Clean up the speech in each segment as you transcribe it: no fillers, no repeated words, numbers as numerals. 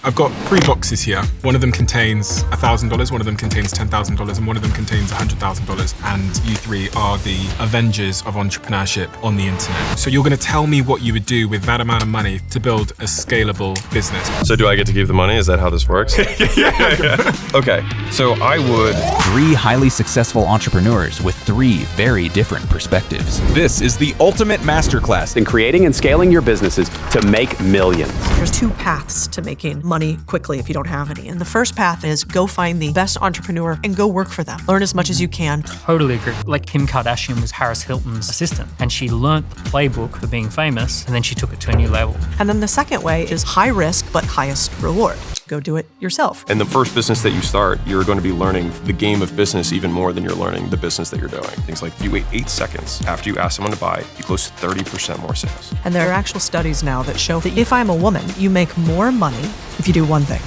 I've got 3 boxes here. One of them contains $1,000, one of them contains $10,000, and one of them contains $100,000. And you 3 are the Avengers of entrepreneurship on the internet. So you're going to tell me what you would do with that amount of money to build a scalable business. So do I get to keep the money? Is that how this works? yeah. Okay, so I would... 3 highly successful entrepreneurs with 3 very different perspectives. This is the ultimate masterclass in creating and scaling your businesses to make millions. There's 2 paths to making money quickly if you don't have any. And the first path is go find the best entrepreneur and go work for them. Learn as much as you can. Totally agree. Like Kim Kardashian was Harris Hilton's assistant, and she learnt the playbook for being famous, and then she took it to a new level. And then the second way is high risk but highest reward. Go do it yourself. And the first business that you start, you're going to be learning the game of business even more than you're learning the business that you're doing. Things like if you wait 8 seconds after you ask someone to buy, you close 30% more sales. And there are actual studies now that show that if I'm a woman, you make more money if you do one thing.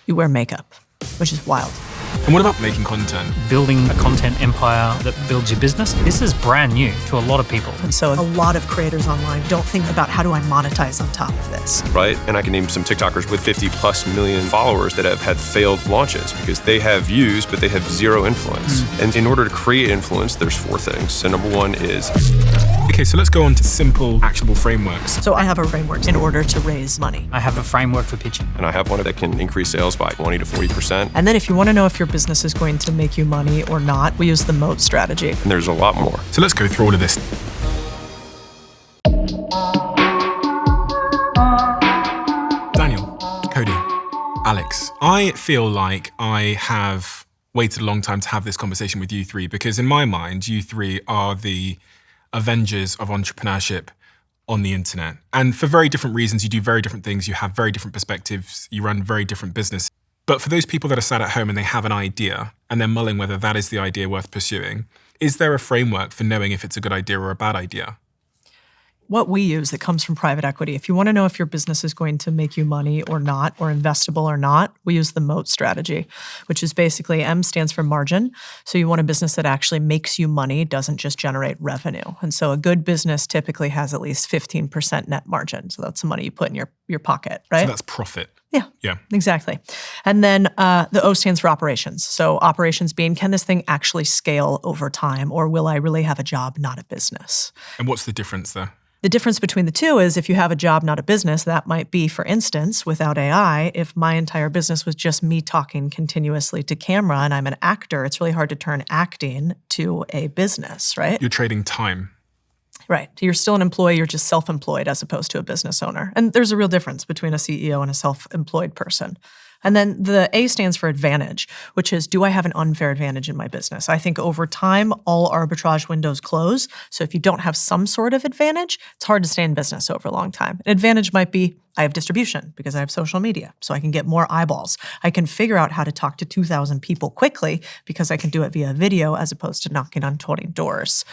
You wear makeup, which is wild. And what about making content? Building a content empire that builds your business. This is brand new to a lot of people. And so a lot of creators online don't think about how do I monetize on top of this. Right? And I can name some TikTokers with 50+ million followers that have had failed launches because they have views, but they have 0 influence. And in order to create influence, there's 4 things. So number 1 is... Okay, so let's go on to simple, actionable frameworks. So I have a framework in order to raise money. I have a framework for pitching. And I have one that can increase sales by 20 to 40%. And then if you want to know if your business is going to make you money or not, we use the moat strategy. And there's a lot more. So let's go through all of this. Daniel, Codie, Alex, I feel like I have waited a long time to have this conversation with you 3 because in my mind, you 3 are the Avengers of entrepreneurship on the internet. And for very different reasons, you do very different things, you have very different perspectives, you run very different businesses. But for those people that are sat at home and they have an idea and they're mulling whether that is the idea worth pursuing, is there a framework for knowing if it's a good idea or a bad idea? What we use that comes from private equity, if you want to know if your business is going to make you money or not, or investable or not, we use the moat strategy, which is basically M stands for margin. So you want a business that actually makes you money, doesn't just generate revenue. And so a good business typically has at least 15% net margin. So that's the money you put in your pocket, right? So that's profit. Yeah, exactly. And then the O stands for operations. So operations being, can this thing actually scale over time, or will I really have a job, not a business? And what's the difference there? The difference between the 2 is if you have a job, not a business, that might be, for instance, without AI, if my entire business was just me talking continuously to camera and I'm an actor, it's really hard to turn acting to a business, right? You're trading time. Right. You're still an employee, you're just self-employed as opposed to a business owner. And there's a real difference between a CEO and a self-employed person. And then the A stands for advantage, which is, do I have an unfair advantage in my business? I think over time, all arbitrage windows close. So if you don't have some sort of advantage, it's hard to stay in business over a long time. An advantage might be, I have distribution because I have social media, so I can get more eyeballs. I can figure out how to talk to 2,000 people quickly because I can do it via video as opposed to knocking on 20 doors.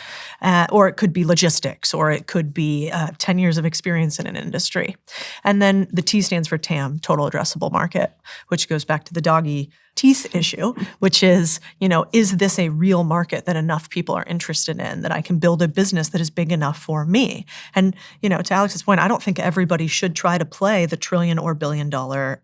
Or it could be logistics, or it could be 10 years of experience in an industry. And then the T stands for TAM, total addressable market, which goes back to the doggy teeth issue, which is, is this a real market that enough people are interested in, that I can build a business that is big enough for me? And, to Alex's point, I don't think everybody should try to play the trillion or billion dollar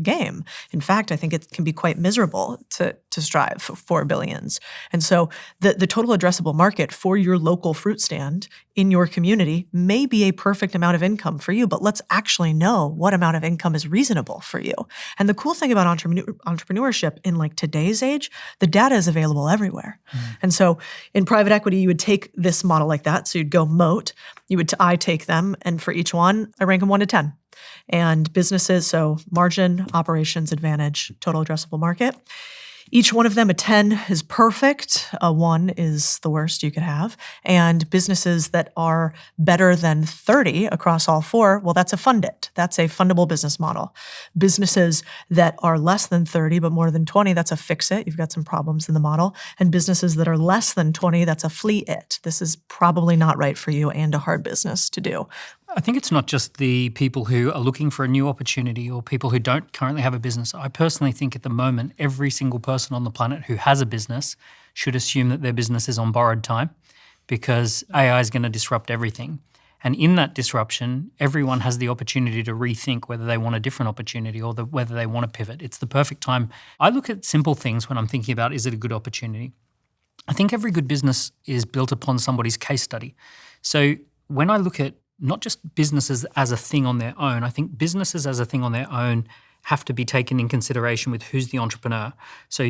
game. In fact, I think it can be quite miserable to strive for billions. And so the total addressable market for your local fruit stand in your community may be a perfect amount of income for you, but let's actually know what amount of income is reasonable for you. And the cool thing about entrepreneurship in like today's age, the data is available everywhere. And so in private equity, you would take this model like that. So you'd go moat, I take them, and for each one, I rank them 1 to 10. And businesses, so margin, operations, advantage, total addressable market. Each one of them, a 10 is perfect, a 1 is the worst you could have. And businesses that are better than 30 across all 4, well, that's a fund it. That's a fundable business model. Businesses that are less than 30 but more than 20, that's a fix it. You've got some problems in the model. And businesses that are less than 20, that's a flee it. This is probably not right for you and a hard business to do. I think it's not just the people who are looking for a new opportunity or people who don't currently have a business. I personally think at the moment, every single person on the planet who has a business should assume that their business is on borrowed time, because AI is going to disrupt everything. And in that disruption, everyone has the opportunity to rethink whether they want a different opportunity or whether they want to pivot. It's the perfect time. I look at simple things when I'm thinking about, is it a good opportunity? I think every good business is built upon somebody's case study. So when I look at not just businesses as a thing on their own, I think businesses as a thing on their own have to be taken in consideration with who's the entrepreneur. So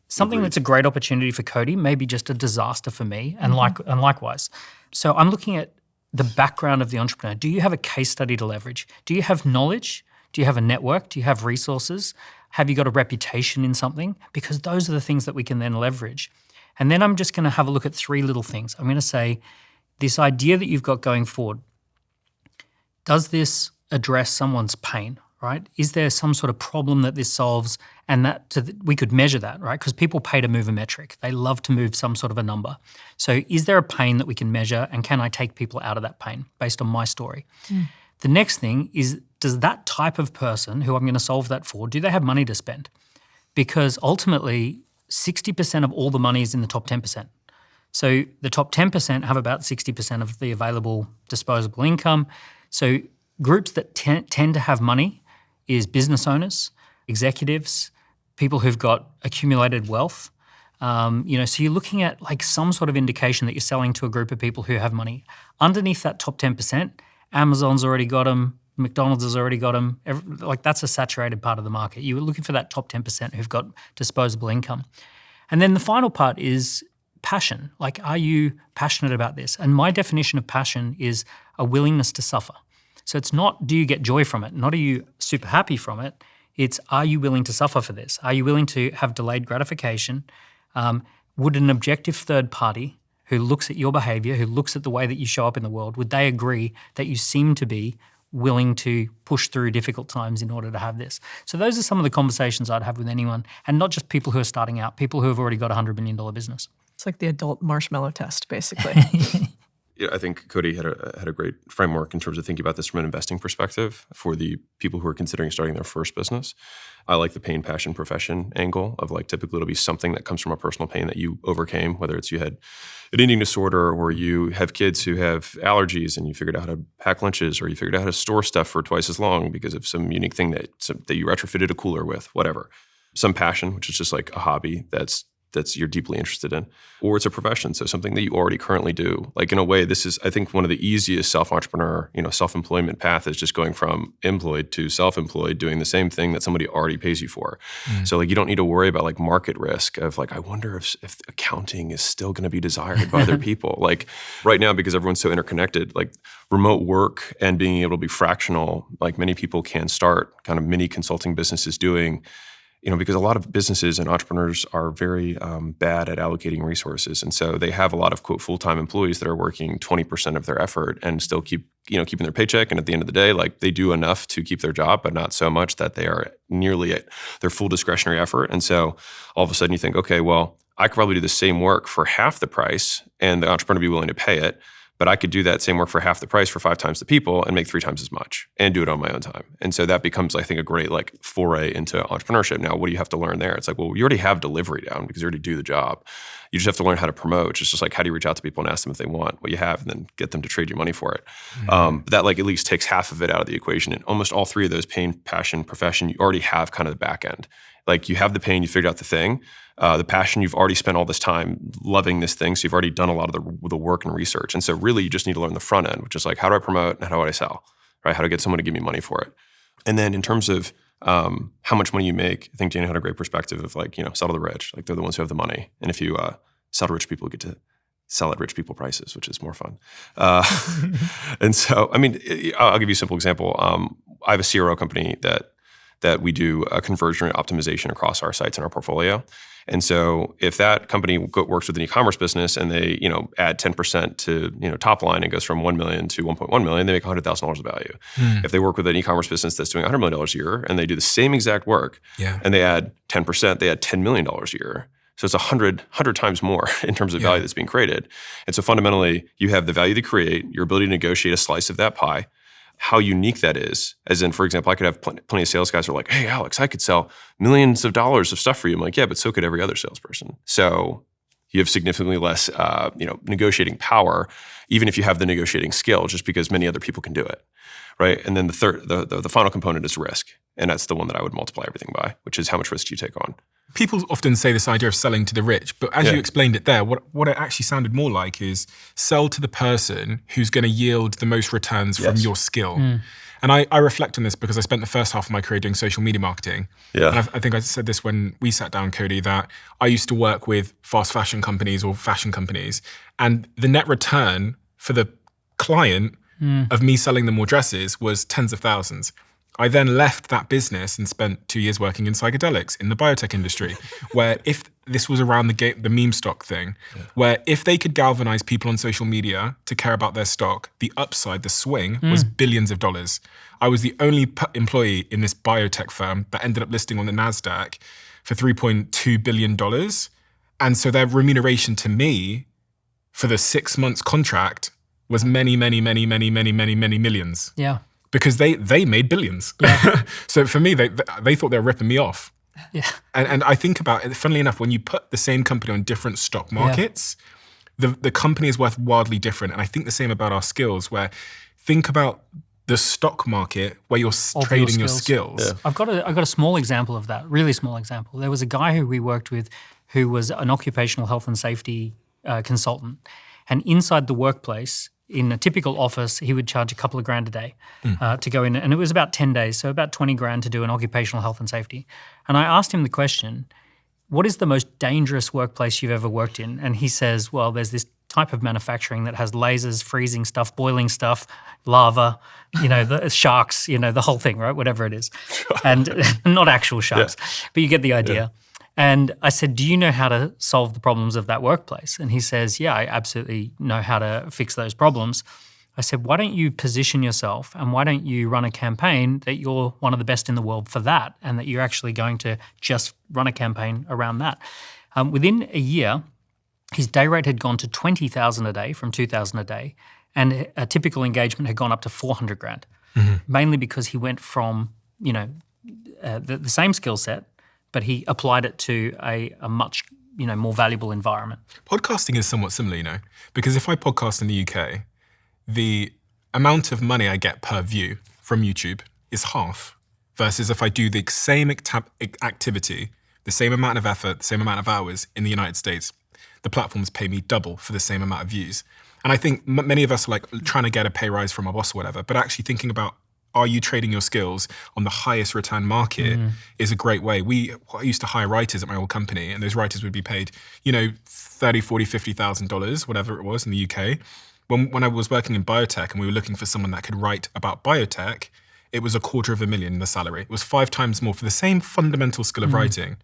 something that's a great opportunity for Codie may be just a disaster for me, and likewise. So I'm looking at the background of the entrepreneur. Do you have a case study to leverage? Do you have knowledge? Do you have a network? Do you have resources? Have you got a reputation in something? Because those are the things that we can then leverage. And then I'm just going to have a look at 3 little things. I'm going to say, this idea that you've got going forward, does this address someone's pain, right? Is there some sort of problem that this solves, and we could measure that, right? Because people pay to move a metric. They love to move some sort of a number. So is there a pain that we can measure, and can I take people out of that pain based on my story? The next thing is, does that type of person who I'm going to solve that for, do they have money to spend? Because ultimately, 60% of all the money is in the top 10%. So the top 10% have about 60% of the available disposable income. So groups that tend to have money is business owners, executives, people who've got accumulated wealth. So you're looking at like some sort of indication that you're selling to a group of people who have money. Underneath that top 10%, Amazon's already got them, McDonald's has already got them. That's a saturated part of the market. You're looking for that top 10% who've got disposable income. And then the final part is passion. Like, are you passionate about this? And my definition of passion is a willingness to suffer. So it's not, do you get joy from it? Not, are you super happy from it? It's, are you willing to suffer for this? Are you willing to have delayed gratification? Would an objective third party who looks at your behavior, who looks at the way that you show up in the world, would they agree that you seem to be willing to push through difficult times in order to have this? So those are some of the conversations I'd have with anyone, and not just people who are starting out, people who have already got a $100 million business. It's like the adult marshmallow test, basically. Yeah, I think Codie had a great framework in terms of thinking about this from an investing perspective for the people who are considering starting their first business. I like the pain, passion, profession angle of like, typically it'll be something that comes from a personal pain that you overcame, whether it's you had an eating disorder or you have kids who have allergies and you figured out how to pack lunches, or you figured out how to store stuff for twice as long because of some unique thing that you retrofitted a cooler with, whatever. Some passion, which is just like a hobby that's you're deeply interested in, or it's a profession, so something that you already currently do. Like, in a way, this is, I think, one of the easiest self-entrepreneur, self-employment path is just going from employed to self-employed, doing the same thing that somebody already pays you for. So like, you don't need to worry about like market risk of like, I wonder if accounting is still going to be desired by other people. Like right now, because everyone's so interconnected, like remote work and being able to be fractional, like many people can start kind of mini consulting businesses doing, because a lot of businesses and entrepreneurs are very bad at allocating resources. And so they have a lot of, quote, full-time employees that are working 20% of their effort and still keeping their paycheck. And at the end of the day, like, they do enough to keep their job, but not so much that they are nearly at their full discretionary effort. And so all of a sudden you think, okay, well, I could probably do the same work for half the price and the entrepreneur would be willing to pay it. But I could do that same work for half the price for 5 times the people and make 3 times as much and do it on my own time. And so that becomes, I think, a great like foray into entrepreneurship. Now, what do you have to learn there? It's like, well, you already have delivery down because you already do the job. You just have to learn how to promote. It's just like, how do you reach out to people and ask them if they want what you have and then get them to trade you money for it? That like at least takes half of it out of the equation. And almost all 3 of those, pain, passion, profession, you already have kind of the back end. Like, you have the pain, you figured out the thing. The passion, you've already spent all this time loving this thing, so you've already done a lot of the work and research. And so really you just need to learn the front end, which is like, how do I promote and how do I sell, right? How to get someone to give me money for it. And then in terms of how much money you make, I think Daniel had a great perspective of like, sell to the rich. Like, they're the ones who have the money. And if you sell to rich people, you get to sell at rich people prices, which is more fun. And so, I mean, I'll give you a simple example. I have a CRO company that we do a conversion rate optimization across our sites in our portfolio. And so if that company works with an e-commerce business and they, add 10% to, top line and goes from 1 million to 1.1 million, they make $100,000 of value. If they work with an e-commerce business that's doing $100 million a year and they do the same exact work and they add 10%, they add $10 million a year. So it's 100 times more in terms of value that's being created. And so fundamentally, you have the value to create, your ability to negotiate a slice of that pie, how unique that is. As in, for example, I could have plenty of sales guys who are like, hey, Alex, I could sell millions of dollars of stuff for you. I'm like, yeah, but so could every other salesperson. So, You have significantly less, negotiating power, even if you have the negotiating skill, just because many other people can do it, right? And then the final component is risk, and that's the one that I would multiply everything by, which is how much risk do you take on. People often say this idea of selling to the rich, but as you explained it there, what it actually sounded more like is sell to the person who's going to yield the most returns from your skill. And I reflect on this because I spent the first half of my career doing social media marketing. Yeah. And I think I said this when we sat down, Codie, that I used to work with fast fashion companies or fashion companies, and the net return for the client of me selling them more dresses was tens of thousands. I then left that business and spent 2 years working in psychedelics in the biotech industry, where if this was around the meme stock thing, where if they could galvanize people on social media to care about their stock, the upside, the swing was billions of dollars. I was the only employee in this biotech firm that ended up listing on the NASDAQ for $3.2 billion. And so their remuneration to me for the 6 months contract was many millions. Yeah. Because they made billions. Yeah. So for me, they thought they were ripping me off. Yeah. And I think about it, funnily enough, when you put the same company on different stock markets, the company is worth wildly different. And I think the same about our skills, where think about the stock market where you're trading your skills. Yeah. I've got a small example of that, really small example. There was a guy who we worked with who was an occupational health and safety consultant. And inside the workplace, in a typical office, he would charge a couple of grand a day to go in. And it was about 10 days, so about 20 grand to do an occupational health and safety. And I asked him the question, what is the most dangerous workplace you've ever worked in? And he says, well, there's this type of manufacturing that has lasers, freezing stuff, boiling stuff, lava, the sharks, the whole thing, right? Whatever it is. And not actual sharks, but you get the idea. Yeah. And I said, do you know how to solve the problems of that workplace? And he says, yeah, I absolutely know how to fix those problems. I said, why don't you position yourself and why don't you run a campaign that you're one of the best in the world for that and that you're actually going to just run a campaign around that? Within a year, his day rate had gone to $20,000 a day from $2,000 a day, and a typical engagement had gone up to 400 grand, mainly because he went from, the same skill set, but he applied it to a much, more valuable environment. Podcasting is somewhat similar, because if I podcast in the UK, the amount of money I get per view from YouTube is half, versus if I do the same activity, the same amount of effort, the same amount of hours in the United States, the platforms pay me double for the same amount of views. And I think many of us are trying to get a pay rise from our boss or whatever, but actually thinking about, are you trading your skills on the highest return market is a great way. I used to hire writers at my old company, and those writers would be paid, $30,000, $40,000, $50,000, whatever it was in the UK. When I was working in biotech and we were looking for someone that could write about biotech, it was $250,000 the salary. It was 5 times more for the same fundamental skill of writing.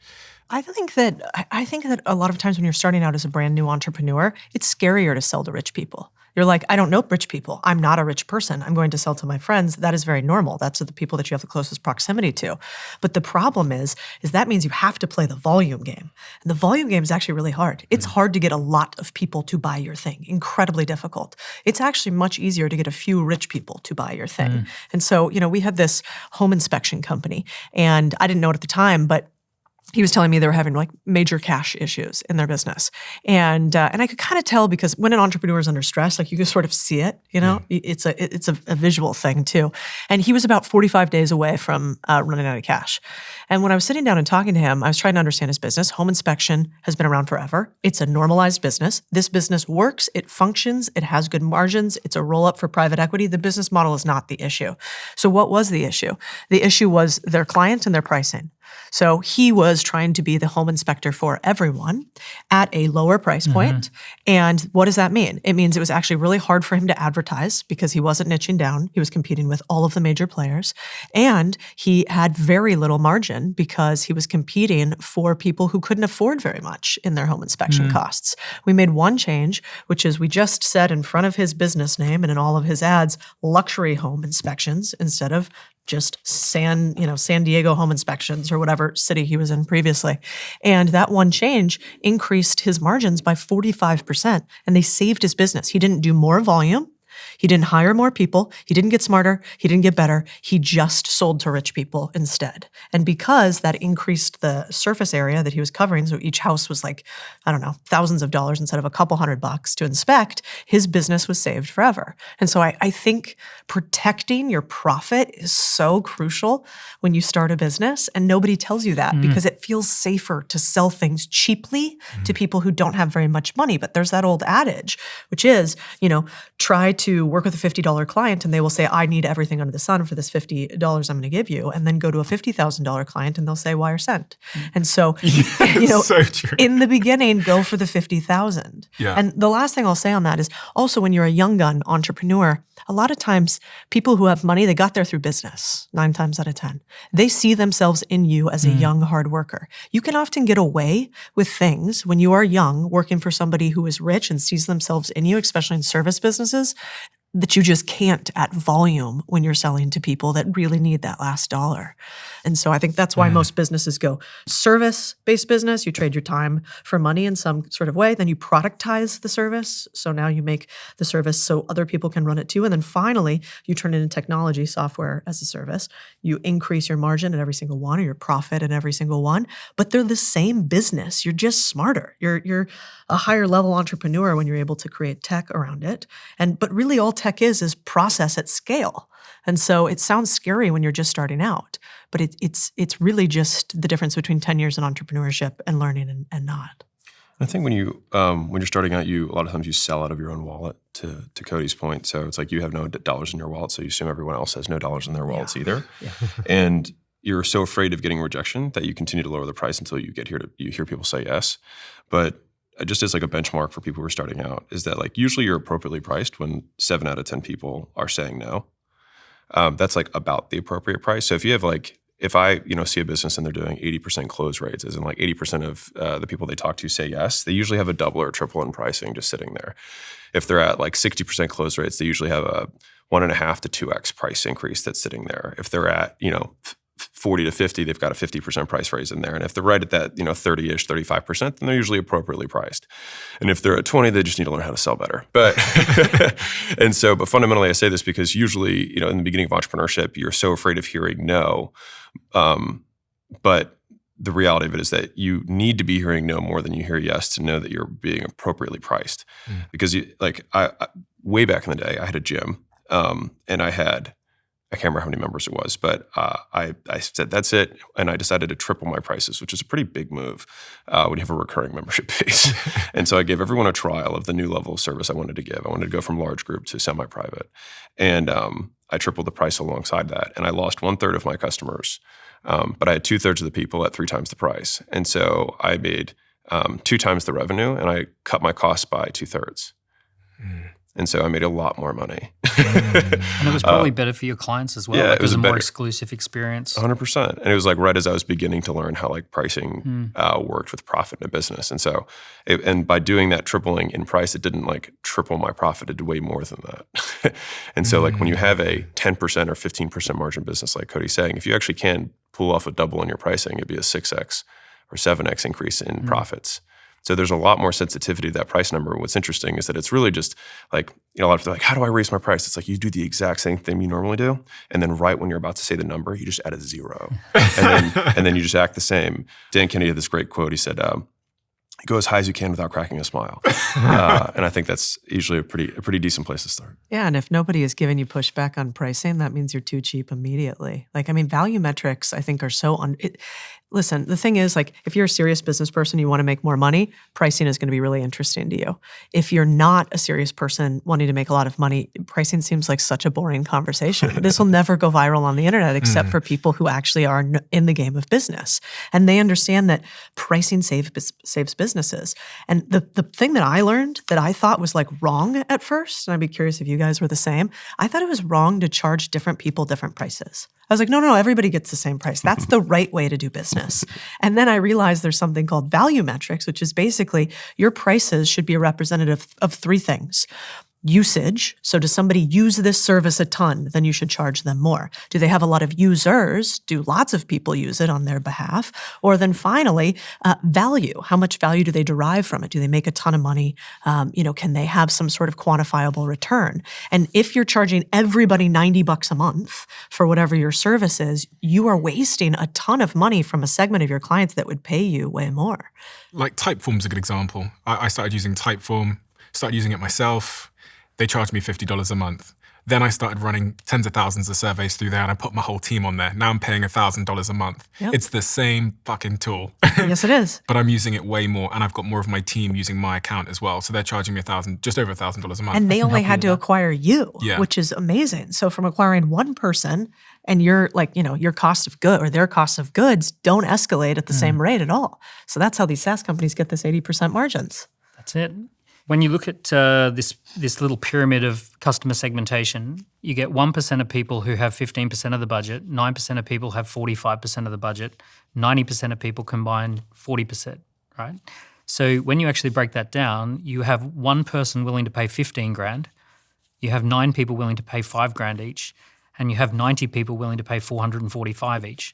I think that a lot of times when you're starting out as a brand new entrepreneur, it's scarier to sell to rich people. You're like, I don't know rich people. I'm not a rich person. I'm going to sell to my friends. That is very normal. That's the people that you have the closest proximity to. But the problem is that means you have to play the volume game. And the volume game is actually really hard. It's hard to get a lot of people to buy your thing. Incredibly difficult. It's actually much easier to get a few rich people to buy your thing. And so, we had this home inspection company, and I didn't know it at the time, but he was telling me they were having major cash issues in their business. And I could kind of tell, because when an entrepreneur is under stress, you can sort of see it, It's a visual thing too. And he was about 45 days away from running out of cash. And when I was sitting down and talking to him, I was trying to understand his business. Home inspection has been around forever. It's a normalized business. This business works, it functions, it has good margins, it's a roll-up for private equity. The business model is not the issue. So what was the issue? The issue was their client and their pricing. So he was trying to be the home inspector for everyone at a lower price point. And what does that mean? It means it was actually really hard for him to advertise because he wasn't niching down. He was competing with all of the major players. And he had very little margin because he was competing for people who couldn't afford very much in their home inspection costs. We made one change, which is we just said in front of his business name and in all of his ads, luxury home inspections instead of just San Diego home inspections or whatever city he was in previously. And that one change increased his margins by 45%, and they saved his business. He didn't do more volume, He didn't hire more people. He didn't get smarter. He didn't get better. He just sold to rich people instead. And because that increased the surface area that he was covering, so each house was like, I don't know, thousands of dollars instead of a couple $100 to inspect, his business was saved forever. And so I think protecting your profit is so crucial when you start a business, and nobody tells you that because it feels safer to sell things cheaply to people who don't have very much money. But there's that old adage, which is, try to work with a $50 client and they will say, I need everything under the sun for this $50 I'm going to give you. And then go to a $50,000 client and they'll say, wire sent. And so, so true. in the beginning, go for the 50,000. Yeah. And the last thing I'll say on that is also when you're a young gun entrepreneur, a lot of times people who have money, they got there through business 9 times out of 10. They see themselves in you as a young hard worker. You can often get away with things when you are young, working for somebody who is rich and sees themselves in you, especially in service businesses, that you just can't at volume when you're selling to people that really need that last dollar. And so I think that's why most businesses go service-based business. You trade your time for money in some sort of way. Then you productize the service. So now you make the service so other people can run it too. And then finally, you turn it into technology, software as a service. You increase your margin at every single one or your profit at every single one. But they're the same business. You're just smarter. You're a higher level entrepreneur when you're able to create tech around it. But really all tech is process at scale. And so it sounds scary when you're just starting out, but it's really just the difference between 10 years in entrepreneurship and learning and not. I think when you're starting out, a lot of times you sell out of your own wallet. To Codie's point, so it's like you have no dollars in your wallet, so you assume everyone else has no dollars in their wallets either, and you're so afraid of getting rejection that you continue to lower the price until you hear people say yes. But just as like a benchmark for people who are starting out is that like usually you're appropriately priced when 7 out of 10 people are saying no. That's like about the appropriate price. So if you have like, if I see a business and they're doing 80% close rates, as in like 80% of the people they talk to say yes, they usually have a double or triple in pricing just sitting there. If they're at like 60% close rates, they usually have a 1.5 to 2x price increase that's sitting there. If they're at 40 to 50, they've got a 50% price raise in there. And if they're right at that 30-ish, 35%, then they're usually appropriately priced. And if they're at 20, they just need to learn how to sell better. But but fundamentally I say this because usually, in the beginning of entrepreneurship, you're so afraid of hearing no. But the reality of it is that you need to be hearing no more than you hear yes to know that you're being appropriately priced. Because I way back in the day, I had a gym and I can't remember how many members it was, but I said, that's it. And I decided to triple my prices, which is a pretty big move when you have a recurring membership base. And so I gave everyone a trial of the new level of service I wanted to give. I wanted to go from large group to semi-private. And I tripled the price alongside that. And I lost 1/3 of my customers, but I had 2/3 of the people at 3 times the price. And so I made 2 times the revenue and I cut my costs by 2/3. And so I made a lot more money. And it was probably better for your clients as well. Yeah, it was a more better exclusive experience. 100%. And it was like right as I was beginning to learn how like pricing worked with profit in a business. And so, and by doing that tripling in price, it didn't like triple my profit. It did way more than that. And so like when you have a 10% or 15% margin business, like Codie's saying, if you actually can pull off a double in your pricing, it'd be a 6x or 7x increase in profits. So there's a lot more sensitivity to that price number. What's interesting is that it's really just like, a lot of people are like, how do I raise my price? It's like you do the exact same thing you normally do. And then right when you're about to say the number, you just add a 0. and then you just act the same. Dan Kennedy had this great quote. He said, go as high as you can without cracking a smile. And I think that's usually a pretty decent place to start. Yeah, and if nobody is giving you pushback on pricing, that means you're too cheap immediately. Value metrics, I think, are so listen, the thing is, if you're a serious business person, you want to make more money, pricing is going to be really interesting to you. If you're not a serious person wanting to make a lot of money, pricing seems like such a boring conversation. This will never go viral on the internet except for people who actually are in the game of business. And they understand that pricing saves businesses. And the thing that I learned that I thought was wrong at first, and I'd be curious if you guys were the same, I thought it was wrong to charge different people different prices. I was like, no, everybody gets the same price. That's the right way to do business. And then I realized there's something called value metrics, which is basically your prices should be a representative of 3 things. usage? So does somebody use this service a ton? Then you should charge them more. Do they have a lot of users? Do lots of people use it on their behalf? Or then finally, value. How much value do they derive from it? Do they make a ton of money? Can they have some sort of quantifiable return? And if you're charging everybody $90 a month for whatever your service is, you are wasting a ton of money from a segment of your clients that would pay you way more. Like Typeform's a good example. I started using Typeform, started using it myself. They charged me $50 a month. Then I started running tens of thousands of surveys through there and I put my whole team on there. Now I'm paying $1,000 a month. Yep. It's the same fucking tool. Yes, it is. But I'm using it way more and I've got more of my team using my account as well. So they're charging me just over $1,000 a month. And they only had to acquire you, Yeah. which is amazing. So from acquiring one person and your cost of good or their cost of goods don't escalate at the same rate at all. So that's how these SaaS companies get this 80% margins. That's it. When you look at this little pyramid of customer segmentation, you get 1% of people who have 15% of the budget, 9% of people have 45% of the budget, 90% of people combine 40%, right? So when you actually break that down, you have one person willing to pay 15 grand, you have 9 people willing to pay 5 grand each, and you have 90 people willing to pay 445 each.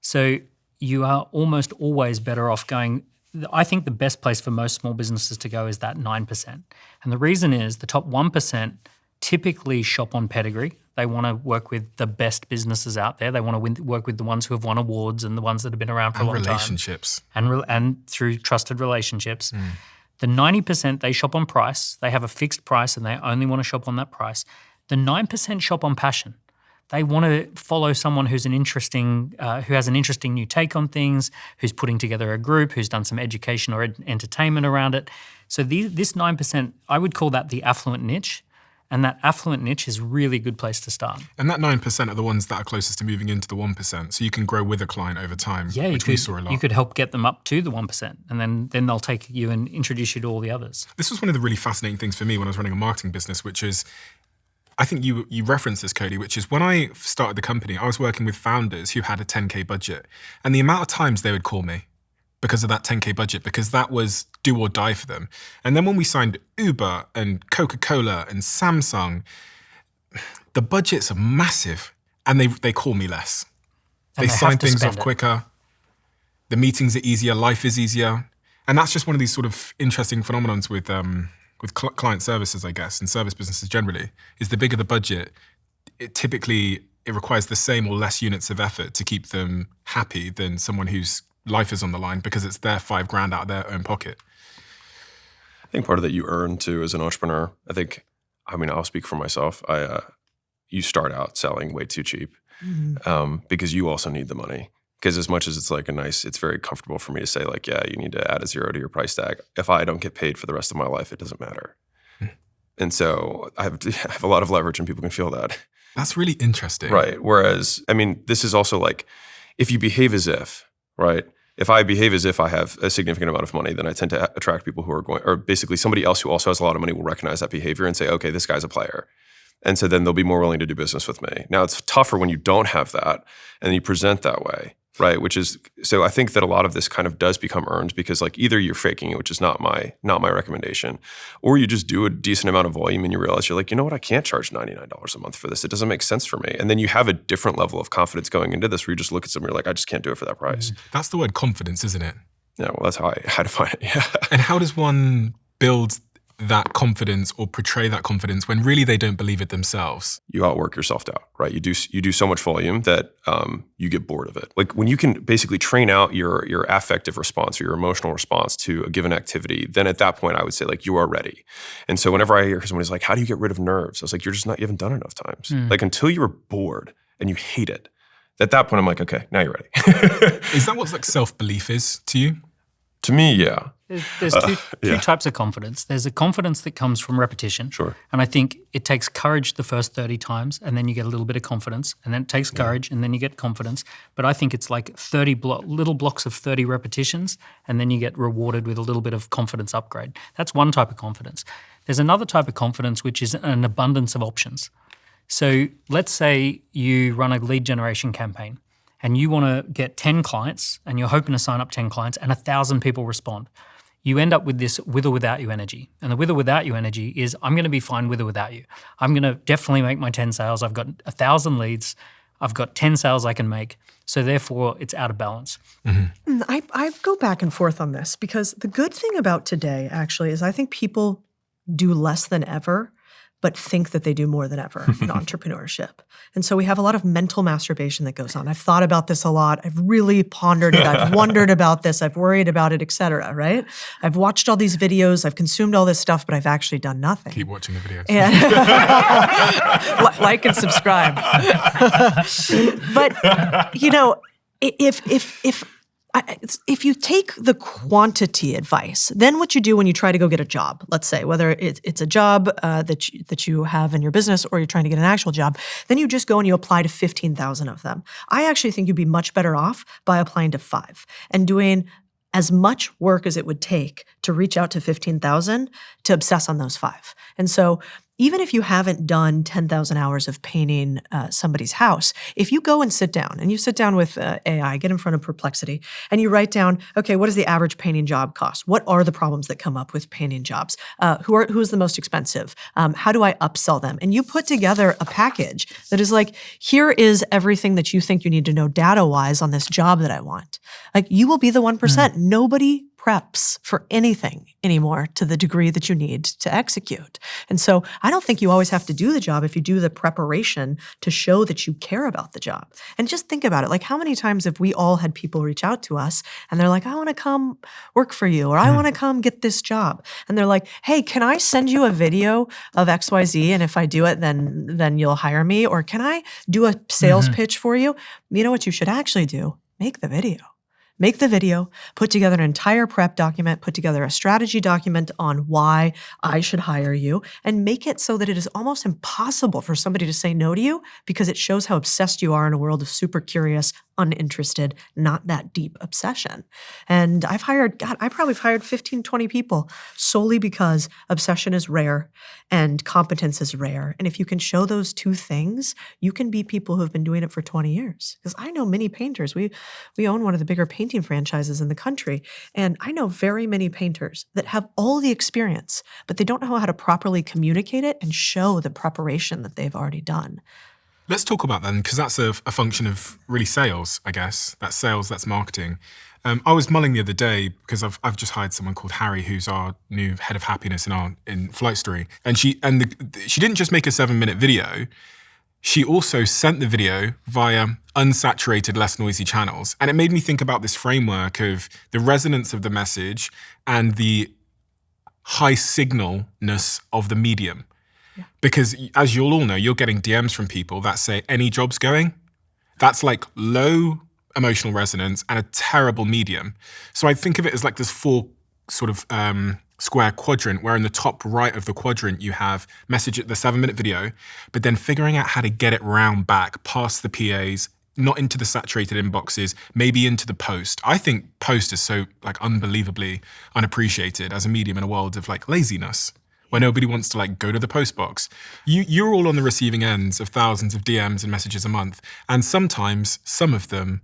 So you are almost always better off going. I think the best place for most small businesses to go is that 9%. And the reason is the top 1% typically shop on pedigree. They want to work with the best businesses out there. They want to work with the ones who have won awards and the ones that have been around for a long relationships. time. And through trusted relationships. The 90%, they shop on price. They have a fixed price and they only want to shop on that price. The 9% shop on passion. They want to follow someone who has an interesting new take on things, who's putting together a group, who's done some education or entertainment around it. So this 9%, I would call that the affluent niche. And that affluent niche is really a good place to start. And that 9% are the ones that are closest to moving into the 1%. So you can grow with a client over time, which we saw a lot. You could help get them up to the 1%. And then they'll take you and introduce you to all the others. This was one of the really fascinating things for me when I was running a marketing business, which is, I think you referenced this, Codie, which is when I started the company, I was working with founders who had a 10K budget. And the amount of times they would call me because of that 10K budget, because that was do or die for them. And then when we signed Uber and Coca-Cola and Samsung, the budgets are massive and they call me less. They sign things off quicker. The meetings are easier. Life is easier. And that's just one of these sort of interesting phenomenons with client services, I guess, and service businesses generally, is the bigger the budget, it requires the same or less units of effort to keep them happy than someone whose life is on the line because it's their $5 grand out of their own pocket. I think part of that you earn too as an entrepreneur. I'll speak for myself. You start out selling way too cheap because you also need the money. Because as much as it's it's very comfortable for me to say you need to add a 0 to your price tag. If I don't get paid for the rest of my life, it doesn't matter. And so I have a lot of leverage and people can feel that. That's really interesting. Right. Whereas, this is also if you behave as if, right? If I behave as if I have a significant amount of money, then I tend to attract people who are or basically somebody else who also has a lot of money will recognize that behavior and say, okay, this guy's a player. And so then they'll be more willing to do business with me. Now it's tougher when you don't have that and you present that way. Right, so I think that a lot of this kind of does become earned because either you're faking it, which is not my recommendation, or you just do a decent amount of volume and you realize you're you know what, I can't charge $99 a month for this. It doesn't make sense for me. And then you have a different level of confidence going into this where you just look at something, you're I just can't do it for that price. That's the word confidence, isn't it? Yeah, well, that's how I had to find it. Yeah. And how does one build that confidence or portray that confidence when really they don't believe it themselves? You outwork yourself out, right? You do so much volume that you get bored of it. When you can basically train out your affective response or your emotional response to a given activity, then at that point I would say you are ready. And so whenever I hear somebody's how do you get rid of nerves? I was you're just not, you haven't done it enough times. Until you're bored and you hate it, at that point I'm okay, now you're ready. Is that what self-belief is to you? To me, yeah. There's two types of confidence. There's a confidence that comes from repetition. Sure. And I think it takes courage the first 30 times, and then you get a little bit of confidence, and then it takes courage, and then you get confidence. But I think it's 30 little blocks of 30 repetitions, and then you get rewarded with a little bit of confidence upgrade. That's one type of confidence. There's another type of confidence, which is an abundance of options. So let's say you run a lead generation campaign, and you want to get 10 clients, and you're hoping to sign up 10 clients, and 1,000 people respond. you end up with this with or without you energy. And the with or without you energy is, I'm going to be fine with or without you. I'm going to definitely make my 10 sales. I've got 1,000 leads. I've got 10 sales I can make. So therefore, it's out of balance. I go back and forth on this because the good thing about today, actually, is I think people do less than ever, but think that they do more than ever in entrepreneurship. And so we have a lot of mental masturbation that goes on. I've thought about this a lot. I've really pondered it. I've wondered about this. I've worried about it, et cetera, right? I've watched all these videos. I've consumed all this stuff, but I've actually done nothing. Keep watching the videos. And like and subscribe. But, if you take the quantity advice, then what you do when you try to go get a job, let's say, whether it's a job that you have in your business or you're trying to get an actual job, then you just go and you apply to 15,000 of them. I actually think you'd be much better off by applying to 5 and doing as much work as it would take to reach out to 15,000 to obsess on those 5. And so even if you haven't done 10,000 hours of painting somebody's house, if you go and sit down with AI, get in front of Perplexity, and you write down, okay, what does the average painting job cost? What are the problems that come up with painting jobs? Who is the most expensive? How do I upsell them? And you put together a package that is like, here is everything that you think you need to know data-wise on this job that I want. Like, you will be the 1%. Nobody preps for anything anymore to the degree that you need to execute. And so I don't think you always have to do the job if you do the preparation to show that you care about the job. And just think about it. Like, how many times have we all had people reach out to us and they're like, I want to come work for you, or I want to come get this job. And they're like, hey, can I send you a video of XYZ? And if I do it, then you'll hire me. Or can I do a sales pitch for you? You know what you should actually do? Make the video. Make the video, put together an entire prep document, put together a strategy document on why I should hire you, and make it so that it is almost impossible for somebody to say no to you, because it shows how obsessed you are in a world of super curious, uninterested, not that deep obsession. And I probably have hired 15, 20 people solely because obsession is rare and competence is rare. And if you can show those two things, you can be people who have been doing it for 20 years. Because I know many painters. We own one of the bigger painting franchises in the country. And I know very many painters that have all the experience, but they don't know how to properly communicate it and show the preparation that they've already done. Let's talk about that, because that's a function of really sales, I guess. That's sales, that's marketing. I was mulling the other day because I've just hired someone called Harry, who's our new head of happiness in Flight Story, and she didn't just make a 7-minute video. She also sent the video via unsaturated, less noisy channels, and it made me think about this framework of the resonance of the message and the high signalness of the medium. Yeah. Because as you'll all know, you're getting DMs from people that say any job's going. That's like low emotional resonance and a terrible medium. So I think of it as like this 4 sort of square quadrant, where in the top right of the quadrant you have message at the 7-minute video, but then figuring out how to get it round back past the PAs, not into the saturated inboxes, maybe into the post. I think post is so like unbelievably unappreciated as a medium in a world of like laziness, where nobody wants to like go to the post box. You're all on the receiving ends of thousands of DMs and messages a month, and sometimes some of them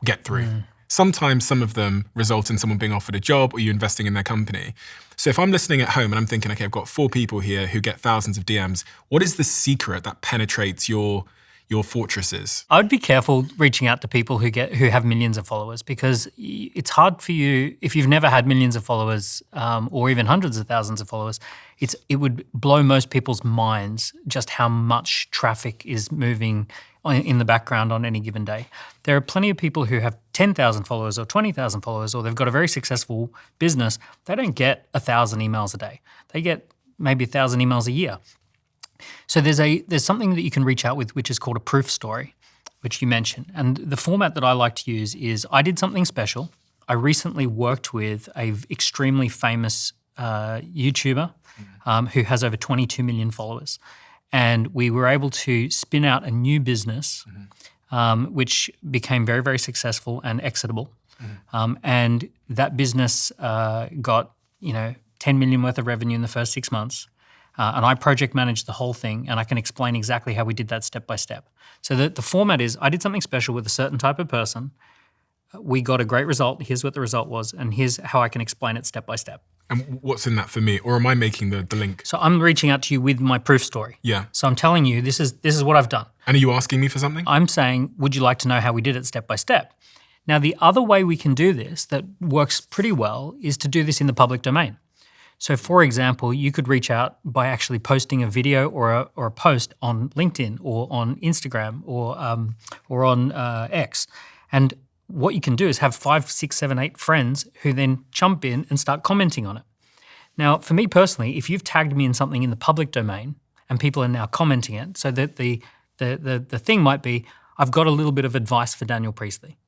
get through. Sometimes some of them result in someone being offered a job or you investing in their company. So if I'm listening at home and I'm thinking, okay, I've got 4 people here who get thousands of DMs, what is the secret that penetrates your fortresses? I would be careful reaching out to people who have millions of followers, because it's hard for you if you've never had millions of followers or even hundreds of thousands of followers. It would blow most people's minds just how much traffic is moving in the background on any given day. There are plenty of people who have 10,000 followers or 20,000 followers, or they've got a very successful business. They don't get 1,000 emails a day. They get maybe 1,000 emails a year. So there's something that you can reach out with, which is called a proof story, which you mentioned. And the format that I like to use is, I did something special. I recently worked with a extremely famous YouTuber who has over 22 million followers. And we were able to spin out a new business, which became very, very successful and exitable. And that business got 10 million worth of revenue in the first 6 months. And I project managed the whole thing, and I can explain exactly how we did that step by step. So the format is, I did something special with a certain type of person. we got a great result. Here's what the result was, and here's how I can explain it step by step. And what's in that for me? Or am I making the link? So I'm reaching out to you with my proof story. Yeah. So I'm telling you, this is what I've done. And are you asking me for something? I'm saying, would you like to know how we did it step by step? Now, the other way we can do this that works pretty well is to do this in the public domain. So, for example, you could reach out by actually posting a video or a post on LinkedIn or on Instagram or on X. And what you can do is have 5, 6, 7, 8 friends who then jump in and start commenting on it. Now, for me personally, if you've tagged me in something in the public domain and people are now commenting it, so that the thing might be, I've got a little bit of advice for Daniel Priestley.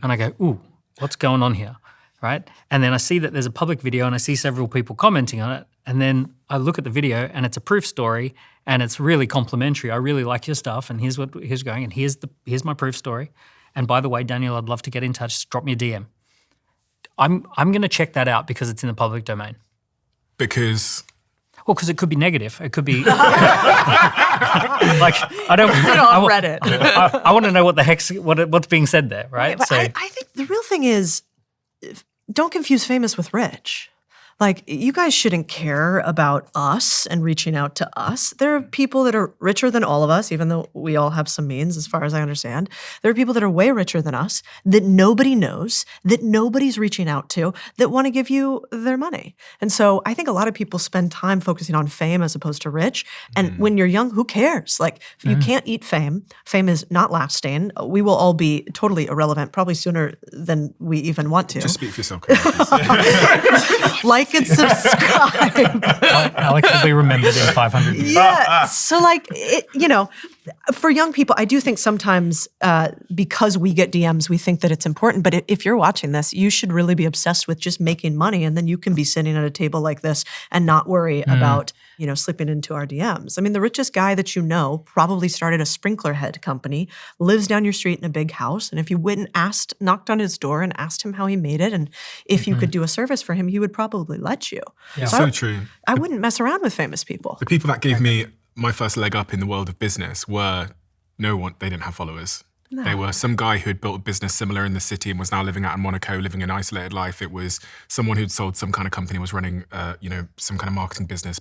And I go, ooh, what's going on here, right? And then I see that there's a public video and I see several people commenting on it. And then I look at the video and it's a proof story and it's really complimentary. I really like your stuff and here's going and here's my proof story. And by the way, Daniel, I'd love to get in touch. Just drop me a DM. I'm going to check that out because it's in the public domain. Because... Well, because it could be negative. It could be like I don't. on Reddit. I want to know what the heck's what's being said there, right? But I think the real thing is, don't confuse famous with rich. Like, you guys shouldn't care about us and reaching out to us. There are people that are richer than all of us, even though we all have some means, as far as I understand. There are people that are way richer than us, that nobody knows, that nobody's reaching out to, that want to give you their money. And so I think a lot of people spend time focusing on fame as opposed to rich. And when you're young, who cares? Like, if you can't eat fame, fame is not lasting. We will all be totally irrelevant, probably sooner than we even want to. Just speak for yourself, Codie. Like and subscribe. Alex will be remembered in 500 years. Yeah. So, like, for young people, I do think sometimes because we get DMs, we think that it's important. But if you're watching this, you should really be obsessed with just making money. And then you can be sitting at a table like this and not worry about, slipping into our DMs. I mean, the richest guy that you know probably started a sprinkler head company, lives down your street in a big house. And if you went and knocked on his door and asked him how he made it and if you could do a service for him, he would probably let you. Yeah. So true. I wouldn't mess around with famous people. The people that gave me my first leg up in the world of business were they didn't have followers. No. They were some guy who had built a business similar in the city and was now living out in Monaco, living an isolated life. It was someone who'd sold some kind of company, was running, some kind of marketing business.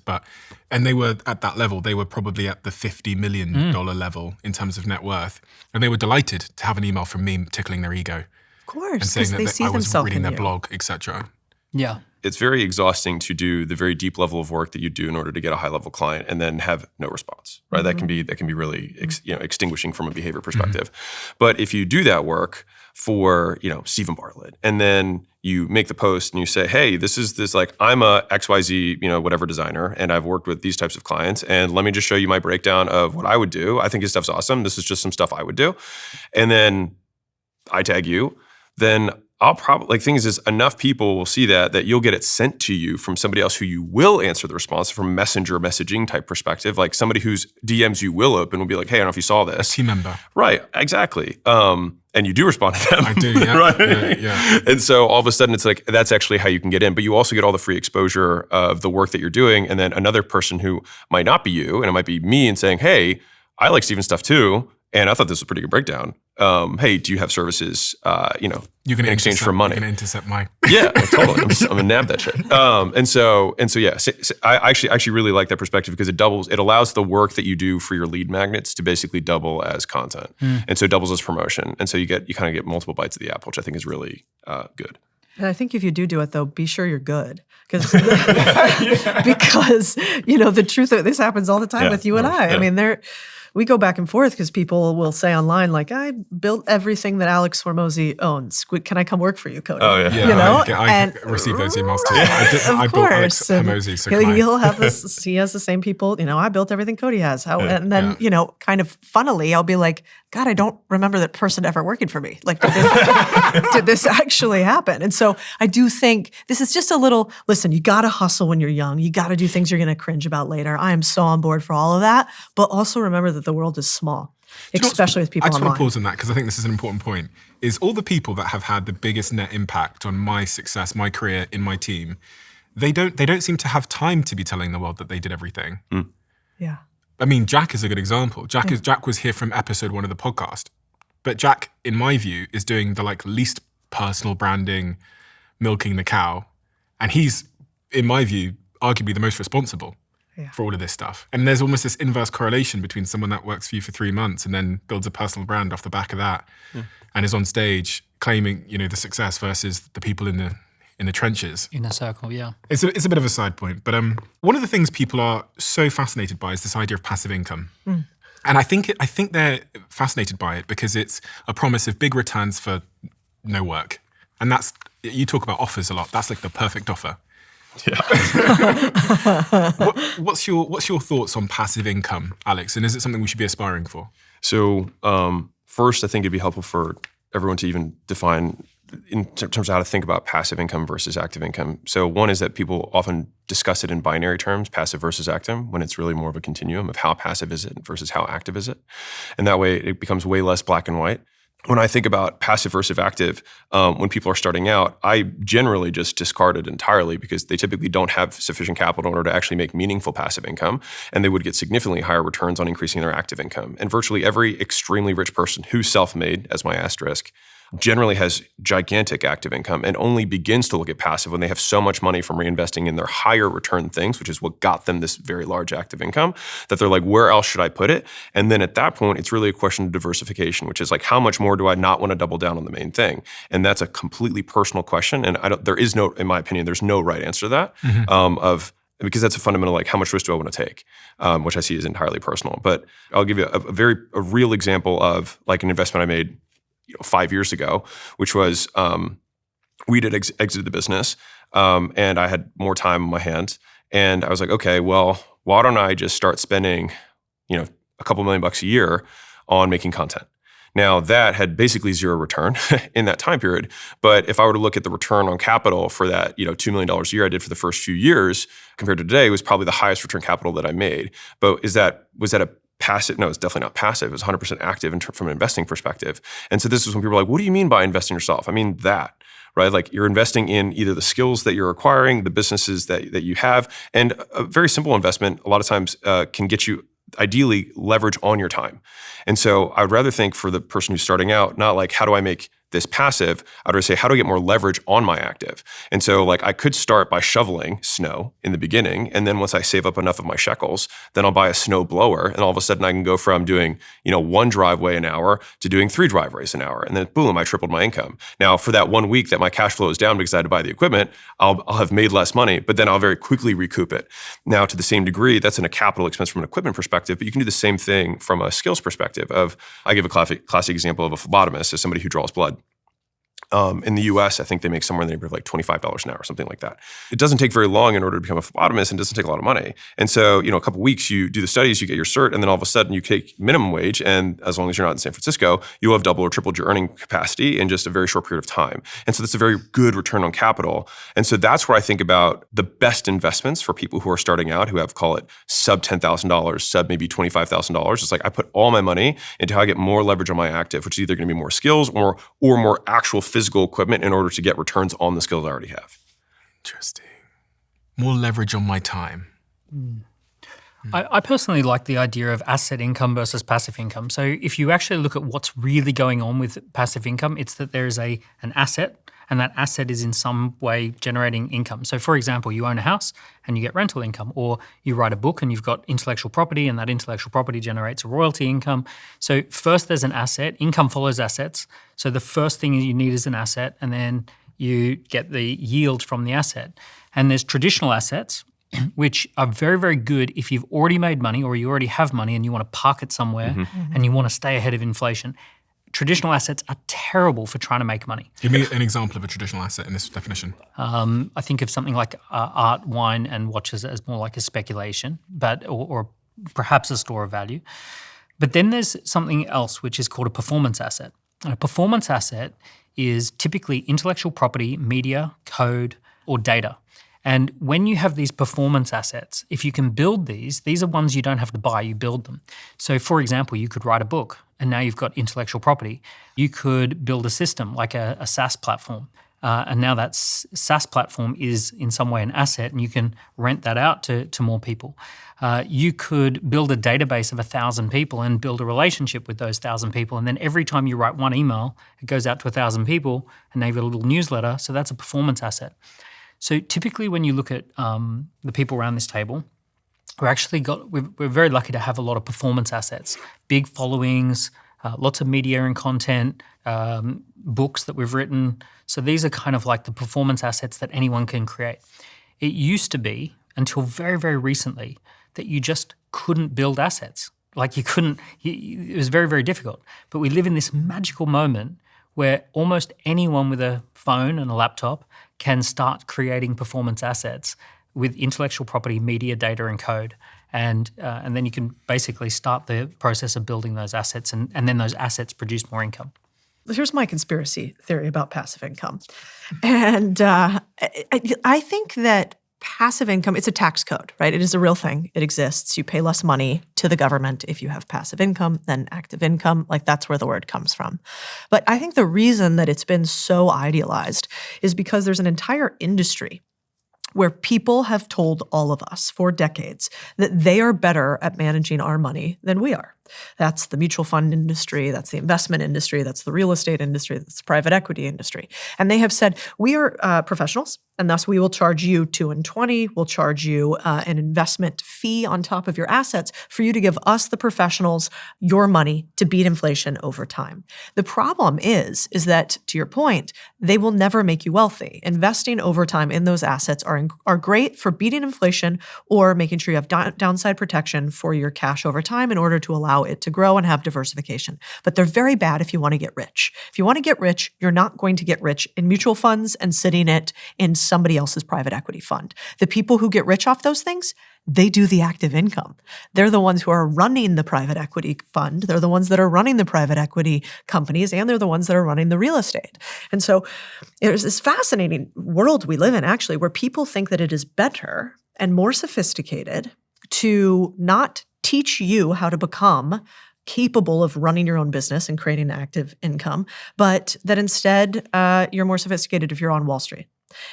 And they were at that level. They were probably at the $50 million level in terms of net worth. And they were delighted to have an email from me tickling their ego. Of course, and saying that I was reading their blog, etc. Yeah. It's very exhausting to do the very deep level of work that you do in order to get a high level client and then have no response, right? That can be really extinguishing from a behavior perspective. But if you do that work for Stephen Bartlett, and then you make the post and you say, hey, I'm a XYZ whatever designer, and I've worked with these types of clients, and let me just show you my breakdown of what I would do. I think his stuff's awesome. This is just some stuff I would do, and then I tag you. Then I'll probably, things is enough people will see that you'll get it sent to you from somebody else who you will answer the response from messenger messaging type perspective, like somebody whose DMs you will open will be like, hey, I don't know if you saw this. A team member. Right, exactly. And you do respond to them. I do, yeah. Right? Yeah. And so all of a sudden it's like, that's actually how you can get in. But you also get all the free exposure of the work that you're doing. And then another person who might not be you, and it might be me, and saying, hey, I like Stephen's stuff too, and I thought this was a pretty good breakdown. Hey, do you have services, you're gonna in exchange for money? You're going to intercept my... Yeah, totally. I'm going to nab that shit. And so yeah, I actually really like that perspective because it allows the work that you do for your lead magnets to basically double as content. And so it doubles as promotion. And so you kind of get multiple bites of the apple, which I think is really good. And I think if you do it, though, be sure you're good. Because the truth of this happens all the time with you and I. Yeah. I mean, we go back and forth because people will say online, like, I built everything that Alex Hormozi owns. Can I come work for you, Codie? Oh, yeah. I receive those emails too. I built Alex Hormozi. So he'll have this, he has the same people, I built everything Codie has. And then, kind of funnily, I'll be like, God, I don't remember that person ever working for me. Like, did this actually happen? And so I do think this is just a little, listen, you got to hustle when you're young. You got to do things you're going to cringe about later. I am so on board for all of that. But also remember that the world is small, especially with people online. I just want to pause on that because I think this is an important point, is all the people that have had the biggest net impact on my success, my career, in my team, they don't seem to have time to be telling the world that they did everything. Yeah. I mean, Jack is a good example. Jack was here from episode 1 of the podcast. But Jack, in my view, is doing the least personal branding, milking the cow. And he's, in my view, arguably the most responsible for all of this stuff. And there's almost this inverse correlation between someone that works for you for 3 months and then builds a personal brand off the back of that and is on stage claiming, the success versus the people in the trenches. In a circle, yeah. It's a bit of a side point, but one of the things people are so fascinated by is this idea of passive income. And I think they're fascinated by it because it's a promise of big returns for no work. And that's, you talk about offers a lot. That's like the perfect offer. Yeah. What's your thoughts on passive income, Alex? And is it something we should be aspiring for? So first, I think it'd be helpful for everyone to even define in terms of how to think about passive income versus active income. So one is that people often discuss it in binary terms, passive versus active, when it's really more of a continuum of how passive is it versus how active is it. And that way it becomes way less black and white. When I think about passive versus active, when people are starting out, I generally just discard it entirely because they typically don't have sufficient capital in order to actually make meaningful passive income, and they would get significantly higher returns on increasing their active income. And virtually every extremely rich person who's self-made, as my asterisk, generally has gigantic active income and only begins to look at passive when they have so much money from reinvesting in their higher return things, which is what got them this very large active income, that they're like, where else should I put it? And then at that point, it's really a question of diversification, which is like, how much more do I not want to double down on the main thing? And that's a completely personal question. And there is no, in my opinion, there's no right answer to that because that's a fundamental, like, how much risk do I want to take, which I see is entirely personal. But I'll give you a real example of like an investment I made 5 years ago, which was we did exited the business and I had more time on my hands. And I was like, okay, well, why don't I just start spending, a couple $1,000,000 a year on making content? Now that had basically zero return in that time period. But if I were to look at the return on capital for that, $2 million a year I did for the first few years compared to today, it was probably the highest return capital that I made. But was that a passive? No, it's definitely not passive. It was 100% active from an investing perspective. And so this is when people are like, what do you mean by invest in yourself? I mean that, right? Like you're investing in either the skills that you're acquiring, the businesses that you have, and a very simple investment a lot of times can get you ideally leverage on your time. And so I would rather think for the person who's starting out, not like, how do I make this passive? I'd rather say, how do I get more leverage on my active? And so like I could start by shoveling snow in the beginning. And then once I save up enough of my shekels, then I'll buy a snow blower. And all of a sudden I can go from doing, 1 driveway an hour to doing 3 driveways an hour. And then boom, I tripled my income. Now for that 1 week that my cash flow is down because I had to buy the equipment, I'll have made less money, but then I'll very quickly recoup it. Now to the same degree, that's in a capital expense from an equipment perspective, but you can do the same thing from a skills perspective I give a classic example of a phlebotomist as somebody who draws blood. In the US, I think they make somewhere in the neighborhood of like $25 an hour, something like that. It doesn't take very long in order to become a phlebotomist and it doesn't take a lot of money. And so, a couple of weeks, you do the studies, you get your cert, and then all of a sudden you take minimum wage. And as long as you're not in San Francisco, you'll have doubled or tripled your earning capacity in just a very short period of time. And so that's a very good return on capital. And so that's where I think about the best investments for people who are starting out, who have, call it sub $10,000, sub maybe $25,000. It's like I put all my money into how I get more leverage on my active, which is either going to be more skills or more actual physical equipment in order to get returns on the skills I already have. Interesting. More leverage on my time. I personally like the idea of asset income versus passive income. So if you actually look at what's really going on with passive income, it's that there is an asset, and that asset is in some way generating income. So for example, you own a house and you get rental income, or you write a book and you've got intellectual property, and that intellectual property generates a royalty income. So first there's an asset. Income follows assets. So the first thing you need is an asset, and then you get the yield from the asset. And there's traditional assets, which are very, very good if you've already made money or you already have money and you want to park it somewhere and you want to stay ahead of inflation. Traditional assets are terrible for trying to make money. Give me an example of a traditional asset in this definition. I think of something like art, wine, and watches as more like a speculation, or perhaps a store of value. But then there's something else which is called a performance asset. And a performance asset is typically intellectual property, media, code, or data. And when you have these performance assets, if you can build these are ones you don't have to buy, you build them. So for example, you could write a book and now you've got intellectual property. You could build a system like a SaaS platform. and now that SaaS platform is in some way an asset, and you can rent that out to more people. You could build a database of 1,000 people and build a relationship with those 1,000 people, and then every time you write one email, it goes out to 1,000 people, and they get a little newsletter. So that's a performance asset. So typically, when you look at the people around this table, we're very lucky to have a lot of performance assets, big followings, lots of media and content, books that we've written. So these are kind of like the performance assets that anyone can create. It used to be, until very, very recently, that you just couldn't build assets. Like you couldn't, it was very, very difficult. But we live in this magical moment where almost anyone with a phone and a laptop can start creating performance assets with intellectual property, media, data, and code. And then you can basically start the process of building those assets, and then those assets produce more income. Here's my conspiracy theory about passive income. And I think that passive income, it's a tax code, right? It is a real thing. It exists. You pay less money to the government if you have passive income than active income. Like that's where the word comes from. But I think the reason that it's been so idealized is because there's an entire industry where people have told all of us for decades that they are better at managing our money than we are. That's the mutual fund industry, that's the investment industry, that's the real estate industry, that's the private equity industry. And they have said, we are professionals, and thus we will charge you 2 and 20, we'll charge you an investment fee on top of your assets for you to give us, the professionals, your money to beat inflation over time. The problem is that, to your point, they will never make you wealthy. Investing over time in those assets are great for beating inflation or making sure you have downside protection for your cash over time in order to allow it to grow and have diversification. But they're very bad if you want to get rich. If you want to get rich, you're not going to get rich in mutual funds and sitting it in somebody else's private equity fund. The people who get rich off those things, they do the active income. They're the ones who are running the private equity fund. They're the ones that are running the private equity companies, and they're the ones that are running the real estate. And so there's this fascinating world we live in, actually, where people think that it is better and more sophisticated to not teach you how to become capable of running your own business and creating active income, but that instead you're more sophisticated if you're on Wall Street.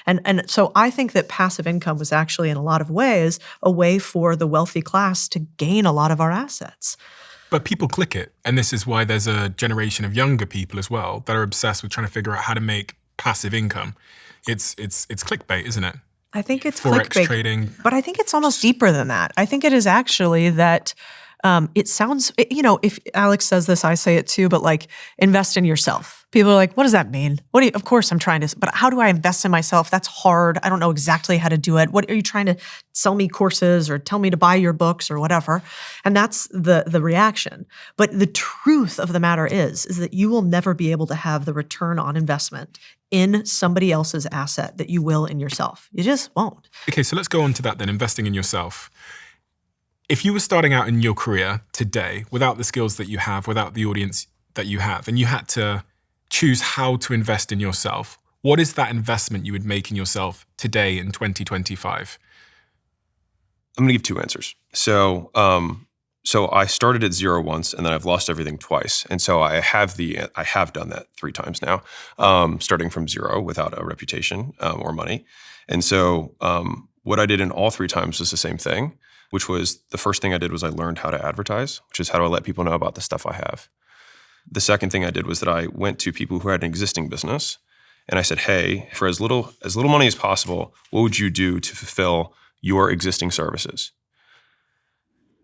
And so I think that passive income was actually, in a lot of ways, a way for the wealthy class to gain a lot of our assets. But people click it. And this is why there's a generation of younger people as well that are obsessed with trying to figure out how to make passive income. It's clickbait, isn't it? I think it's Forex clickbait, trading. But I think it's almost deeper than that. I think it is actually that it sounds, if Alex says this, I say it too, but like invest in yourself. People are like, what does that mean? Of course I'm trying to, but how do I invest in myself? That's hard. I don't know exactly how to do it. What are you trying to sell me courses or tell me to buy your books or whatever? And that's the reaction. But the truth of the matter is that you will never be able to have the return on investment in somebody else's asset that you will in yourself. You just won't. Okay, so let's go on to that then, investing in yourself. If you were starting out in your career today without the skills that you have, without the audience that you have, and you had to choose how to invest in yourself, what is that investment you would make in yourself today in 2025? I'm going to give 2 answers. So I started at 0 once, and then I've lost everything twice. And so I have done that 3 times now, starting from 0 without a reputation or money. And so what I did in all 3 times was the same thing, which was the first thing I did was I learned how to advertise, which is how do I let people know about the stuff I have. The second thing I did was that I went to people who had an existing business, and I said, hey, for as little money as possible, what would you do to fulfill your existing services?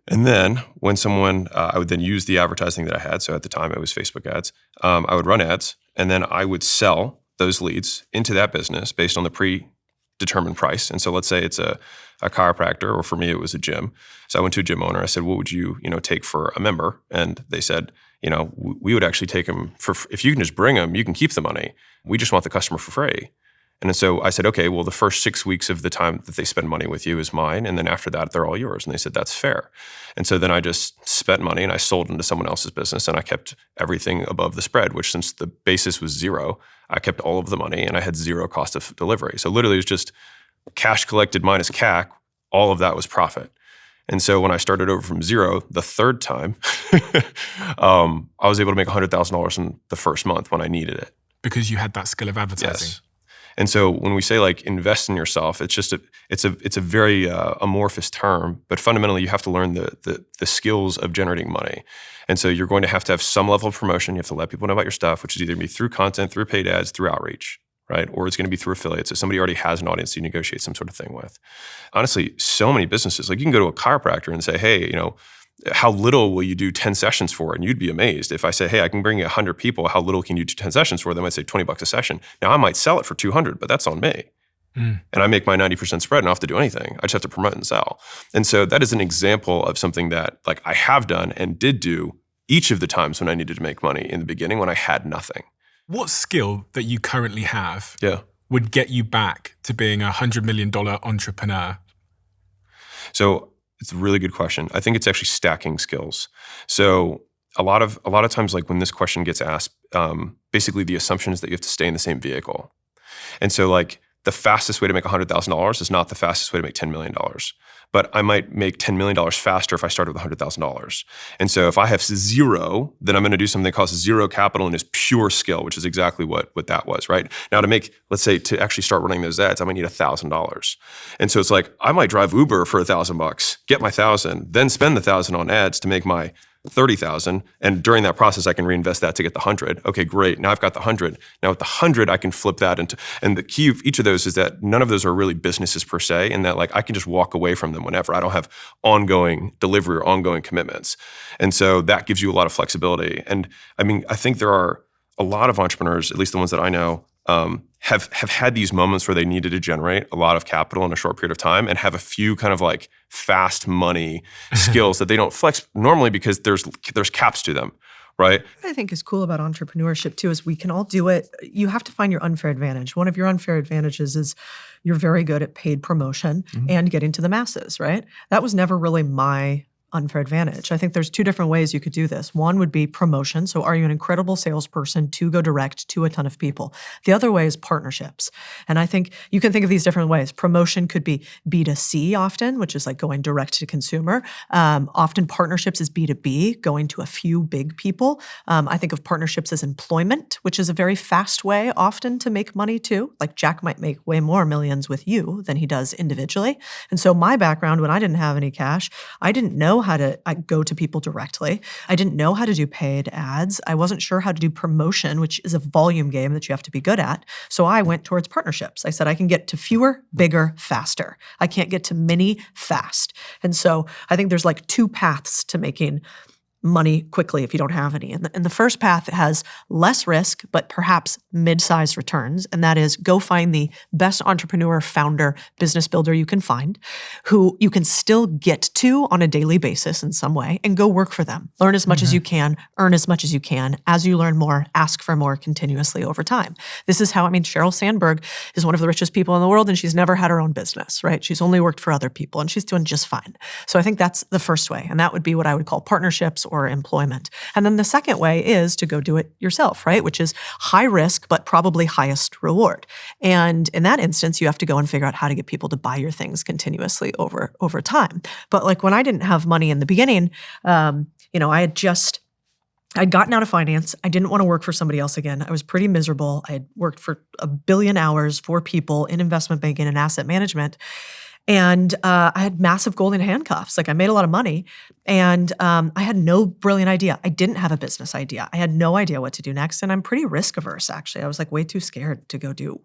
And then when someone, I would then use the advertising that I had. So at the time it was Facebook ads. I would run ads, and then I would sell those leads into that business based on the predetermined price. And so let's say it's a chiropractor, or for me, it was a gym. So I went to a gym owner. I said, what would you, take for a member? And they said, we would actually take them if you can just bring them, you can keep the money. We just want the customer for free. And so I said, okay, well, the first 6 weeks of the time that they spend money with you is mine. And then after that, they're all yours. And they said, that's fair. And so then I just spent money and I sold into someone else's business, and I kept everything above the spread, which, since the basis was 0, I kept all of the money and I had 0 cost of delivery. So literally it was just cash collected minus CAC. All of that was profit. And so when I started over from 0, the 3rd time, I was able to make $100,000 in the first month when I needed it. Because you had that skill of advertising. Yes. And so when we say like invest in yourself, it's a very amorphous term, but fundamentally you have to learn the skills of generating money. And so you're going to have some level of promotion. You have to let people know about your stuff, which is either be through content, through paid ads, through outreach, right? Or it's going to be through affiliates. So somebody already has an audience you negotiate some sort of thing with. Honestly, so many businesses, like you can go to a chiropractor and say, hey, how little will you do 10 sessions for? And you'd be amazed. If I say, hey, I can bring you 100 people, how little can you do 10 sessions for? They might say $20 a session. Now I might sell it for 200, but that's on me. And I make my 90% spread and I don't have to do anything. I just have to promote and sell. And so that is an example of something that like I have done and did do each of the times when I needed to make money in the beginning when I had nothing. What skill that you currently have Yeah. would get you back to being a $100 million entrepreneur? So it's a really good question. I think it's actually stacking skills. So a lot of times, like when this question gets asked, basically the assumption is that you have to stay in the same vehicle. And so like the fastest way to make $100,000 is not the fastest way to make $10 million. But I might make $10 million faster if I start with $100,000. And so if I have zero, then I'm going to do something that costs zero capital and is pure skill, which is exactly what that was, right? Now let's say to actually start running those ads, I might need $1,000. And so it's like, I might drive Uber for $1,000, get my 1,000, then spend the 1,000 on ads to make my 30,000. And during that process, I can reinvest that to get the 100. Okay, great. Now I've got the 100. Now with the 100, I can flip that into, and the key of each of those is that none of those are really businesses per se, and that like I can just walk away from them whenever. I don't have ongoing delivery or ongoing commitments. And so that gives you a lot of flexibility. And I mean, I think there are a lot of entrepreneurs, at least the ones that I know, have had these moments where they needed to generate a lot of capital in a short period of time and have a few kind of like fast money skills that they don't flex normally because there's caps to them, right? What I think is cool about entrepreneurship too is we can all do it. You have to find your unfair advantage. One of your unfair advantages is you're very good at paid promotion and getting to the masses, right? That was never really my unfair advantage. I think there's two different ways you could do this. One would be promotion. So are you an incredible salesperson to go direct to a ton of people? The other way is partnerships. And I think you can think of these different ways. Promotion could be B2C often, which is like going direct to consumer. Often partnerships is B2B, going to a few big people. I think of partnerships as employment, which is a very fast way often to make money too. Like Jack might make way more millions with you than he does individually. And so my background, when I didn't have any cash, I didn't know how to go to people directly. I didn't know how to do paid ads. I wasn't sure how to do promotion, which is a volume game that you have to be good at. So I went towards partnerships. I said, I can get to fewer, bigger, faster. I can't get to many fast. And so I think there's like two paths to making money quickly if you don't have any. And the first path has less risk, but perhaps mid-sized returns. And that is go find the best entrepreneur, founder, business builder you can find, who you can still get to on a daily basis in some way, and go work for them. Learn as much as you can, earn as much as you can. As you learn more, ask for more continuously over time. This is how, Sheryl Sandberg is one of the richest people in the world, and she's never had her own business, right? She's only worked for other people, and she's doing just fine. So I think that's the first way. And that would be what I would call partnerships or employment. And then the second way is to go do it yourself, right? Which is high risk, but probably highest reward. And in that instance, you have to go and figure out how to get people to buy your things continuously over time. But like when I didn't have money in the beginning, I'd gotten out of finance. I didn't want to work for somebody else again. I was pretty miserable. I had worked for 1 billion hours for people in investment banking and asset management. And I had massive golden handcuffs. Like I made a lot of money and I had no brilliant idea. I didn't have a business idea. I had no idea what to do next. And I'm pretty risk averse, actually. I was like way too scared to go do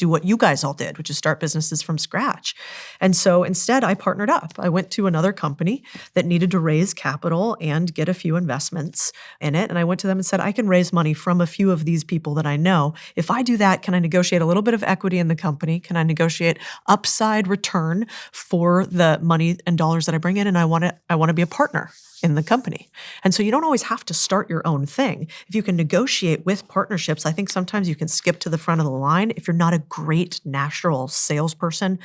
what you guys all did, which is start businesses from scratch. And so instead, I partnered up. I went to another company that needed to raise capital and get a few investments in it. And I went to them and said, I can raise money from a few of these people that I know. If I do that, can I negotiate a little bit of equity in the company? Can I negotiate upside return for the money and dollars that I bring in? And I want to be a partner in the company. And so you don't always have to start your own thing. If you can negotiate with partnerships, I think sometimes you can skip to the front of the line if you're not a great natural salesperson,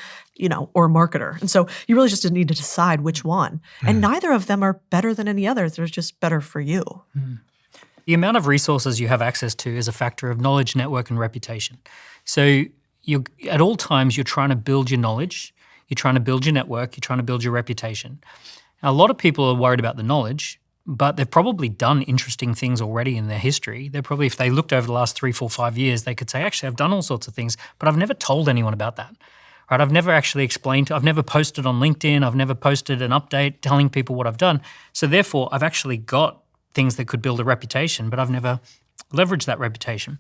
or marketer. And so you really just need to decide which one. And neither of them are better than any other. They're just better for you. The amount of resources you have access to is a factor of knowledge, network, and reputation. So at all times, you're trying to build your knowledge, you're trying to build your network, you're trying to build your reputation. Now, a lot of people are worried about the knowledge, but they've probably done interesting things already in their history. They're probably, if they looked over the last 3, 4, 5 years, they could say, actually, I've done all sorts of things, but I've never told anyone about that. Right? I've never actually I've never posted on LinkedIn, I've never posted an update telling people what I've done. So therefore, I've actually got things that could build a reputation, but I've never leveraged that reputation.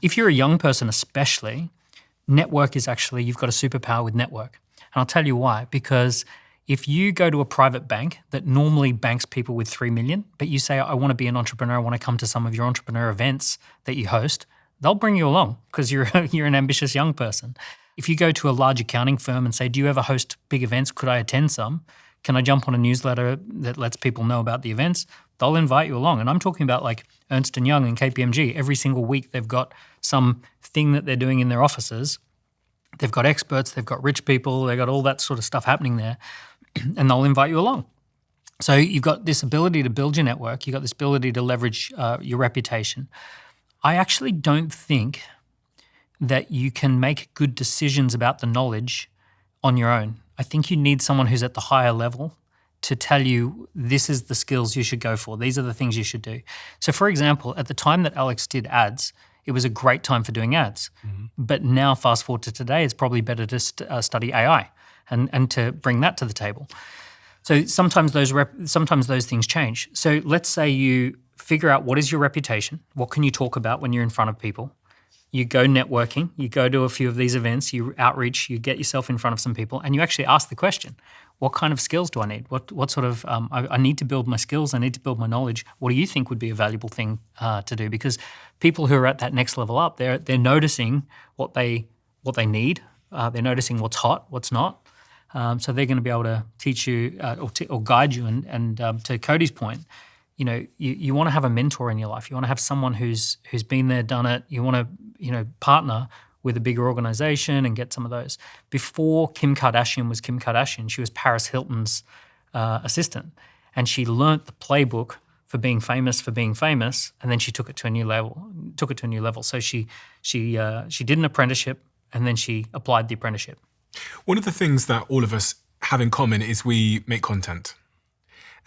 If you're a young person especially, network is actually, you've got a superpower with network. And I'll tell you why, because if you go to a private bank that normally banks people with 3 million, but you say, I want to be an entrepreneur, I want to come to some of your entrepreneur events that you host, they'll bring you along because you're an ambitious young person. If you go to a large accounting firm and say, do you ever host big events? Could I attend some? Can I jump on a newsletter that lets people know about the events? They'll invite you along. And I'm talking about like Ernst & Young and KPMG. Every single week they've got some thing that they're doing in their offices. They've got experts, they've got rich people, they've got all that sort of stuff happening there, and they'll invite you along. So you've got this ability to build your network, you've got this ability to leverage your reputation. I actually don't think that you can make good decisions about the knowledge on your own. I think you need someone who's at the higher level to tell you this is the skills you should go for, these are the things you should do. So for example, at the time that Alex did ads, it was a great time for doing ads. Mm-hmm. But now fast forward to today, it's probably better to study AI and to bring that to the table. So sometimes those things change. So let's say you figure out what is your reputation, what can you talk about when you're in front of people. You go networking, you go to a few of these events, you outreach, you get yourself in front of some people, and you actually ask the question, what kind of skills do I need? What sort of, I need to build my skills, I need to build my knowledge. What do you think would be a valuable thing to do? Because people who are at that next level up, they're noticing what they need, they're noticing what's hot, what's not. So they're going to be able to teach you or guide you. And to Codie's point, you want to have a mentor in your life. You want to have someone who's been there, done it. You want to, partner with a bigger organization and get some of those. Before Kim Kardashian was Kim Kardashian, she was Paris Hilton's assistant. And she learnt the playbook for being famous, and then she took it to a new level. So she did an apprenticeship, and then she applied the apprenticeship. One of the things that all of us have in common is we make content.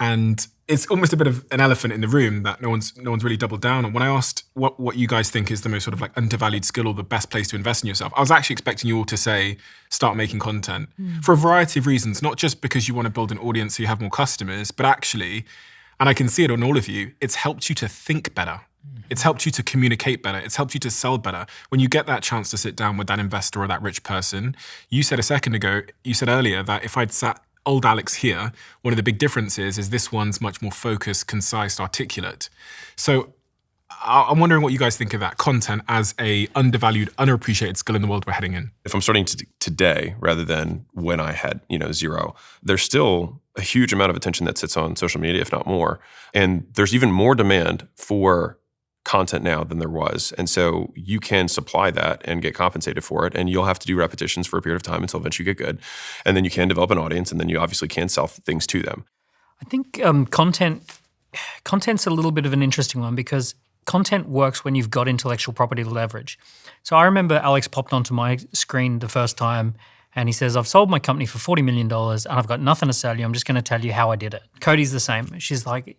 And it's almost a bit of an elephant in the room that no one's really doubled down on. When I asked what you guys think is the most sort of like undervalued skill or the best place to invest in yourself, I was actually expecting you all to say, start making content for a variety of reasons, not just because you want to build an audience so you have more customers, but actually, and I can see it on all of you, it's helped you to think better. It's helped you to communicate better. It's helped you to sell better. When you get that chance to sit down with that investor or that rich person, you said earlier that if I'd sat old Alex here, one of the big differences is this one's much more focused, concise, articulate. So I'm wondering what you guys think of that content as a undervalued, underappreciated skill in the world we're heading in. If I'm starting today rather than when I had, zero, there's still a huge amount of attention that sits on social media, if not more. And there's even more demand for content now than there was. And so you can supply that and get compensated for it. And you'll have to do repetitions for a period of time until eventually you get good. And then you can develop an audience, and then you obviously can sell things to them. I think content's a little bit of an interesting one because content works when you've got intellectual property to leverage. So I remember Alex popped onto my screen the first time and he says, I've sold my company for $40 million and I've got nothing to sell you. I'm just going to tell you how I did it. Codie's the same. She's like,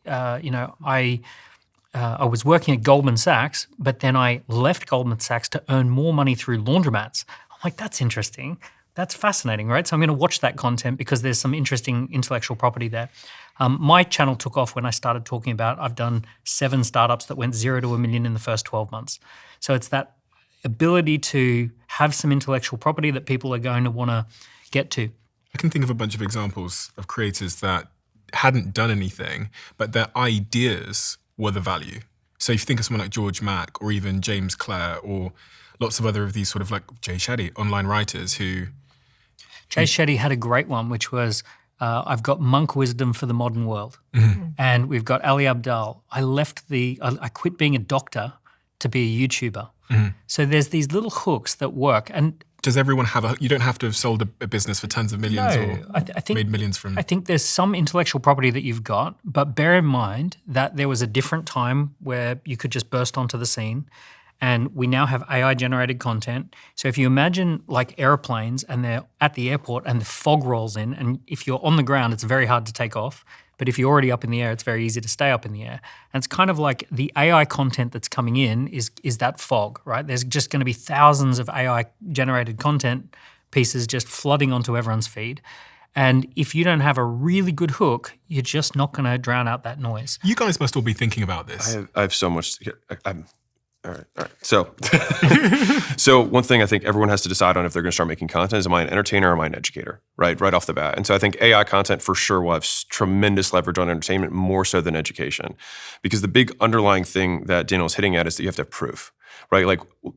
I was working at Goldman Sachs, but then I left Goldman Sachs to earn more money through laundromats. I'm like, that's interesting. That's fascinating, right? So I'm going to watch that content because there's some interesting intellectual property there. My channel took off when I started talking about I've done 7 startups that went 0 to $1 million in the first 12 months. So it's that ability to have some intellectual property that people are going to want to get to. I can think of a bunch of examples of creators that hadn't done anything, but their ideas were the value. So if you think of someone like George Mack or even James Clare or lots of other of these sort of like Jay Shetty, online writers who... Jay Shetty had a great one, which was, I've got monk wisdom for the modern world. Mm-hmm. And we've got Ali Abdaal. I quit being a doctor to be a YouTuber. Mm-hmm. So there's these little hooks that work. And does everyone you don't have to have sold a business for tens of millions made millions from... I think there's some intellectual property that you've got, but bear in mind that there was a different time where you could just burst onto the scene, and we now have AI-generated content. So if you imagine like airplanes and they're at the airport and the fog rolls in, and if you're on the ground, it's very hard to take off. But if you're already up in the air, it's very easy to stay up in the air. And it's kind of like the AI content that's coming in is that fog, right? There's just going to be thousands of AI-generated content pieces just flooding onto everyone's feed. And if you don't have a really good hook, you're just not going to drown out that noise. You guys must all be thinking about this. I have so much. All right. So, so one thing I think everyone has to decide on if they're going to start making content is, am I an entertainer or am I an educator, right off the bat? And so I think AI content for sure will have tremendous leverage on entertainment, more so than education. Because the big underlying thing that Daniel's hitting at is that you have to have proof, right?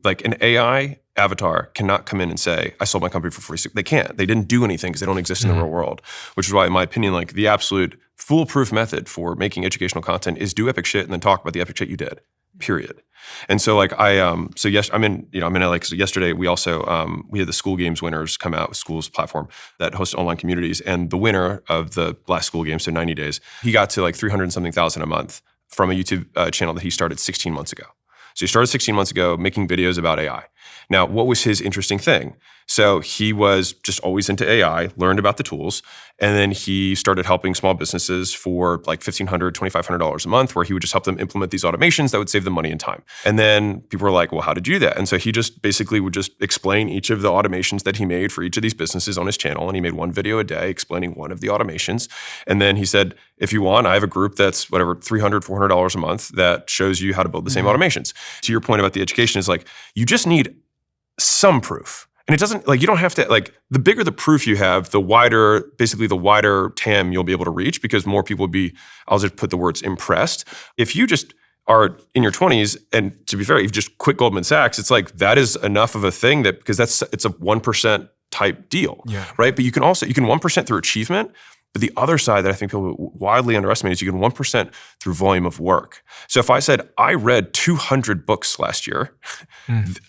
Like an AI avatar cannot come in and say, I sold my company for free. They can't. They didn't do anything because they don't exist in the real world, which is why, in my opinion, like the absolute foolproof method for making educational content is do epic shit and then talk about the epic shit you did. Period. And so I'm in LA. So yesterday we also, we had the school games winners come out with schools platform that hosts online communities. And the winner of the last school game, so 90 days, he got to like 300 and something thousand a month from a YouTube channel that he started 16 months ago. So he started 16 months ago making videos about AI. Now, what was his interesting thing? So he was just always into AI, learned about the tools, and then he started helping small businesses for like $1,500, $2,500 a month, where he would just help them implement these automations that would save them money and time. And then people were like, well, how did you do that? And so he just basically would just explain each of the automations that he made for each of these businesses on his channel. And he made one video a day explaining one of the automations. And then he said, if you want, I have a group that's whatever, $300, $400 a month that shows you how to build the same automations. To your point about the education is like, you just need some proof. And it doesn't, like, you don't have to, like, the bigger the proof you have, the wider TAM you'll be able to reach, because more people will be, I'll just put the words impressed. If you just are in your 20s, and to be fair, you've just quit Goldman Sachs, it's like, that is enough of a thing that, because it's a 1% type deal, right? But you can 1% through achievement. But the other side that I think people widely underestimate is you can 1% through volume of work. So if I said, I read 200 books last year,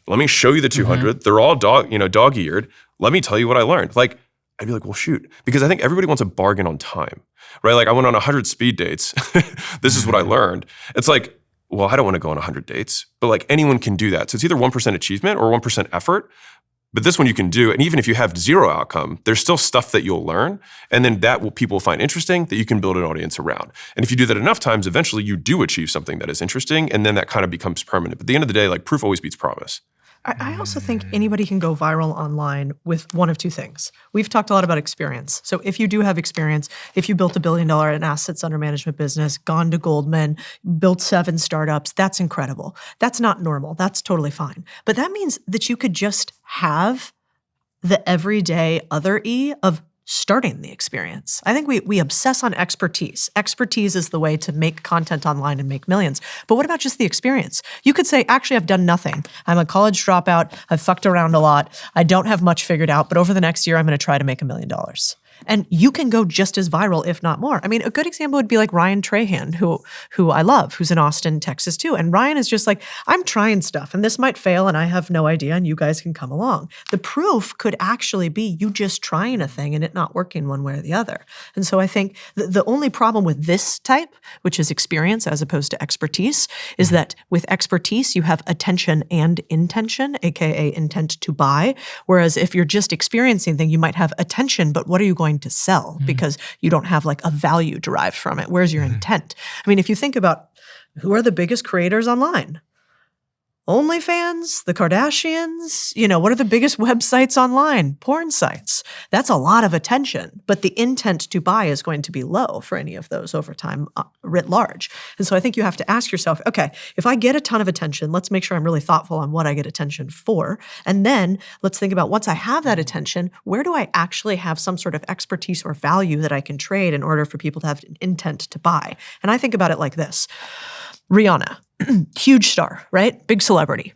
let me show you the 200. They're all dog-eared. Let me tell you what I learned. Like, I'd be like, well, shoot. Because I think everybody wants a bargain on time, right? Like, I went on 100 speed dates. This is what I learned. It's like, well, I don't want to go on 100 dates, but like anyone can do that. So it's either 1% achievement or 1% effort. But this one you can do, and even if you have zero outcome, there's still stuff that you'll learn, and then people will find interesting that you can build an audience around. And if you do that enough times, eventually you do achieve something that is interesting, and then that kind of becomes permanent. But at the end of the day, like, proof always beats promise. I also think anybody can go viral online with one of two things. We've talked a lot about experience. So if you do have experience, if you built $1 billion in assets under management business, gone to Goldman, built 7 startups, that's incredible. That's not normal. That's totally fine. But that means that you could just have the everyday other E of starting the experience. I think we obsess on expertise. Expertise is the way to make content online and make millions. But what about just the experience? You could say, actually, I've done nothing. I'm a college dropout. I've fucked around a lot. I don't have much figured out, but over the next year, I'm going to try to make $1 million. And you can go just as viral, if not more. I mean, a good example would be like Ryan Trahan, who I love, who's in Austin, Texas too. And Ryan is just like, I'm trying stuff and this might fail and I have no idea and you guys can come along. The proof could actually be you just trying a thing and it not working one way or the other. And so I think the only problem with this type, which is experience as opposed to expertise, is that with expertise, you have attention and intention, AKA intent to buy. Whereas if you're just experiencing things, you might have attention, but what are you going to sell? Because you don't have like a value derived from it. Where's your intent? I mean, if you think about who are the biggest creators online? OnlyFans, the Kardashians, what are the biggest websites online? Porn sites. That's a lot of attention, but the intent to buy is going to be low for any of those over time writ large. And so I think you have to ask yourself, okay, if I get a ton of attention, let's make sure I'm really thoughtful on what I get attention for. And then let's think about once I have that attention, where do I actually have some sort of expertise or value that I can trade in order for people to have an intent to buy? And I think about it like this. Rihanna, huge star, right? Big celebrity,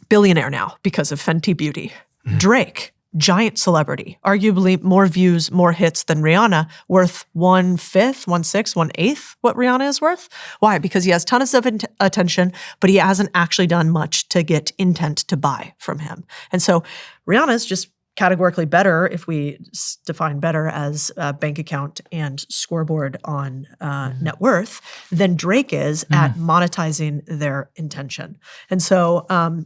billionaire now because of Fenty Beauty. Drake, giant celebrity, arguably more views, more hits than Rihanna, worth 1/5, 1/6, 1/8 what Rihanna is worth. Why? Because he has tons of attention, but he hasn't actually done much to get intent to buy from him. And so Rihanna's just categorically better, if we define better as bank account and scoreboard on net worth, than Drake is at monetizing their intention. And so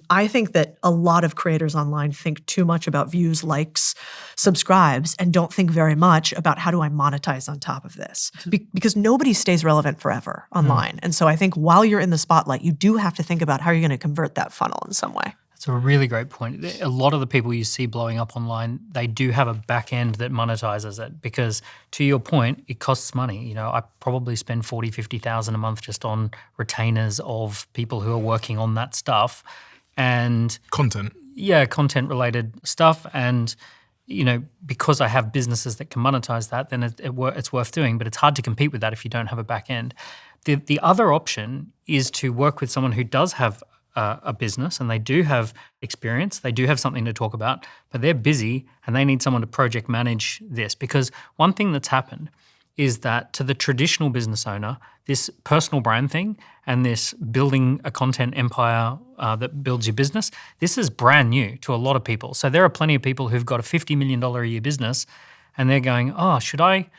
I think that a lot of creators online think too much about views, likes, subscribes, and don't think very much about how do I monetize on top of this? Because nobody stays relevant forever online. And so I think while you're in the spotlight, you do have to think about how you're going to convert that funnel in some way. That's a really great point. A lot of the people you see blowing up online, they do have a back end that monetizes it because, to your point, it costs money. You know, I probably spend $40,000, $50,000 a month just on retainers of people who are working on that stuff. And Content. Yeah, content-related stuff. And, you know, because I have businesses that can monetize that, then it's worth doing. But it's hard to compete with that if you don't have a back end. The other option is to work with someone who does have a business and they do have experience, they do have something to talk about, but they're busy and they need someone to project manage this. Because one thing that's happened is that to the traditional business owner, this personal brand thing and this building a content empire that builds your business, this is brand new to a lot of people. So there are plenty of people who've got a $50 million a year business and they're going, oh, should I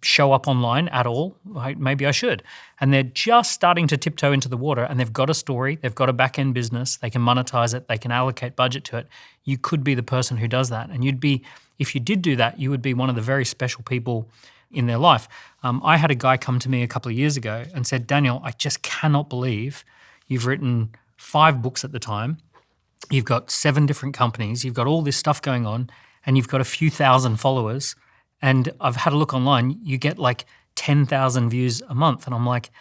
show up online at all? Maybe I should. And they're just starting to tiptoe into the water and they've got a story, they've got a back-end business, they can monetize it, they can allocate budget to it. You could be the person who does that. And you'd be, if you did do that, you would be one of the very special people in their life. I had a guy come to me a couple of years ago and said, Daniel, I just cannot believe you've written 5 books at the time, you've got 7 different companies, you've got all this stuff going on, and you've got a few thousand followers. And I've had a look online, you get like 10,000 views a month. And I'm like,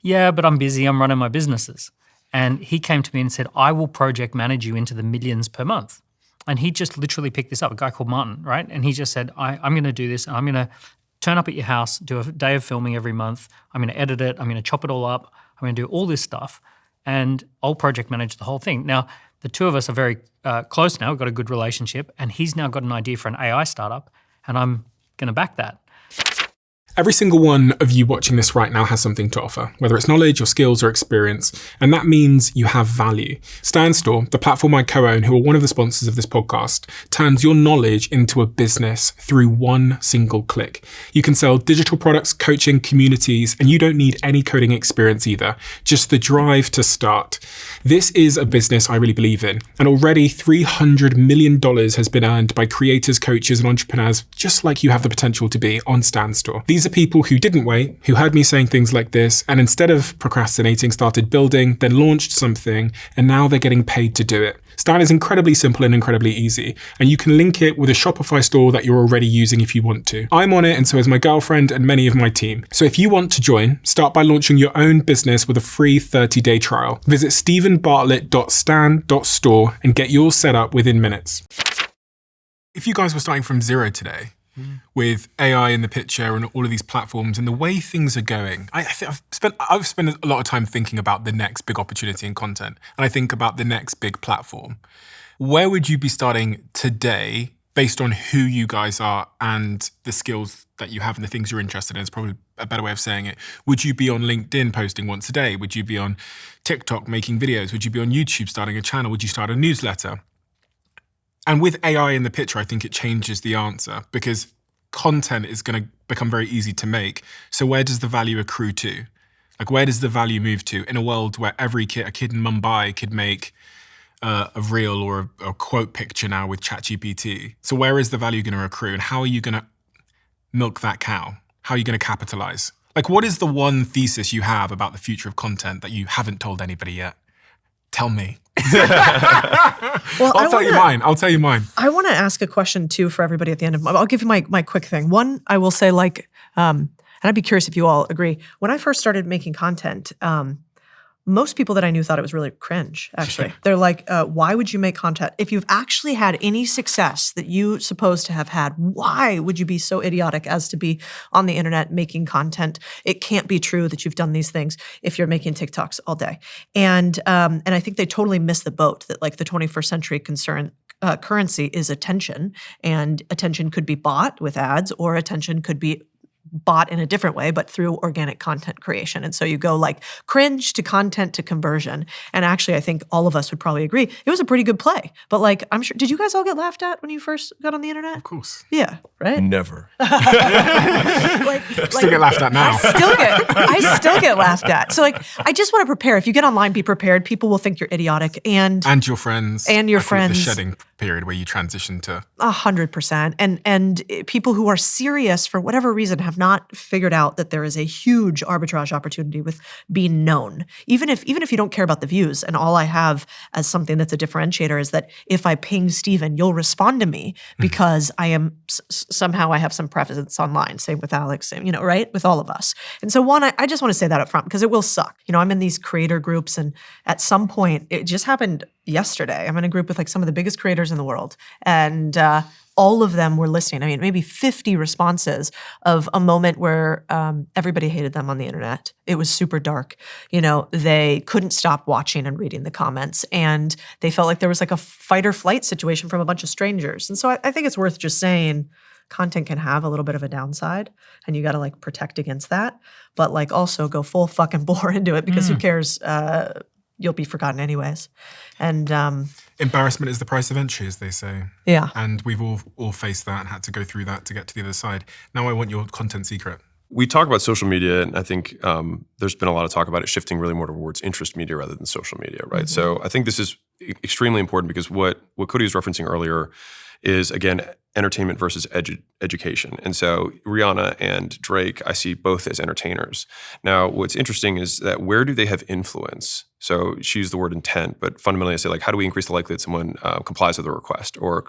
yeah, but I'm busy, I'm running my businesses. And he came to me and said, I will project manage you into the millions per month. And he just literally picked this up, a guy called Martin, right? And he just said, I'm going to do this. And I'm going to turn up at your house, do a day of filming every month. I'm going to edit it. I'm going to chop it all up. I'm going to do all this stuff. And I'll project manage the whole thing. Now, the two of us are very close now. We've got a good relationship. And he's now got an idea for an AI startup. And I'm going to back that. Every single one of you watching this right now has something to offer, whether it's knowledge or skills or experience, and that means you have value. StanStore, the platform I co-own, who are one of the sponsors of this podcast, turns your knowledge into a business through one single click. You can sell digital products, coaching, communities, and you don't need any coding experience either, just the drive to start. This is a business I really believe in, and already $300 million has been earned by creators, coaches, and entrepreneurs just like you have the potential to be on StanStore. These are people who didn't wait, who heard me saying things like this, and instead of procrastinating, started building, then launched something, and now they're getting paid to do it. Stan is incredibly simple and incredibly easy, and you can link it with a Shopify store that you're already using if you want to. I'm on it, and so is my girlfriend and many of my team. So if you want to join, start by launching your own business with a free 30-day trial. Visit stephenbartlett.stan.store and get yours set up within minutes. If you guys were starting from zero today, with AI in the picture and all of these platforms and the way things are going, I've spent a lot of time thinking about the next big opportunity in content, and I think about the next big platform. Where would you be starting today based on who you guys are and the skills that you have and the things you're interested in? It's probably a better way of saying it. Would you be on LinkedIn posting once a day? Would you be on TikTok making videos? Would you be on YouTube starting a channel? Would you start a newsletter? And with AI in the picture, I think it changes the answer because content is going to become very easy to make. So where does the value accrue to? Like, where does the value move to in a world where a kid in Mumbai could make a reel or a quote picture now with ChatGPT? So where is the value going to accrue, and how are you going to milk that cow? How are you going to capitalize? Like, what is the one thesis you have about the future of content that you haven't told anybody yet? Tell me. Well, I'll tell you mine. I want to ask a question too for everybody at the end of I'll give you my quick thing. One, I will say and I'd be curious if you all agree. When I first started making content, most people that I knew thought it was really cringe, actually. They're like, why would you make content? If you've actually had any success that you supposed to have had, why would you be so idiotic as to be on the internet making content? It can't be true that you've done these things if you're making TikToks all day. And I think they totally missed the boat that like the 21st century currency is attention, and attention could be bought with ads, or attention could be bought in a different way, but through organic content creation. And so you go like cringe to content to conversion. And actually, I think all of us would probably agree it was a pretty good play. But like, I'm sure, did you guys all get laughed at when you first got on the internet? Of course. Yeah, right? Never. Still get laughed at now. I still get laughed at. So like, I just want to prepare. If you get online, be prepared. People will think you're idiotic. And your friends. And your friends. The shedding period where you transition to 100%. And people who are serious for whatever reason have not figured out that there is a huge arbitrage opportunity with being known. Even if you don't care about the views, and all I have as something that's a differentiator is that if I ping Steven, you'll respond to me because I am somehow I have some presence online. Same with Alex, same, right? With all of us. And so one, I just want to say that up front because it will suck. I'm in these creator groups, and at some point, it just happened yesterday. I'm in a group with like some of the biggest creators in the world, and all of them were listening. I mean, maybe 50 responses of a moment where everybody hated them on the internet. It was super dark. They couldn't stop watching and reading the comments, and they felt like there was like a fight or flight situation from a bunch of strangers. And so I think it's worth just saying content can have a little bit of a downside, and you got to like protect against that, but like also go full fucking bore into it because who cares? You'll be forgotten anyways. And embarrassment is the price of entry, as they say. Yeah. And we've all faced that and had to go through that to get to the other side. Now I want your content secret. We talk about social media, and I think there's been a lot of talk about it shifting really more towards interest media rather than social media, right? Mm-hmm. So I think this is extremely important because what Codie was referencing earlier is, again, entertainment versus education. And so Rihanna and Drake, I see both as entertainers. Now, what's interesting is that where do they have influence? So she used the word intent, but fundamentally I say, like, how do we increase the likelihood someone complies with a request or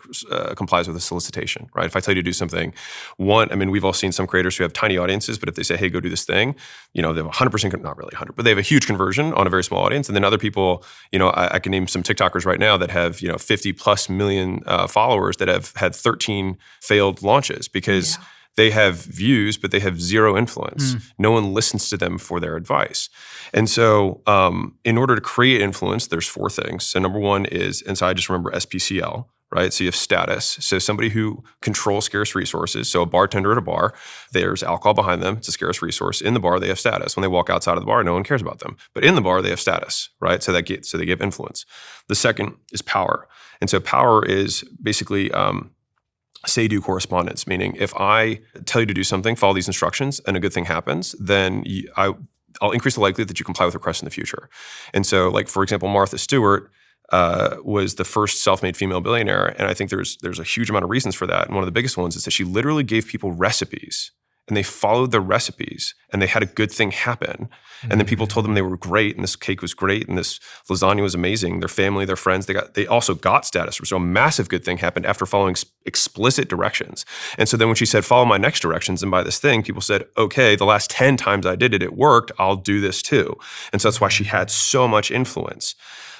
complies with a solicitation, right? If I tell you to do something, we've all seen some creators who have tiny audiences, but if they say, hey, go do this thing, they have 100%, not really 100, but they have a huge conversion on a very small audience. And then other people, I can name some TikTokers right now that have, 50 plus million followers that have had 13 failed launches because they have views, but they have zero influence. No one listens to them for their advice. And so in order to create influence, there's 4 things. So number one is, and so I just remember SPCL, right? So you have status. So somebody who controls scarce resources. So a bartender at a bar, there's alcohol behind them. It's a scarce resource. In the bar, they have status. When they walk outside of the bar, no one cares about them. But in the bar, they have status, right? So they give influence. The second is power. And so power is basically say-do correspondence, meaning if I tell you to do something, follow these instructions, and a good thing happens, then I'll increase the likelihood that you comply with requests in the future. And so, like, for example, Martha Stewart was the first self-made female billionaire, and I think there's a huge amount of reasons for that. And one of the biggest ones is that she literally gave people recipes, and they followed the recipes, and they had a good thing happen. And then people told them they were great, and this cake was great, and this lasagna was amazing. Their family, their friends, they also got status. So a massive good thing happened after following explicit directions. And so then when she said, follow my next directions and buy this thing, people said, okay, the last 10 times I did it, it worked. I'll do this too. And so that's why she had so much influence.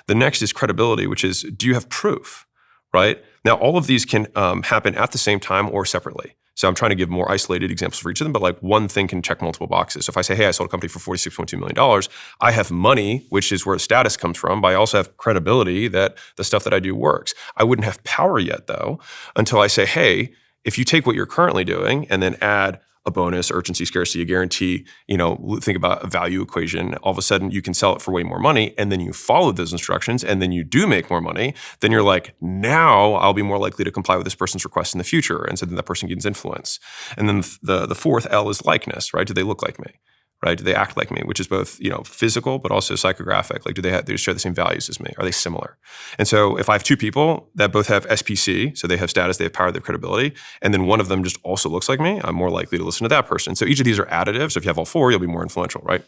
The next is credibility, which is, do you have proof, right? Now, all of these can happen at the same time or separately. So I'm trying to give more isolated examples for each of them, but like one thing can check multiple boxes. So if I say, hey, I sold a company for $46.2 million, I have money, which is where status comes from, but I also have credibility that the stuff that I do works. I wouldn't have power yet, though, until I say, hey, if you take what you're currently doing and then add a bonus, urgency, scarcity, a guarantee, think about a value equation, all of a sudden you can sell it for way more money, and then you follow those instructions, and then you do make more money, then you're like, now I'll be more likely to comply with this person's request in the future. And so then that person gains influence. And then the fourth L is likeness, right? Do they look like me? Right? Do they act like me? Which is both, physical, but also psychographic. Like, do they share the same values as me? Are they similar? And so if I have 2 people that both have SPC, so they have status, they have power, they have credibility, and then one of them just also looks like me, I'm more likely to listen to that person. So each of these are additive. So if you have all 4, you'll be more influential, right?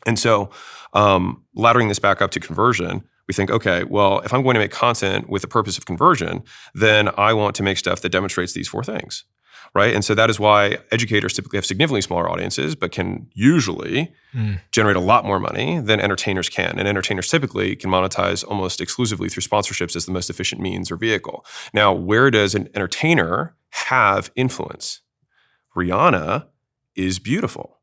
And so laddering this back up to conversion, we think, okay, well, if I'm going to make content with the purpose of conversion, then I want to make stuff that demonstrates these 4 things. Right? And so that is why educators typically have significantly smaller audiences, but can usually generate a lot more money than entertainers can. And entertainers typically can monetize almost exclusively through sponsorships as the most efficient means or vehicle. Now, where does an entertainer have influence? Rihanna is beautiful.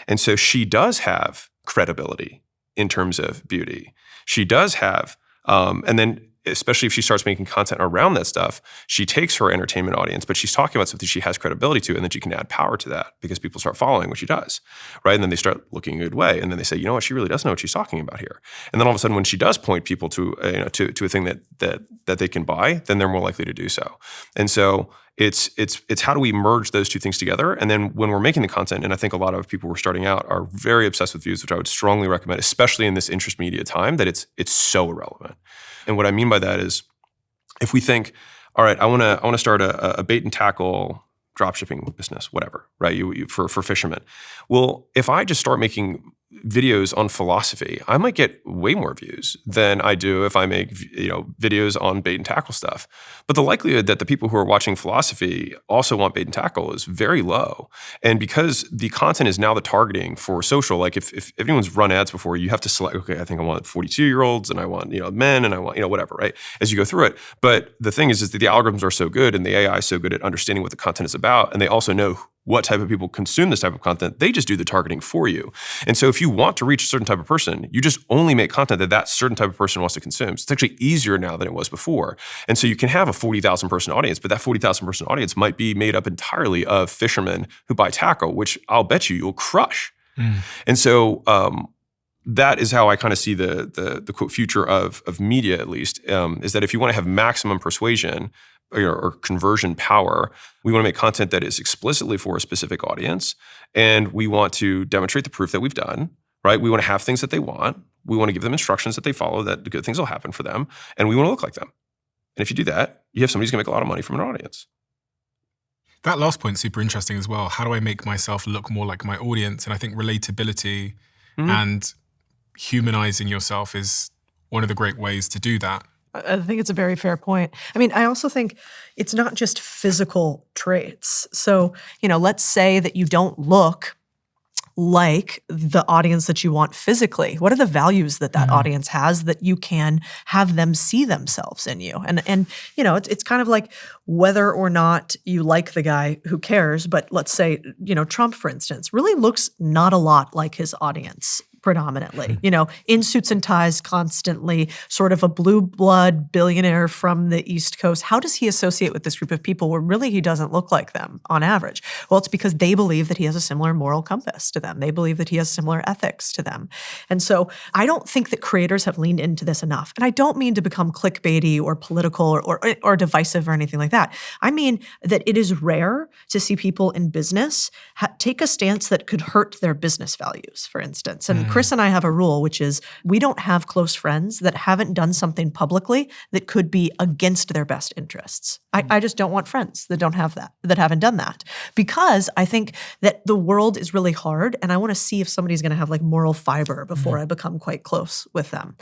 And so she does have credibility in terms of beauty. She does have, and then especially if she starts making content around that stuff, she takes her entertainment audience, but she's talking about something she has credibility to, and then she can add power to that because people start following what she does, right? And then they start looking a good way, and then they say, you know what, she really does know what she's talking about here. And then all of a sudden, when she does point people to to a thing that they can buy, then they're more likely to do so. And so it's how do we merge those two things together? And then when we're making the content, and I think a lot of people who are starting out are very obsessed with views, which I would strongly recommend, especially in this interest media time, that it's so irrelevant. And what I mean by that is, if we think, all right, I want to start a bait and tackle dropshipping business, whatever, right? For fishermen. Well, if I just start making videos on philosophy, I might get way more views than I do if I make videos on bait and tackle stuff. But the likelihood that the people who are watching philosophy also want bait and tackle is very low. And because the content is now the targeting for social, like if anyone's run ads before, you have to select, okay, I think I want 42-year-olds and I want men and I want whatever, right? As you go through it. But the thing is that the algorithms are so good and the AI is so good at understanding what the content is about, and they also know what type of people consume this type of content. They just do the targeting for you. And so if you want to reach a certain type of person, you just only make content that certain type of person wants to consume. So it's actually easier now than it was before. And so you can have a 40,000 person audience, but that 40,000 person audience might be made up entirely of fishermen who buy tackle, which I'll bet you'll crush. And so that is how I kind of see the quote future of media, at least, is that if you want to have maximum persuasion or conversion power, we want to make content that is explicitly for a specific audience, and we want to demonstrate the proof that we've done, right? We want to have things that they want. We want to give them instructions that they follow, that good things will happen for them, and we want to look like them. And if you do that, you have somebody who's going to make a lot of money from an audience. That last point's super interesting as well. How do I make myself look more like my audience? And I think relatability and humanizing yourself is one of the great ways to do that. I think it's a very fair point. I mean, I also think it's not just physical traits. So, let's say that you don't look like the audience that you want physically. What are the values that audience has that you can have them see themselves in you? And it's kind of like whether or not you like the guy, who cares? But let's say, Trump, for instance, really looks not a lot like his audience predominantly, in suits and ties constantly, sort of a blue blood billionaire from the East Coast. How does he associate with this group of people where really he doesn't look like them on average? Well, it's because they believe that he has a similar moral compass to them. They believe that he has similar ethics to them. And so I don't think that creators have leaned into this enough. And I don't mean to become clickbaity or political or divisive or anything like that. I mean that it is rare to see people in business take a stance that could hurt their business values, for instance. And Chris and I have a rule, which is we don't have close friends that haven't done something publicly that could be against their best interests. I just don't want friends that don't have that haven't done that, because I think that the world is really hard, and I want to see if somebody's going to have like moral fiber before I become quite close with them.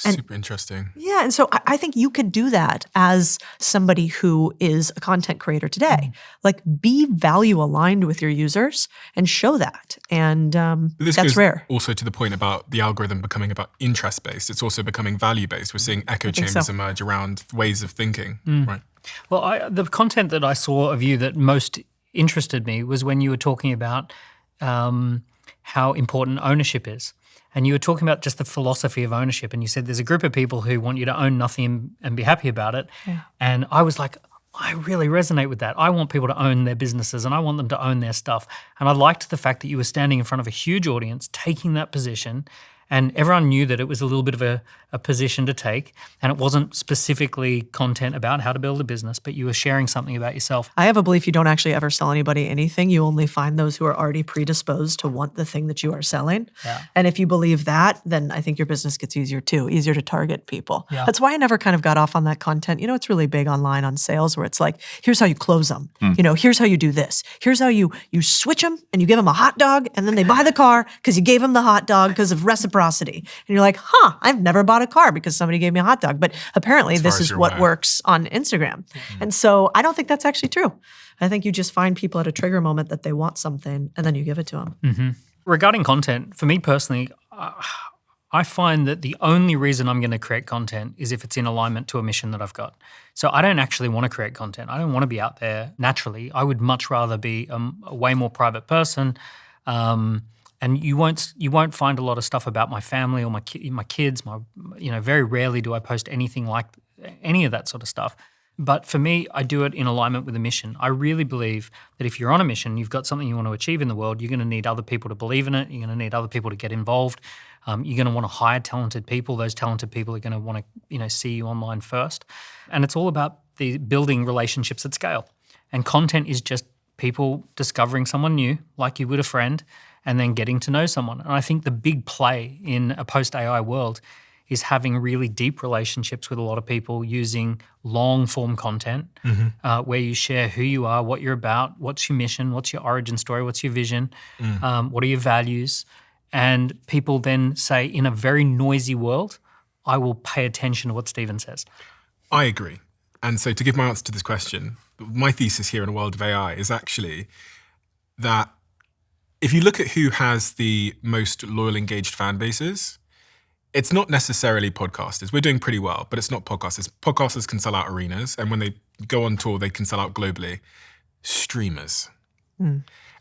And super interesting. Yeah, and so I think you could do that as somebody who is a content creator today. Like, be value aligned with your users and show that. And This that's goes rare. also to the point about the algorithm becoming about interest-based. It's also becoming value-based. We're seeing echo chambers emerge around ways of thinking, right? Well, the content that I saw of you that most interested me was when you were talking about how important ownership is. And you were talking about just the philosophy of ownership. And you said there's a group of people who want you to own nothing and be happy about it. Yeah. And I was like, I really resonate with that. I want people to own their businesses and I want them to own their stuff. And I liked the fact that you were standing in front of a huge audience, taking that position, and everyone knew that it was a little bit of a position to take, and it wasn't specifically content about how to build a business, but you were sharing something about yourself. I have a belief you don't actually ever sell anybody anything. You only find those who are already predisposed to want the thing that you are selling. Yeah. And if you believe that, then I think your business gets easier too, easier to target people. Yeah. That's why I never kind of got off on that content. It's really big online on sales where it's like, here's how you close them. Here's how you do this. Here's how you switch them and you give them a hot dog and then they buy the car because you gave them the hot dog because of reciprocity. And you're like, I've never bought a car because somebody gave me a hot dog. But apparently this is what works on Instagram. And so I don't think that's actually true. I think you just find people at a trigger moment that they want something and then you give it to them. Regarding content, for me personally, I find that the only reason I'm going to create content is if it's in alignment to a mission that I've got. So I don't actually want to create content. I don't want to be out there naturally. I would much rather be a way more private person. And you won't find a lot of stuff about my family or my kids. Very rarely do I post anything like any of that sort of stuff. But for me, I do it in alignment with a mission. I really believe that if you're on a mission, you've got something you want to achieve in the world, you're going to need other people to believe in it. You're going to need other people to get involved. You're going to want to hire talented people. Those talented people are going to want to, see you online first. And it's all about the building relationships at scale. And content is just people discovering someone new, like you would a friend, and then getting to know someone. And I think the big play in a post-AI world is having really deep relationships with a lot of people using long-form content where you share who you are, what you're about, what's your mission, what's your origin story, what's your vision, what are your values. And people then say, in a very noisy world, I will pay attention to what Stephen says. I agree. And so to give my answer to this question, my thesis here in a world of AI is actually that if you look at who has the most loyal, engaged fan bases, it's not necessarily podcasters. We're doing pretty well, but it's not podcasters. Podcasters can sell out arenas, and when they go on tour, they can sell out globally. Streamers.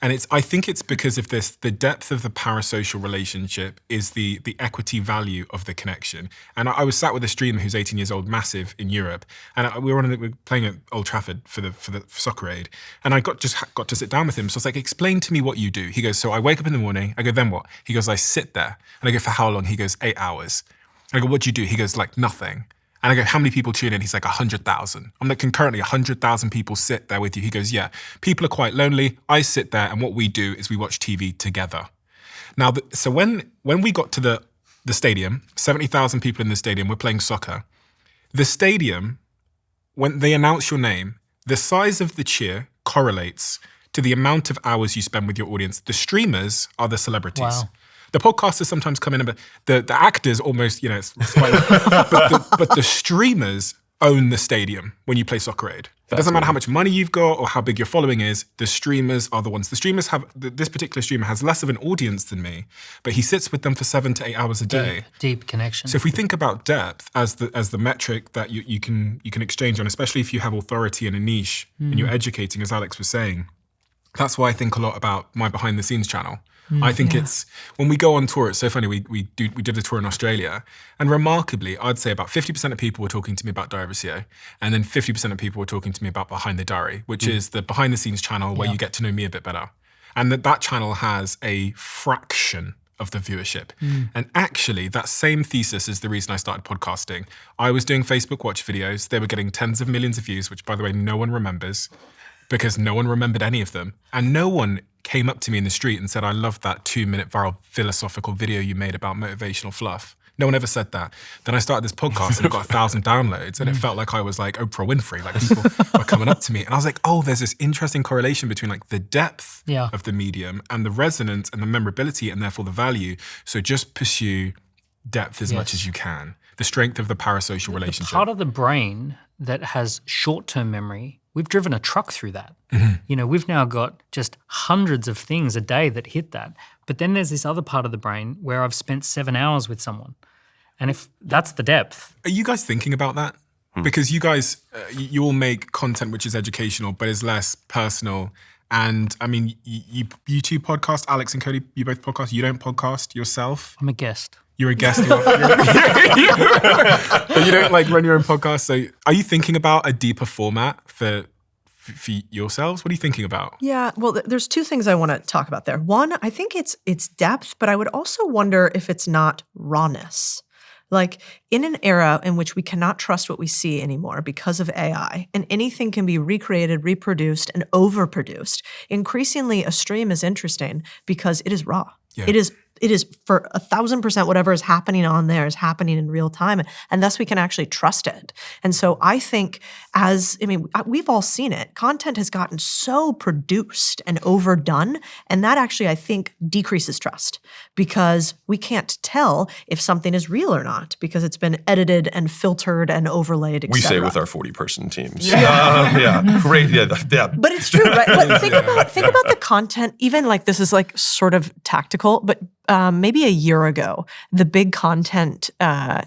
And I think it's because of this, the depth of the parasocial relationship is the equity value of the connection. And I was sat with a streamer who's 18 years old, massive in Europe, and we were playing at Old Trafford for the soccer aid, and I got to sit down with him. So I was like, explain to me what you do. He goes, so I wake up in the morning. I go, then what? He goes, I sit there. And I go, for how long? He goes, 8 hours. And I go, what do you do? He goes, like, nothing. And I go, how many people tune in? He's like, 100,000. I'm like, concurrently, 100,000 people sit there with you. He goes, yeah, people are quite lonely. I sit there, and what we do is we watch TV together. Now, so when we got to the stadium, 70,000 people in the stadium, we're playing soccer. The stadium, when they announce your name, the size of the cheer correlates to the amount of hours you spend with your audience. The streamers are the celebrities. Wow. The podcasters sometimes come in, but the actors almost, it's quite, but the streamers own the stadium when you play Soccer Aid. It doesn't matter how much money you've got or how big your following is, the streamers are the ones. The streamers this particular streamer has less of an audience than me, but he sits with them for 7 to 8 hours a day. Deep connection. So if we think about depth as the metric that you can exchange on, especially if you have authority in a niche and you're educating, as Alex was saying, that's why I think a lot about my behind the scenes channel. I think it's, when we go on tour, it's so funny, we did a tour in Australia, and remarkably, I'd say about 50% of people were talking to me about Diary of a CEO, and then 50% of people were talking to me about Behind the Diary, which is the behind the scenes channel where you get to know me a bit better. And that channel has a fraction of the viewership. And actually, that same thesis is the reason I started podcasting. I was doing Facebook Watch videos. They were getting tens of millions of views, which, by the way, no one remembers, because no one remembered any of them. And no one came up to me in the street and said, I love that 2-minute viral philosophical video you made about motivational fluff. No one ever said that. Then I started this podcast and it got 1,000 downloads, and it felt like I was like Oprah Winfrey. Like, people were coming up to me, and I was like, oh, there's this interesting correlation between like the depth of the medium and the resonance and the memorability and therefore the value. So just pursue depth as much as you can. The strength of the parasocial relationship. The part of the brain that has short-term memory, we've driven a truck through that. We've now got just hundreds of things a day that hit that. But then there's this other part of the brain where I've spent 7 hours with someone. And if that's the depth. Are you guys thinking about that? Because you guys, you all make content which is educational, but is less personal. And I mean, you two podcast, Alex and Codie, you both podcast. You don't podcast yourself? I'm a guest. You're a guest. But you don't like run your own podcast. So are you thinking about a deeper format for yourselves? What are you thinking about? Yeah, well, there's two things I want to talk about there. One, I think it's depth, but I would also wonder if it's not rawness. Like, in an era in which we cannot trust what we see anymore because of AI, and anything can be recreated, reproduced, and overproduced, increasingly a stream is interesting because it is raw. Yeah. It is for 1,000% whatever is happening on there is happening in real time, and thus we can actually trust it. And so I think we've all seen it. Content has gotten so produced and overdone, and that actually, I think, decreases trust because we can't tell if something is real or not because it's been edited and filtered and overlaid, et We say cetera. with our 40-person teams. Great. Yeah. But it's true, right? But think about the content, even like this is like sort of tactical, but maybe a year ago, the big content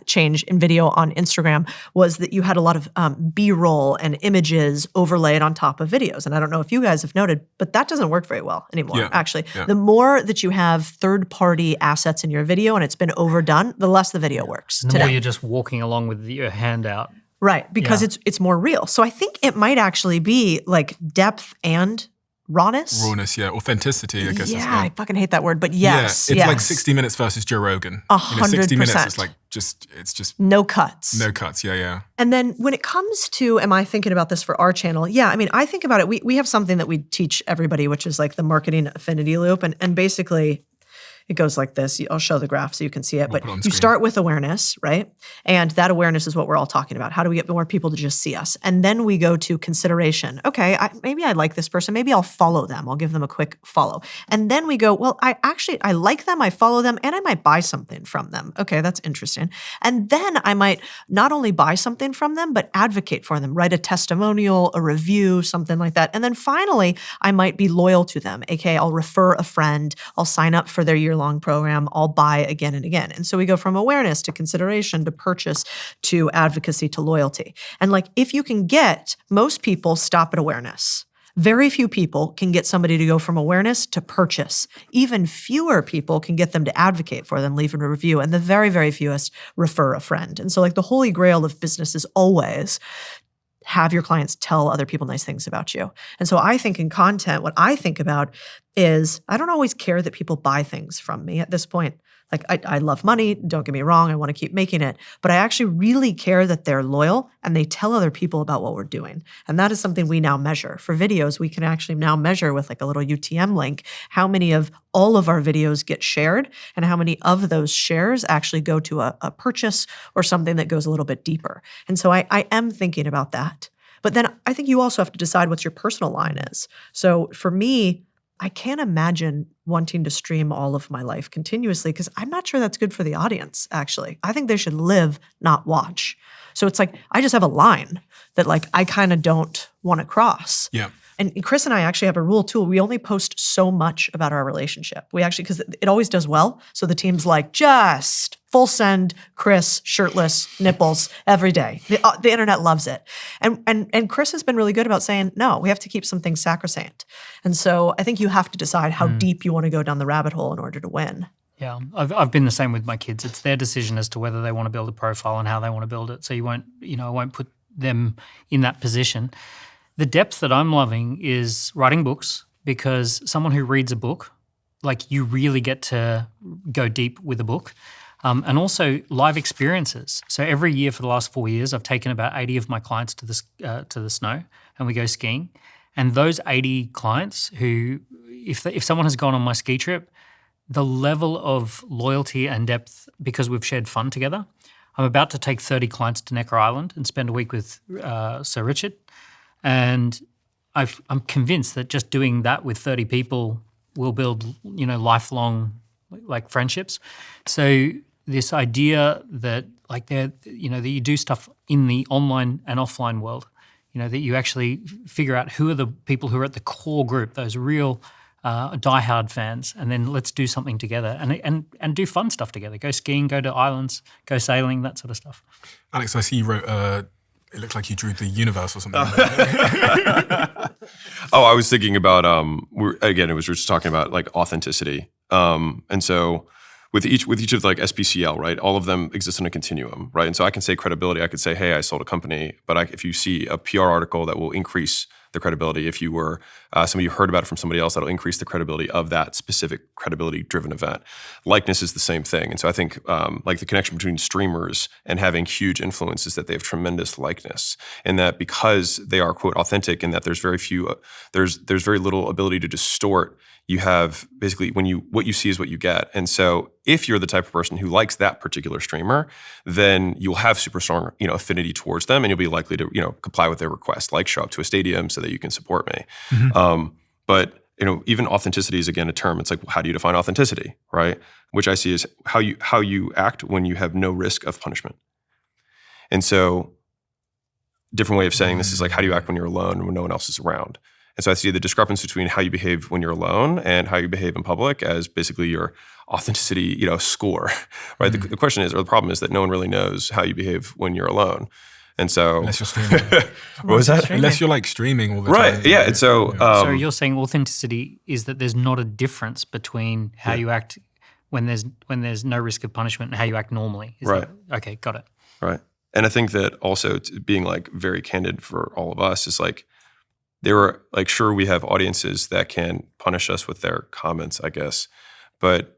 change in video on Instagram was that you had a lot of B-roll and images overlaid on top of videos. And I don't know if you guys have noted, but that doesn't work very well anymore, actually. Yeah. The more that you have third-party assets in your video and it's been overdone, the less the video works The more you're just walking along with your hand out. Right, because Yeah. it's more real. So I think it might actually be like depth and rawness. Rawness, yeah. Authenticity, I guess. Yeah, I fucking hate that word, but yes, Yeah, it's yes. like 60 Minutes versus Joe Rogan. 60 Minutes is 100%. like it's just No cuts. no cuts. Yeah. And then when it comes to, am I thinking about this for our channel? Yeah, I mean, I think about it. We have something that we teach everybody, which is like the marketing affinity loop. And basically, it goes like this. I'll show the graph so you can see it. But put it on you screen. start with awareness, right? And that awareness is what we're all talking about. How do we get more people to just see us? And then we go to consideration. Okay, maybe I like this person. Maybe I'll follow them. I'll give them a quick follow. And then we go, well, I like them. I follow them. And I might buy something from them. Okay, that's interesting. And then I might not only buy something from them, but advocate for them, write a testimonial, a review, something like that. And then finally, I might be loyal to them. AKA, I'll refer a friend. I'll sign up for their year-long program. I'll buy again and again. And so we go from awareness to consideration to purchase to advocacy to loyalty. And like, if you can get, most people stop at awareness. Very few people can get somebody to go from awareness to purchase. Even fewer people can get them to advocate for them, leave a review. And the very, very fewest refer a friend. And so like the holy grail of business is always have your clients tell other people nice things about you. And so I think in content, what I think about is I don't always care that people buy things from me at this point. Like I love money, don't get me wrong, I want to keep making it, but I actually really care that they're loyal and they tell other people about what we're doing. And that is something we now measure. For videos, we can actually now measure with like a little UTM link how many of all of our videos get shared and how many of those shares actually go to a purchase or something that goes a little bit deeper. And so I am thinking about that. But then I think you also have to decide what your personal line is. So for me, I can't imagine wanting to stream all of my life continuously because I'm not sure that's good for the audience, actually. I think they should live, not watch. So it's like, I just have a line that like I kind of don't want to cross. Yeah. And Chris and I actually have a rule too. We only post so much about our relationship. We actually, because it always does well. So the team's like, just full send, Chris, shirtless, nipples, every day. The internet loves it. And Chris has been really good about saying, no, we have to keep some things sacrosanct. And so I think you have to decide how deep you want to go down the rabbit hole in order to win. Yeah, I've been the same with my kids. It's their decision as to whether they want to build a profile and how they want to build it. So I won't put them in that position. The depth that I'm loving is writing books, because someone who reads a book, like you really get to go deep with a book. And also live experiences. So every year for the last 4 years, I've taken about 80 of my clients to the snow, and we go skiing. And those 80 clients who, if someone has gone on my ski trip, the level of loyalty and depth, because we've shared fun together. I'm about to take 30 clients to Necker Island and spend a week with Sir Richard. And I'm convinced that just doing that with 30 people will build, lifelong like friendships. So this idea that like that you do stuff in the online and offline world, that you actually figure out who are the people who are at the core group, those real diehard fans, and then let's do something together and do fun stuff together. Go skiing, go to islands, go sailing, that sort of stuff. Alex, I see you wrote. It looked like you drew the universe or something. Oh, I was thinking about we were just talking about like authenticity, and so with each of like SPCL, right? All of them exist in a continuum, right? And so I can say credibility. I could say, hey, I sold a company, but if you see a PR article that will increase the credibility, if you were somebody who heard about it from somebody else, that'll increase the credibility of that specific credibility-driven event. Likeness is the same thing, and so I think like the connection between streamers and having huge influence is that they have tremendous likeness, and that because they are quote authentic, and that there's very little ability to distort. You have basically what you see is what you get. And so if you're the type of person who likes that particular streamer, then you'll have super strong, affinity towards them, and you'll be likely to, comply with their request, like show up to a stadium so that you can support me. Mm-hmm. But even authenticity is again a term. It's like, how do you define authenticity, right? Which I see is how you act when you have no risk of punishment. And so different way of saying this is like, how do you act when you're alone and when no one else is around? And so I see the discrepancy between how you behave when you're alone and how you behave in public as basically your authenticity, score, right? Mm-hmm. The question is, or the problem is that no one really knows how you behave when you're alone. And so, unless you're streaming, what was that? Unless you're like streaming all the time, right? Yeah. And so, so you're saying authenticity is that there's not a difference between how you act when there's no risk of punishment and how you act normally. Is right? Okay, got it. Right. And I think that also being like very candid for all of us is like, they were like, sure, we have audiences that can punish us with their comments, I guess, but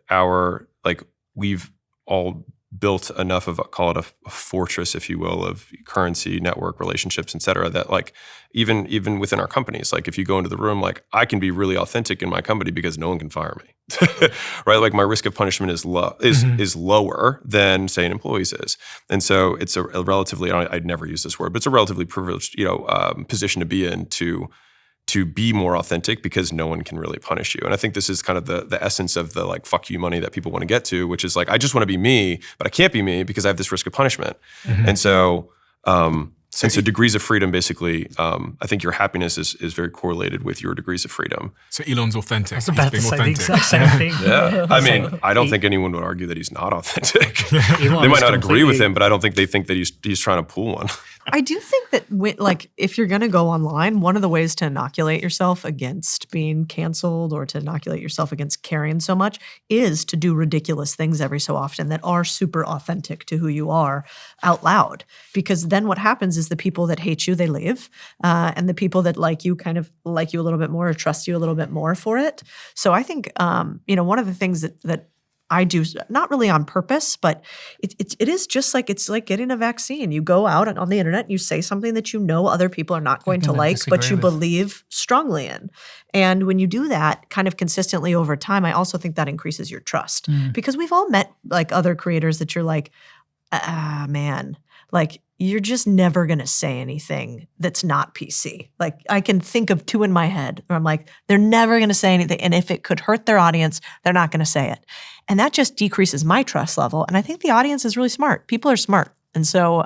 we've all built enough of, call it a fortress, if you will, of currency, network, relationships, et cetera, that like even within our companies, like if you go into the room, like I can be really authentic in my company because no one can fire me, right? Like my risk of punishment is lower than say an employee's is. And so it's a relatively, I'd never use this word, but it's a relatively privileged, position to be in to be more authentic because no one can really punish you. And I think this is kind of the essence of the like fuck you money that people want to get to, which is like, I just want to be me, but I can't be me because I have this risk of punishment. And so degrees of freedom, basically, I think your happiness is very correyed with your degrees of freedom. So Elon's authentic. I was about to say the exact same thing. Yeah. I mean, I don't think anyone would argue that he's not authentic. They might not agree with him, but I don't think they think that he's trying to pull one. I do think that if you're going to go online, one of the ways to inoculate yourself against being canceled or to inoculate yourself against caring so much is to do ridiculous things every so often that are super authentic to who you are out loud. Because then what happens is the people that hate you, they leave. And the people that like you kind of like you a little bit more or trust you a little bit more for it. So I think, one of the things that I do, not really on purpose, but it is just like, it's like getting a vaccine. You go out on the internet and you say something that you know other people are not going to like, but you believe strongly in. And when you do that kind of consistently over time, I also think that increases your trust. Because we've all met like other creators that you're like, man, like you're just never going to say anything that's not PC. Like I can think of two in my head where I'm like, they're never going to say anything. And if it could hurt their audience, they're not going to say it. And that just decreases my trust level. And I think the audience is really smart. People are smart. And so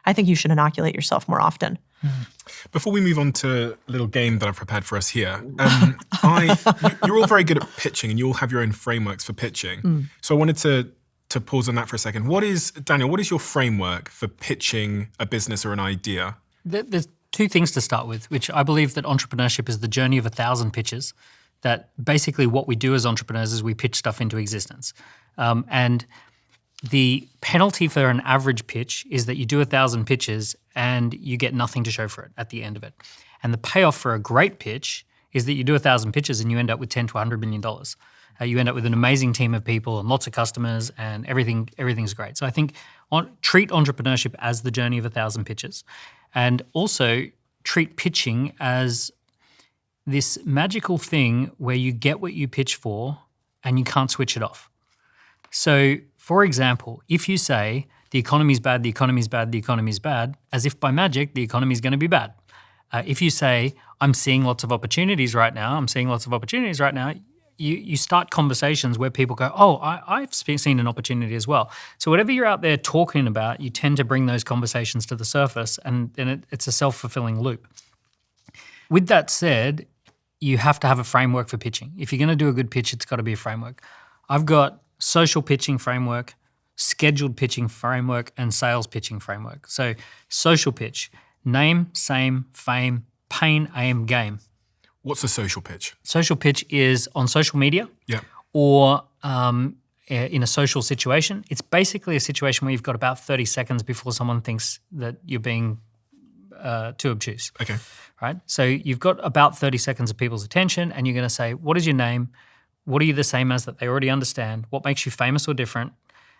I think you should inoculate yourself more often. Before we move on to a little game that I've prepared for us here, you're all very good at pitching and you all have your own frameworks for pitching. So I wanted to pause on that for a second. Daniel, what is your framework for pitching a business or an idea? There's two things to start with, which I believe that entrepreneurship is the journey of 1,000 pitches, that basically what we do as entrepreneurs is we pitch stuff into existence. And the penalty for an average pitch is that you do 1,000 pitches and you get nothing to show for it at the end of it. And the payoff for a great pitch is that you do 1,000 pitches and you end up with $10 to $100 million. You end up with an amazing team of people and lots of customers and everything's great. So I think treat entrepreneurship as the journey of 1,000 pitches, and also treat pitching as this magical thing where you get what you pitch for and you can't switch it off. So for example, if you say the economy's bad, the economy's bad, the economy's bad, as if by magic the economy's going to be bad. If you say I'm seeing lots of opportunities right now, you start conversations where people go, oh, I've seen an opportunity as well. So whatever you're out there talking about, you tend to bring those conversations to the surface, and then it's a self-fulfilling loop. With that said, you have to have a framework for pitching. If you're going to do a good pitch, it's got to be a framework. I've got social pitching framework, scheduled pitching framework, and sales pitching framework. So social pitch, name, same, fame, pain, aim, game. What's a social pitch? Social pitch is on social media or in a social situation. It's basically a situation where you've got about 30 seconds before someone thinks that you're being too obtuse. Okay. Right? So you've got about 30 seconds of people's attention and you're going to say, what is your name? What are you the same as that they already understand? What makes you famous or different?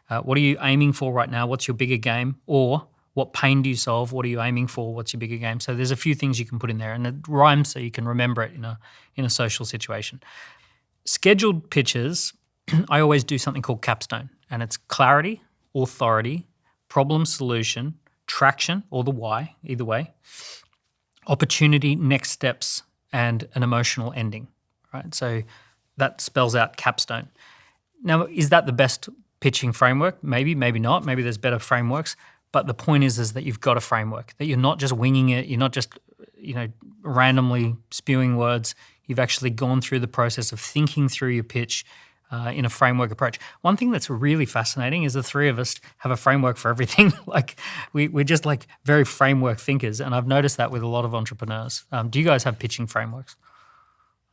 What are you aiming for right now? What's your bigger game? Or what pain do you solve? What are you aiming for? What's your bigger game? So there's a few things you can put in there, and it rhymes so you can remember it in a social situation. Scheduled pitches, I always do something called capstone, and it's clarity, authority, problem solution, traction, or the why, either way, opportunity, next steps, and an emotional ending. Right? So that spells out capstone. Now, is that the best pitching framework? Maybe, maybe not. Maybe there's better frameworks. But the point is that you've got a framework, that you're not just winging it, you're not just, randomly spewing words. You've actually gone through the process of thinking through your pitch in a framework approach. One thing that's really fascinating is the three of us have a framework for everything. We're just like very framework thinkers, and I've noticed that with a lot of entrepreneurs. Do you guys have pitching frameworks?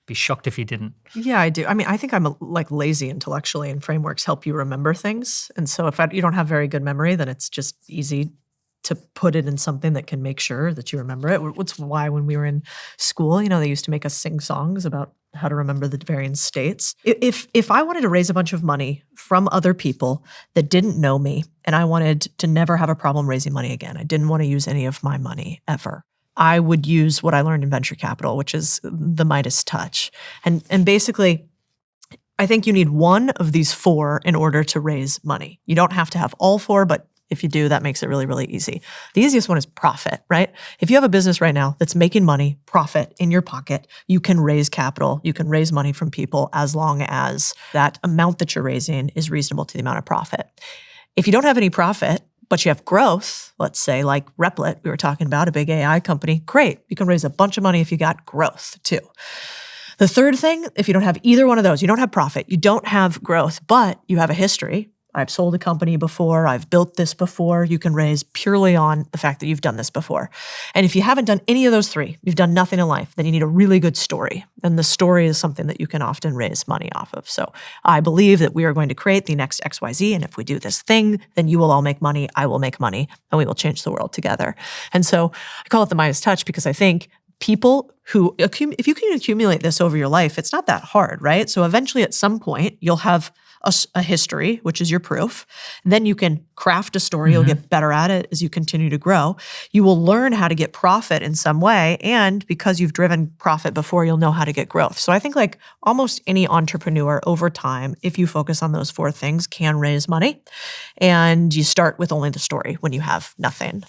Be shocked if you didn't. Yeah, I do. I mean, I think I'm lazy intellectually, and frameworks help you remember things. And so if you don't have very good memory, then it's just easy to put it in something that can make sure that you remember it. That's why when we were in school, they used to make us sing songs about how to remember the various states. If I wanted to raise a bunch of money from other people that didn't know me, and I wanted to never have a problem raising money again, I didn't want to use any of my money ever, I would use what I learned in venture capital, which is the Midas touch. And basically, I think you need one of these 4 in order to raise money. You don't have to have all 4, but if you do, that makes it really, really easy. The easiest one is profit, right? If you have a business right now that's making money, profit in your pocket, you can raise capital, you can raise money from people as long as that amount that you're raising is reasonable to the amount of profit. If you don't have any profit, but you have growth, let's say like Replit, we were talking about, a big AI company, great. You can raise a bunch of money if you got growth too. The third thing, if you don't have either one of those, you don't have profit, you don't have growth, but you have a history. I've sold a company before, I've built this before. You can raise purely on the fact that you've done this before. And if you haven't done any of those 3, you've done nothing in life, then you need a really good story. And the story is something that you can often raise money off of. So I believe that we are going to create the next XYZ. And if we do this thing, then you will all make money, I will make money, and we will change the world together. And so I call it the Midas touch because I think people who, if you can accumulate this over your life, it's not that hard, right? So eventually at some point, you'll have a history, which is your proof. Then you can craft a story. You'll get better at it as you continue to grow. You will learn how to get profit in some way. And because you've driven profit before, you'll know how to get growth. So I think like almost any entrepreneur over time, if you focus on those 4 things, can raise money. And you start with only the story when you have nothing.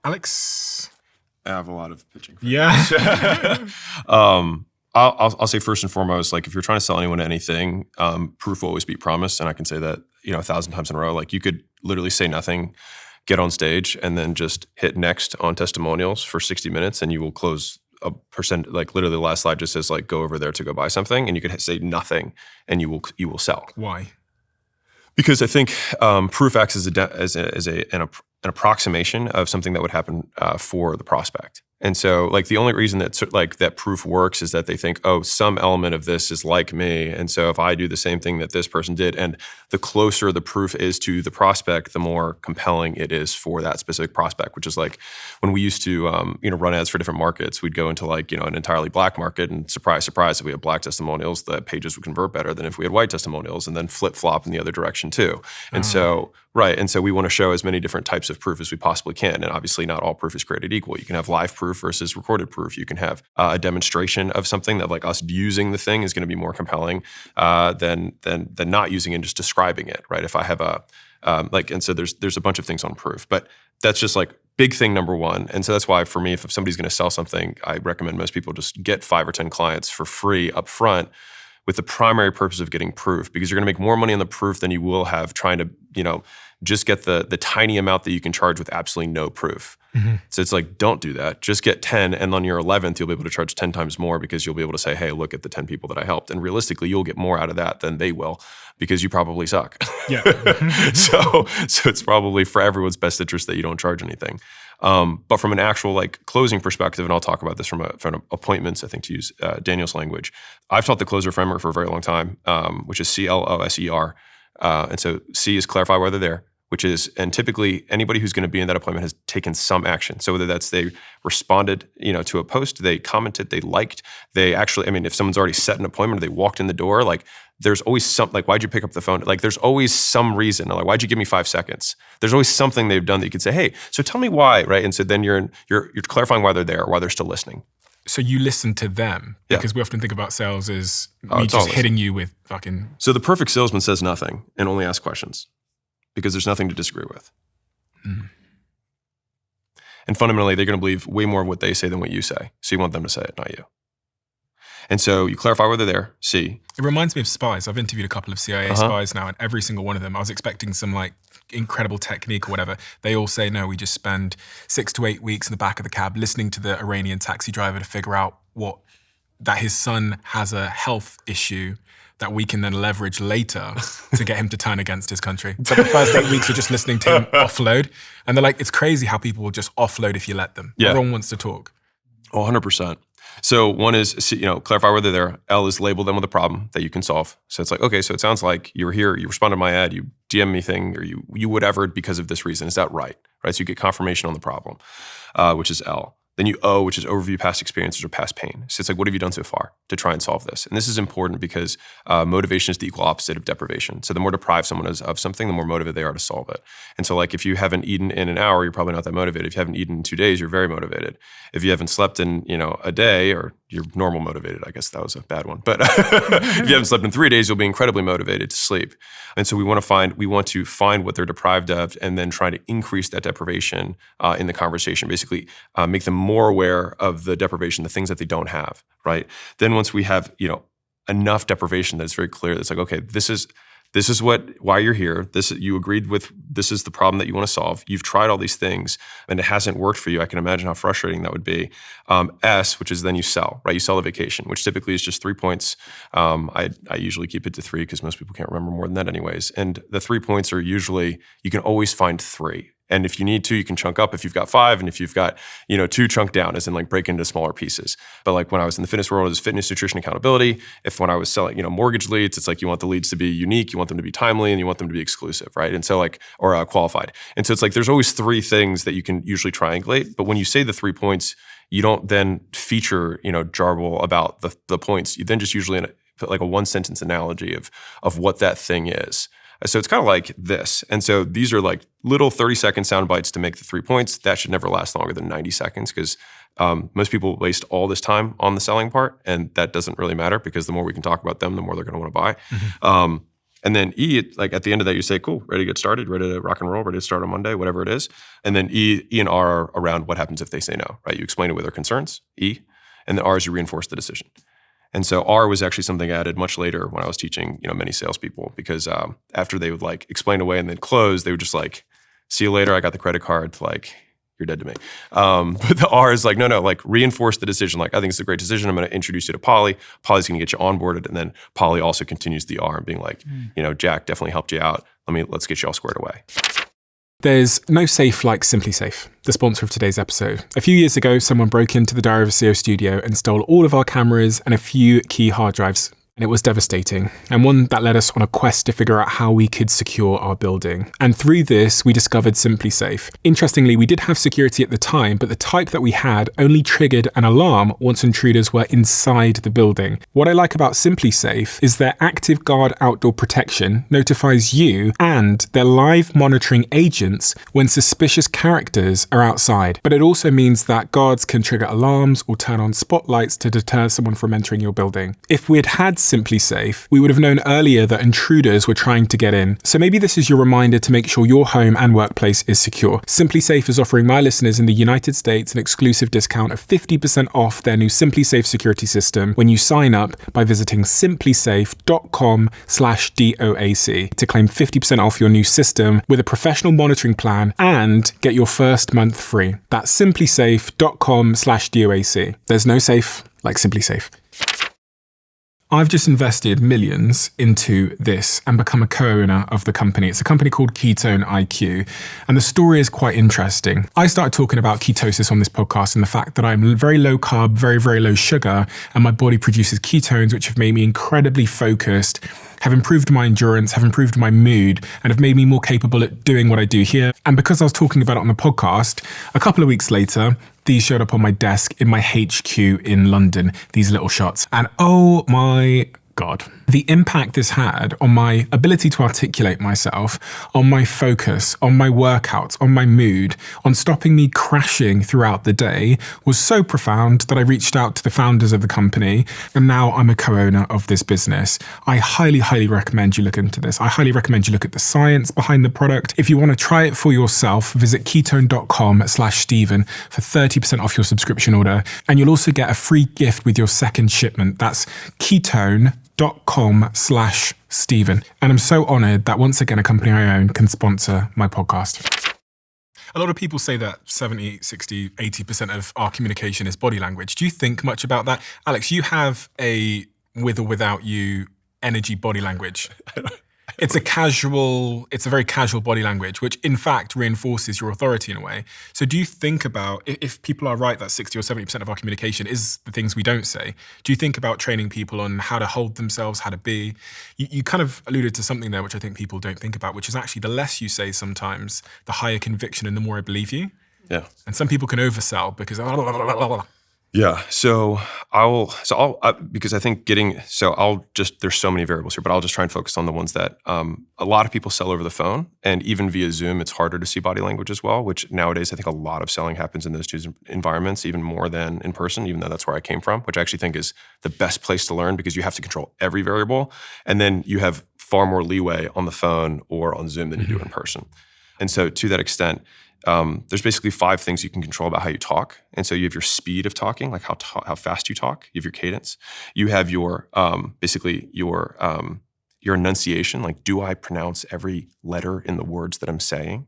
Alex? I have a lot of pitching. Yeah. I'll say first and foremost, like if you're trying to sell anyone anything, proof will always beat promise. And I can say that, 1,000 times in a row. Like you could literally say nothing, get on stage, and then just hit next on testimonials for 60 minutes, and you will close a percent. Like literally the last slide just says like, go over there to go buy something, and you could say nothing, and you will sell. Why? Because I think proof acts as an approximation of something that would happen for the prospect. And so like the only reason that proof works is that they think, oh, some element of this is like me. And so if I do the same thing that this person did, and the closer the proof is to the prospect, the more compelling it is for that specific prospect, which is like when we used to run ads for different markets, we'd go into like, an entirely black market, and surprise, surprise, if we had black testimonials, the pages would convert better than if we had white testimonials, and then flip flop in the other direction too. And so we want to show as many different types of proof as we possibly can. And obviously not all proof is created equal. You can have live proof versus recorded proof. You can have a demonstration of something that like us using the thing is going to be more compelling than not using it and just describing it, right? If I have and so there's a bunch of things on proof, but that's just like big thing number 1. And so that's why for me, if somebody's going to sell something, I recommend most people just get 5 or 10 clients for free up front with the primary purpose of getting proof, because you're going to make more money on the proof than you will have trying to, just get the tiny amount that you can charge with absolutely no proof. So it's like, don't do that. Just get 10, and on your 11th, you'll be able to charge 10 times more, because you'll be able to say, hey, look at the 10 people that I helped. And realistically, you'll get more out of that than they will, because you probably suck. Yeah. So it's probably for everyone's best interest that you don't charge anything. But from an actual like closing perspective, and I'll talk about this from appointments, I think to use Daniel's language, I've taught the closer framework for a very long time, which is CLOSER. And so C is clarify why they're there, and typically anybody who's going to be in that appointment has taken some action. So whether that's they responded, to a post, they commented, they liked, they actually, if someone's already set an appointment or they walked in the door, like there's always something, like why'd you pick up the phone? Like there's always some reason, like why'd you give me 5 seconds? There's always something they've done that you could say, hey, so tell me why, right? And so then you're clarifying why they're there, why they're still listening. So you listen to them, because we often think about sales as Oh, me it's all just hitting you with fucking... So the perfect salesman says nothing and only asks questions, because there's nothing to disagree with. And fundamentally, they're going to believe way more of what they say than what you say. So you want them to say it, not you. And so you clarify whether they're there, C. It reminds me of spies. I've interviewed a couple of CIA spies now, and every single one of them, I was expecting some like incredible technique or whatever. They all say, no, we just spend 6 to 8 weeks in the back of the cab listening to the Iranian taxi driver to figure out that his son has a health issue that we can then leverage later to get him to turn against his country. So the first 8 weeks are just listening to him offload. And they're like, it's crazy how people will just offload if you let them. Yeah. Everyone wants to talk. Oh, 100%. So one is, clarify whether they're there. L is label them with a problem that you can solve. So it's like, okay, so it sounds like you were here, you responded to my ad, you DM me thing, or you whatever because of this reason. Is that right? Right. So you get confirmation on the problem, which is L. Then you O, which is overview past experiences or past pain. So it's like, what have you done so far to try and solve this? And this is important because motivation is the equal opposite of deprivation. So the more deprived someone is of something, the more motivated they are to solve it. And so like if you haven't eaten in an hour, you're probably not that motivated. If you haven't eaten in 2 days, you're very motivated. If you haven't slept in, a day, or you're normal motivated, I guess that was a bad one. But if you haven't slept in 3 days, you'll be incredibly motivated to sleep. And so we want to find what they're deprived of and then try to increase that deprivation in the conversation, basically make them more aware of the deprivation, the things that they don't have, right? Then once we have, enough deprivation that it's very clear, it's like, okay, this is why you're here. You agreed with, this is the problem that you want to solve. You've tried all these things and it hasn't worked for you. I can imagine how frustrating that would be. S, which is then you sell, right? You sell a vacation, which typically is just 3 points. I usually keep it to 3 because most people can't remember more than that anyways. And the 3 points are usually, you can always find 3. And if you need to, you can chunk up if you've got 5, and if you've got, 2, chunk down, as in like break into smaller pieces. But like when I was in the fitness world, it was fitness, nutrition, accountability. When I was selling, mortgage leads, it's like you want the leads to be unique, you want them to be timely, and you want them to be exclusive, right? And so or qualified. And so it's like there's always 3 things that you can usually triangulate. But when you say the 3 points, you don't then feature, jarble about the points. You then just usually put like a 1-sentence analogy of what that thing is. So it's kind of like this. And so these are like little 30-second sound bites to make the 3 points. That should never last longer than 90 seconds because most people waste all this time on the selling part, and that doesn't really matter because the more we can talk about them, the more they're going to want to buy. Mm-hmm. And then E, like at the end of that, you say, cool, ready to get started, ready to rock and roll, ready to start on Monday, whatever it is. And then E and R are around what happens if they say no, right? You explain away their concerns, E. And the R is you reinforce the decision. And so R was actually something I added much later when I was teaching, many salespeople, because after they would like explain away and then close, they would just like, see you later. I got the credit card. Like, you're dead to me. But the R is like, no, like reinforce the decision. Like, I think it's a great decision. I'm going to introduce you to Polly. Polly's going to get you onboarded. And then Polly also continues the R and being like, Jack definitely helped you out. Let's get you all squared away. There's no safe like Simply Safe, the sponsor of today's episode. A few years ago, someone broke into the Diary of a CEO studio and stole all of our cameras and a few key hard drives. And it was devastating, and one that led us on a quest to figure out how we could secure our building. And through this, we discovered Simply Safe. Interestingly, we did have security at the time, but the type that we had only triggered an alarm once intruders were inside the building. What I like about Simply Safe is their Active Guard outdoor protection notifies you and their live monitoring agents when suspicious characters are outside. But it also means that guards can trigger alarms or turn on spotlights to deter someone from entering your building. If we had Simply Safe, we would have known earlier that intruders were trying to get in. So maybe this is your reminder to make sure your home and workplace is secure. Simply Safe is offering my listeners in the United States an exclusive discount of 50% off their new Simply Safe security system when you sign up by visiting simplysafe.com/DOAC to claim 50% off your new system with a professional monitoring plan and get your first month free. That's simplysafe.com/DOAC. There's no safe like Simply Safe. I've just invested millions into this and become a co-owner of the company. It's a company called Ketone IQ, and the story is quite interesting. I started talking about ketosis on this podcast and the fact that I'm very low carb, very, very low sugar, and my body produces ketones, which have made me incredibly focused, have improved my endurance, have improved my mood, and have made me more capable at doing what I do here. And because I was talking about it on the podcast, a couple of weeks later, these showed up on my desk in my HQ in London, these little shots. And oh my God, the impact this had on my ability to articulate myself, on my focus, on my workouts, on my mood, on stopping me crashing throughout the day was so profound that I reached out to the founders of the company, and now I'm a co-owner of this business. I highly, highly recommend you look into this. I highly recommend you look at the science behind the product. If you want to try it for yourself, visit ketone.com/Stephen for 30% off your subscription order, and you'll also get a free gift with your second shipment. That's ketone.com/Stephen. And I'm so honored that once again, a company I own can sponsor my podcast. A lot of people say that 70, 60, 80% of our communication is body language. Do you think much about that? Alex, you have a with or without you energy body language. It's a very casual body language, which in fact reinforces your authority in a way. So do you think about, if people are right that 60 or 70% of our communication is the things we don't say, do you think about training people on how to hold themselves, how to be? You kind of alluded to something there, which I think people don't think about, which is actually the less you say sometimes, the higher conviction and the more I believe you. Yeah. And some people can oversell because Yeah. Because I think there's so many variables here, but I'll just try and focus on the ones that a lot of people sell over the phone, and even via Zoom, it's harder to see body language as well, which nowadays I think a lot of selling happens in those two environments, even more than in person, even though that's where I came from, which I actually think is the best place to learn because you have to control every variable. And then you have far more leeway on the phone or on Zoom than you do in person. And so to that extent, there's basically 5 things you can control about how you talk. And so you have your speed of talking, like how fast you talk. You have your cadence. You have your your enunciation, like do I pronounce every letter in the words that I'm saying?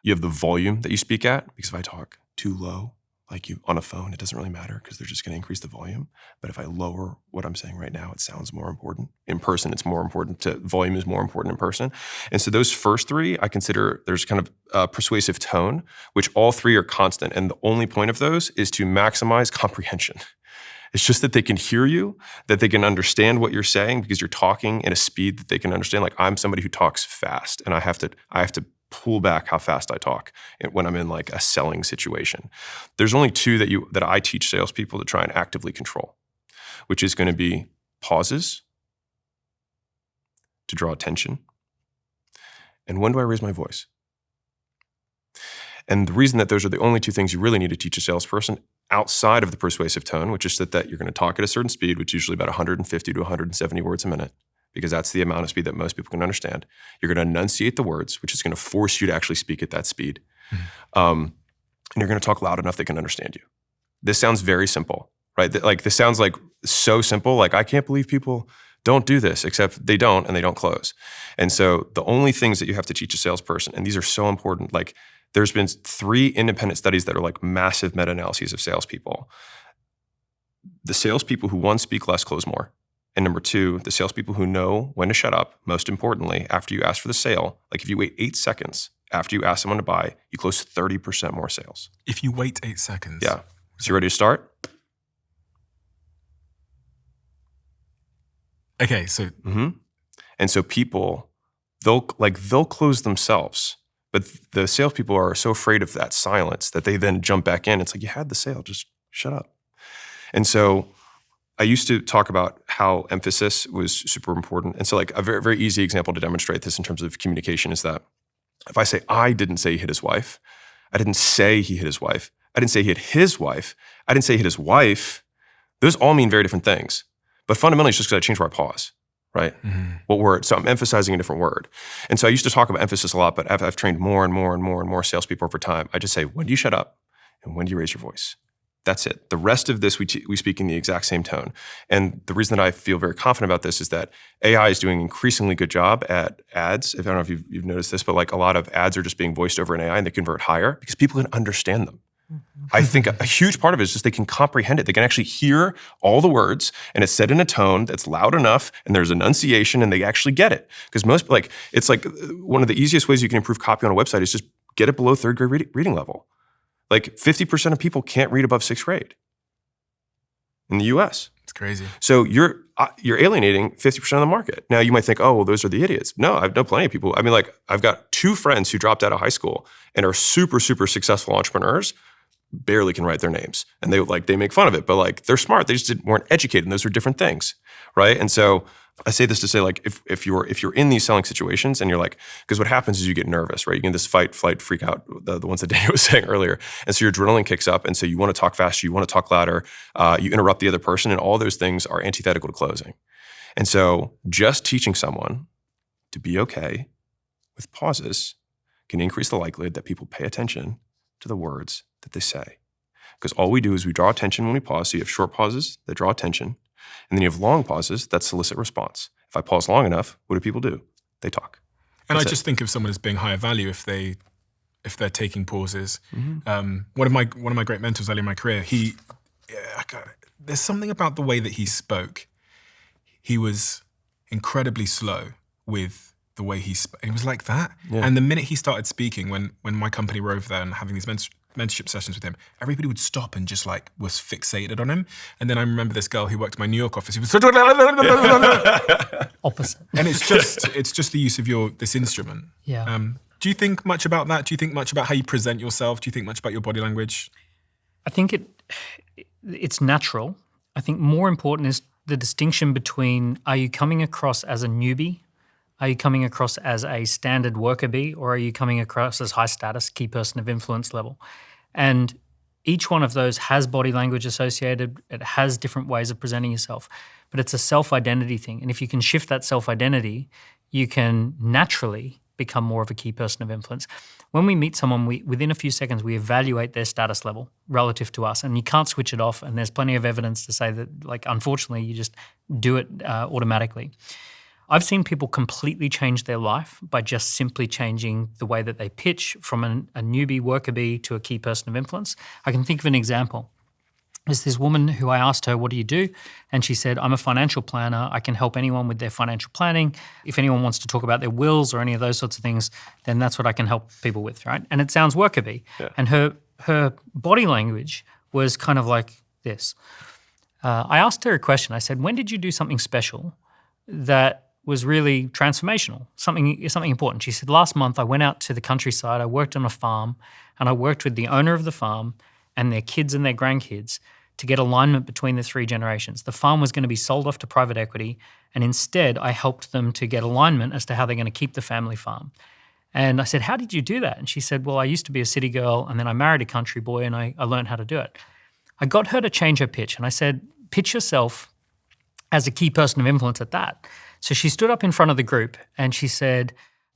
You have the volume that you speak at, because if I talk too low, like you on a phone, it doesn't really matter because they're just going to increase the volume. But if I lower what I'm saying right now, it sounds more important. In person, it's more important. Volume is more important in person. And so those first 3, I consider there's kind of a persuasive tone, which all 3 are constant. And the only point of those is to maximize comprehension. It's just that they can hear you, that they can understand what you're saying because you're talking at a speed that they can understand. Like I'm somebody who talks fast, and I have to pull back how fast I talk when I'm in like a selling situation. There's only 2 that I teach salespeople to try and actively control, which is going to be pauses to draw attention, and when do I raise my voice? And the reason that those are the only 2 things you really need to teach a salesperson outside of the persuasive tone, which is that you're going to talk at a certain speed, which is usually about 150 to 170 words a minute, because that's the amount of speed that most people can understand. You're going to enunciate the words, which is going to force you to actually speak at that speed. And you're going to talk loud enough they can understand you. This sounds very simple, right? This sounds like so simple. Like, I can't believe people don't do this, except they don't, and they don't close. And so the only things that you have to teach a salesperson, and these are so important, like there's been 3 independent studies that are like massive meta-analyses of salespeople. The salespeople who, 1, speak less, close more. And number 2, the salespeople who know when to shut up, most importantly, after you ask for the sale. Like if you wait 8 seconds after you ask someone to buy, you close 30% more sales. If you wait 8 seconds. Yeah. So you ready to start? Okay, so. And so people, they'll close themselves, but the salespeople are so afraid of that silence that they then jump back in. It's like, you had the sale, just shut up. And so I used to talk about how emphasis was super important. And so like a very, very easy example to demonstrate this in terms of communication is that if I say, I didn't say he hit his wife, I didn't say he hit his wife, I didn't say he hit his wife, I didn't say he hit his wife, those all mean very different things. But fundamentally, it's just because I changed where I pause, right? What word? So I'm emphasizing a different word. And so I used to talk about emphasis a lot, but I've trained more and more and more and more salespeople over time. I just say, when do you shut up? And when do you raise your voice? That's it. The rest of this, we speak in the exact same tone. And the reason that I feel very confident about this is that AI is doing an increasingly good job at ads. I don't know if you've noticed this, but like a lot of ads are just being voiced over in AI and they convert higher because people can understand them. I think a huge part of it is just they can comprehend it. They can actually hear all the words and it's said in a tone that's loud enough and there's enunciation and they actually get it. Because it's like one of the easiest ways you can improve copy on a website is just get it below 3rd grade reading level. Like 50% of people can't read above 6th grade in the US. It's crazy. So you're alienating 50% of the market. Now you might think, oh, well, those are the idiots. No, I've known plenty of people. I mean, like I've got 2 friends who dropped out of high school and are super, super successful entrepreneurs, barely can write their names. And they make fun of it, but like they're smart. They just weren't educated and those are different things, right? And so I say this to say like if you're in these selling situations and you're like, because what happens is you get nervous, right? You get this fight, flight, freak out, the ones that Daniel was saying earlier. And so your adrenaline kicks up and so you want to talk faster, you want to talk louder, you interrupt the other person and all those things are antithetical to closing. And so just teaching someone to be okay with pauses can increase the likelihood that people pay attention to the words that they say. Because all we do is we draw attention when we pause. So you have short pauses that draw attention. And then you have long pauses that solicit response. If I pause long enough, what do people do? They talk. And I just think of someone as being higher value if they're taking pauses. One of my great mentors early in my career, there's something about the way that he spoke. He was incredibly slow with the way he was like that. Yeah. And the minute he started speaking, when my company were over there and having these mentorship sessions with him, everybody would stop and just like was fixated on him. And then I remember this girl who worked in my New York office who was opposite. And it's just the use of this instrument. Yeah. Do you think much about that? Do you think much about how you present yourself? Do you think much about your body language? I think it's natural. I think more important is the distinction between, are you coming across as a newbie? Are you coming across as a standard worker bee, or are you coming across as high status, key person of influence level? And each one of those has body language associated. It has different ways of presenting yourself, but it's a self-identity thing. And if you can shift that self-identity, you can naturally become more of a key person of influence. When we meet someone, within a few seconds, we evaluate their status level relative to us, and you can't switch it off. And there's plenty of evidence to say that, like, unfortunately, you just do it automatically. I've seen people completely change their life by just simply changing the way that they pitch from a newbie worker bee to a key person of influence. I can think of an example. There's this woman who I asked her, what do you do? And she said, I'm a financial planner. I can help anyone with their financial planning. If anyone wants to talk about their wills or any of those sorts of things, then that's what I can help people with, right? And it sounds worker bee. Yeah. And her body language was kind of like this. I asked her a question. I said, when did you do something special that was really transformational, something important? She said, last month I went out to the countryside, I worked on a farm, and I worked with the owner of the farm and their kids and their grandkids to get alignment between the three generations. The farm was going to be sold off to private equity, and instead I helped them to get alignment as to how they're going to keep the family farm. And I said, how did you do that? And she said, well, I used to be a city girl, and then I married a country boy, and I learned how to do it. I got her to change her pitch, and I said, pitch yourself as a key person of influence at that. So she stood up in front of the group and she said,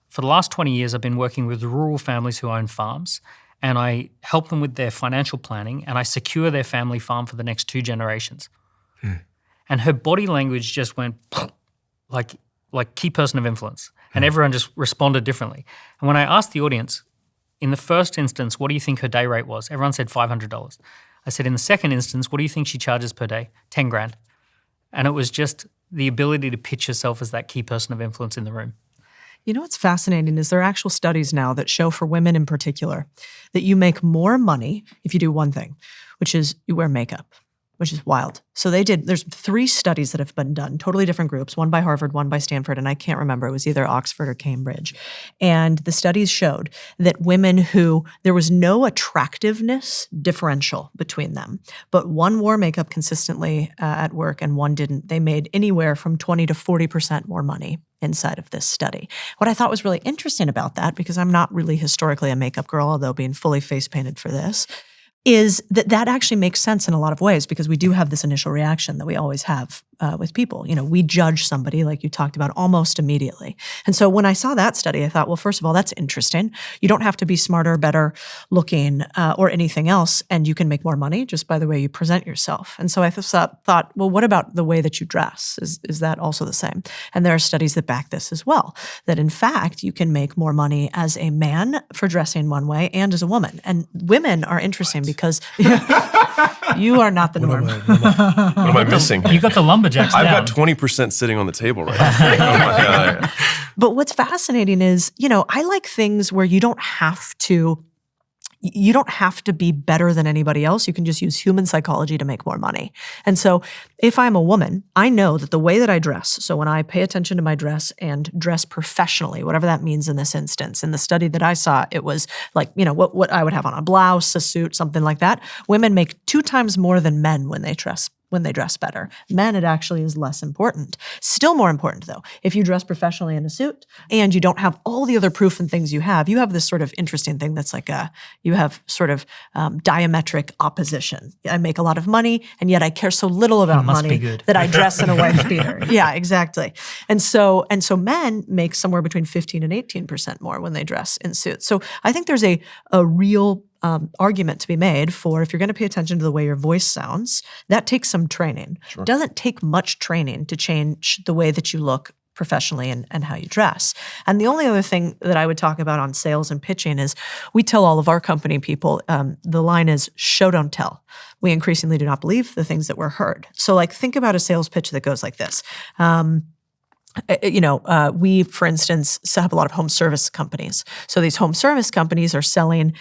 for the last 20 years, I've been working with rural families who own farms, and I help them with their financial planning, and I secure their family farm for the next 2 generations. And her body language just went like key person of influence, and everyone just responded differently. And when I asked the audience, in the first instance, what do you think her day rate was? Everyone said $500. I said, in the second instance, what do you think she charges per day? 10 grand. And it was just the ability to pitch yourself as that key person of influence in the room. You know what's fascinating is there are actual studies now that show, for women in particular, that you make more money if you do one thing, which is you wear makeup, which is wild. So there's 3 studies that have been done, totally different groups, one by Harvard, one by Stanford, and I can't remember, it was either Oxford or Cambridge. And the studies showed that women who, there was no attractiveness differential between them, but one wore makeup consistently at work and one didn't. They made anywhere from 20 to 40% more money inside of this study. What I thought was really interesting about that, because I'm not really historically a makeup girl, although being fully face painted for this, is that actually makes sense in a lot of ways, because we do have this initial reaction that we always have with people. You know, we judge somebody, like you talked about, almost immediately. And so when I saw that study, I thought, well, first of all, that's interesting. You don't have to be smarter, better looking, or anything else, and you can make more money just by the way you present yourself. And so I thought, well, what about the way that you dress? Is that also the same? And there are studies that back this as well, that in fact, you can make more money as a man for dressing one way and as a woman. And women are interesting because you are not the norm. What am I missing? You got the lumberjacks I've down. got 20% sitting on the table right now. Oh my God. But what's fascinating is, I like things where you don't have to be better than anybody else. You can just use human psychology to make more money. And so if I'm a woman, I know that the way that I dress, so when I pay attention to my dress and dress professionally, whatever that means in this instance, in the study that I saw, it was like, what I would have on, a blouse, a suit, something like that. Women make 2 times more than men when they dress better. Men, it actually is less important. Still more important, though, if you dress professionally in a suit and you don't have all the other proof and things you have this sort of interesting thing that's like you have sort of diametric opposition. I make a lot of money, and yet I care so little about money that I dress in a wife beater. Yeah, exactly. And so men make somewhere between 15 and 18% more when they dress in suits. So I think there's a real argument to be made for, if you're going to pay attention to the way your voice sounds, that takes some training. Sure. It doesn't take much training to change the way that you look professionally and how you dress. And the only other thing that I would talk about on sales and pitching is we tell all of our company people, the line is show, don't tell. We increasingly do not believe the things that were heard. So think about a sales pitch that goes like this. we, for instance, have a lot of home service companies. So these home service companies are selling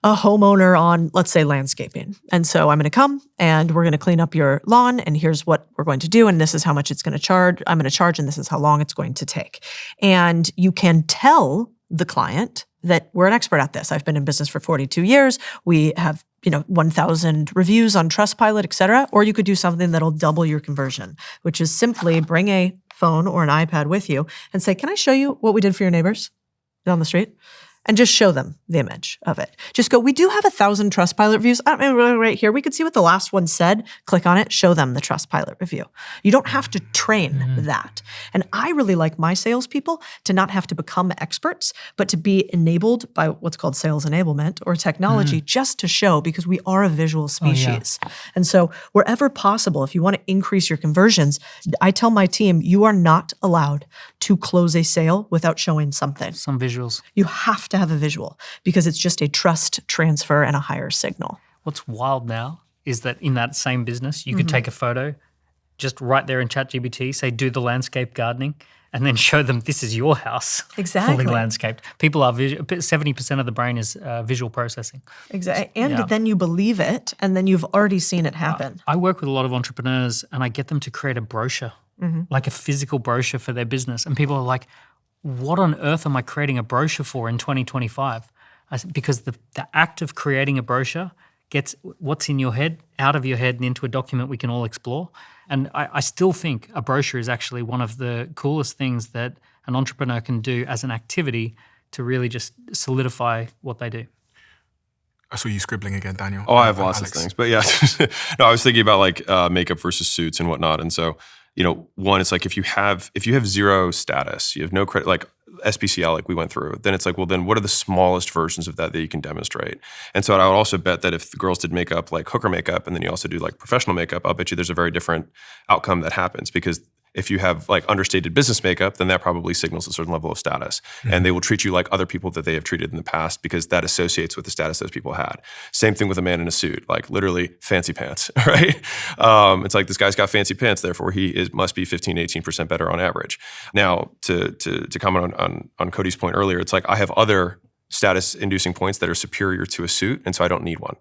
a homeowner on, let's say, landscaping. And so I'm going to come and we're going to clean up your lawn, and here's what we're going to do, and this is how much it's going to charge. I'm going to charge, and this is how long it's going to take. And you can tell the client that we're an expert at this. I've been in business for 42 years. We have 1,000 reviews on Trustpilot, et cetera. Or you could do something that'll double your conversion, which is simply bring a phone or an iPad with you and say, can I show you what we did for your neighbors down the street? And just show them the image of it. Just go, we do have 1,000 Trustpilot reviews. Right here, we could see what the last one said. Click on it, show them the Trustpilot review. You don't have to train that. And I really like my salespeople to not have to become experts, but to be enabled by what's called sales enablement or technology just to show, because we are a visual species. And so wherever possible, if you want to increase your conversions, I tell my team, you are not allowed to close a sale without showing something. Some visuals. You have to have a visual because it's just a trust transfer and a higher signal. What's wild now is that in that same business, you could take a photo, just right there in ChatGPT, say, do the landscape gardening, and then show them this is your house. Exactly. Fully landscaped. People are 70% of the brain is visual processing. Exactly. And then you believe it, and then you've already seen it happen. I work with a lot of entrepreneurs, and I get them to create a brochure, like a physical brochure for their business. And people are like, what on earth am I creating a brochure for in 2025? Because the act of creating a brochure gets what's in your head out of your head and into a document we can all explore. And I still think a brochure is actually one of the coolest things that an entrepreneur can do as an activity to really just solidify what they do. I saw you scribbling again, Daniel. Oh, I have lots Alex. of things. But yeah, no, I was thinking about like makeup versus suits and whatnot. And so, one, it's like if you have zero status, you have no credit, like SPCL, like we went through, then it's like, well, then what are the smallest versions of that you can demonstrate? And so I would also bet that if the girls did makeup like hooker makeup, and then you also do like professional makeup, I'll bet you there's a very different outcome that happens, because if you have like understated business makeup, then that probably signals a certain level of status. And they will treat you like other people that they have treated in the past, because that associates with the status those people had. Same thing with a man in a suit, like literally fancy pants, right? It's like, this guy's got fancy pants, therefore he must be 15, 18% better on average. Now, to comment on Codie's point earlier, it's like I have other status-inducing points that are superior to a suit, and so I don't need one,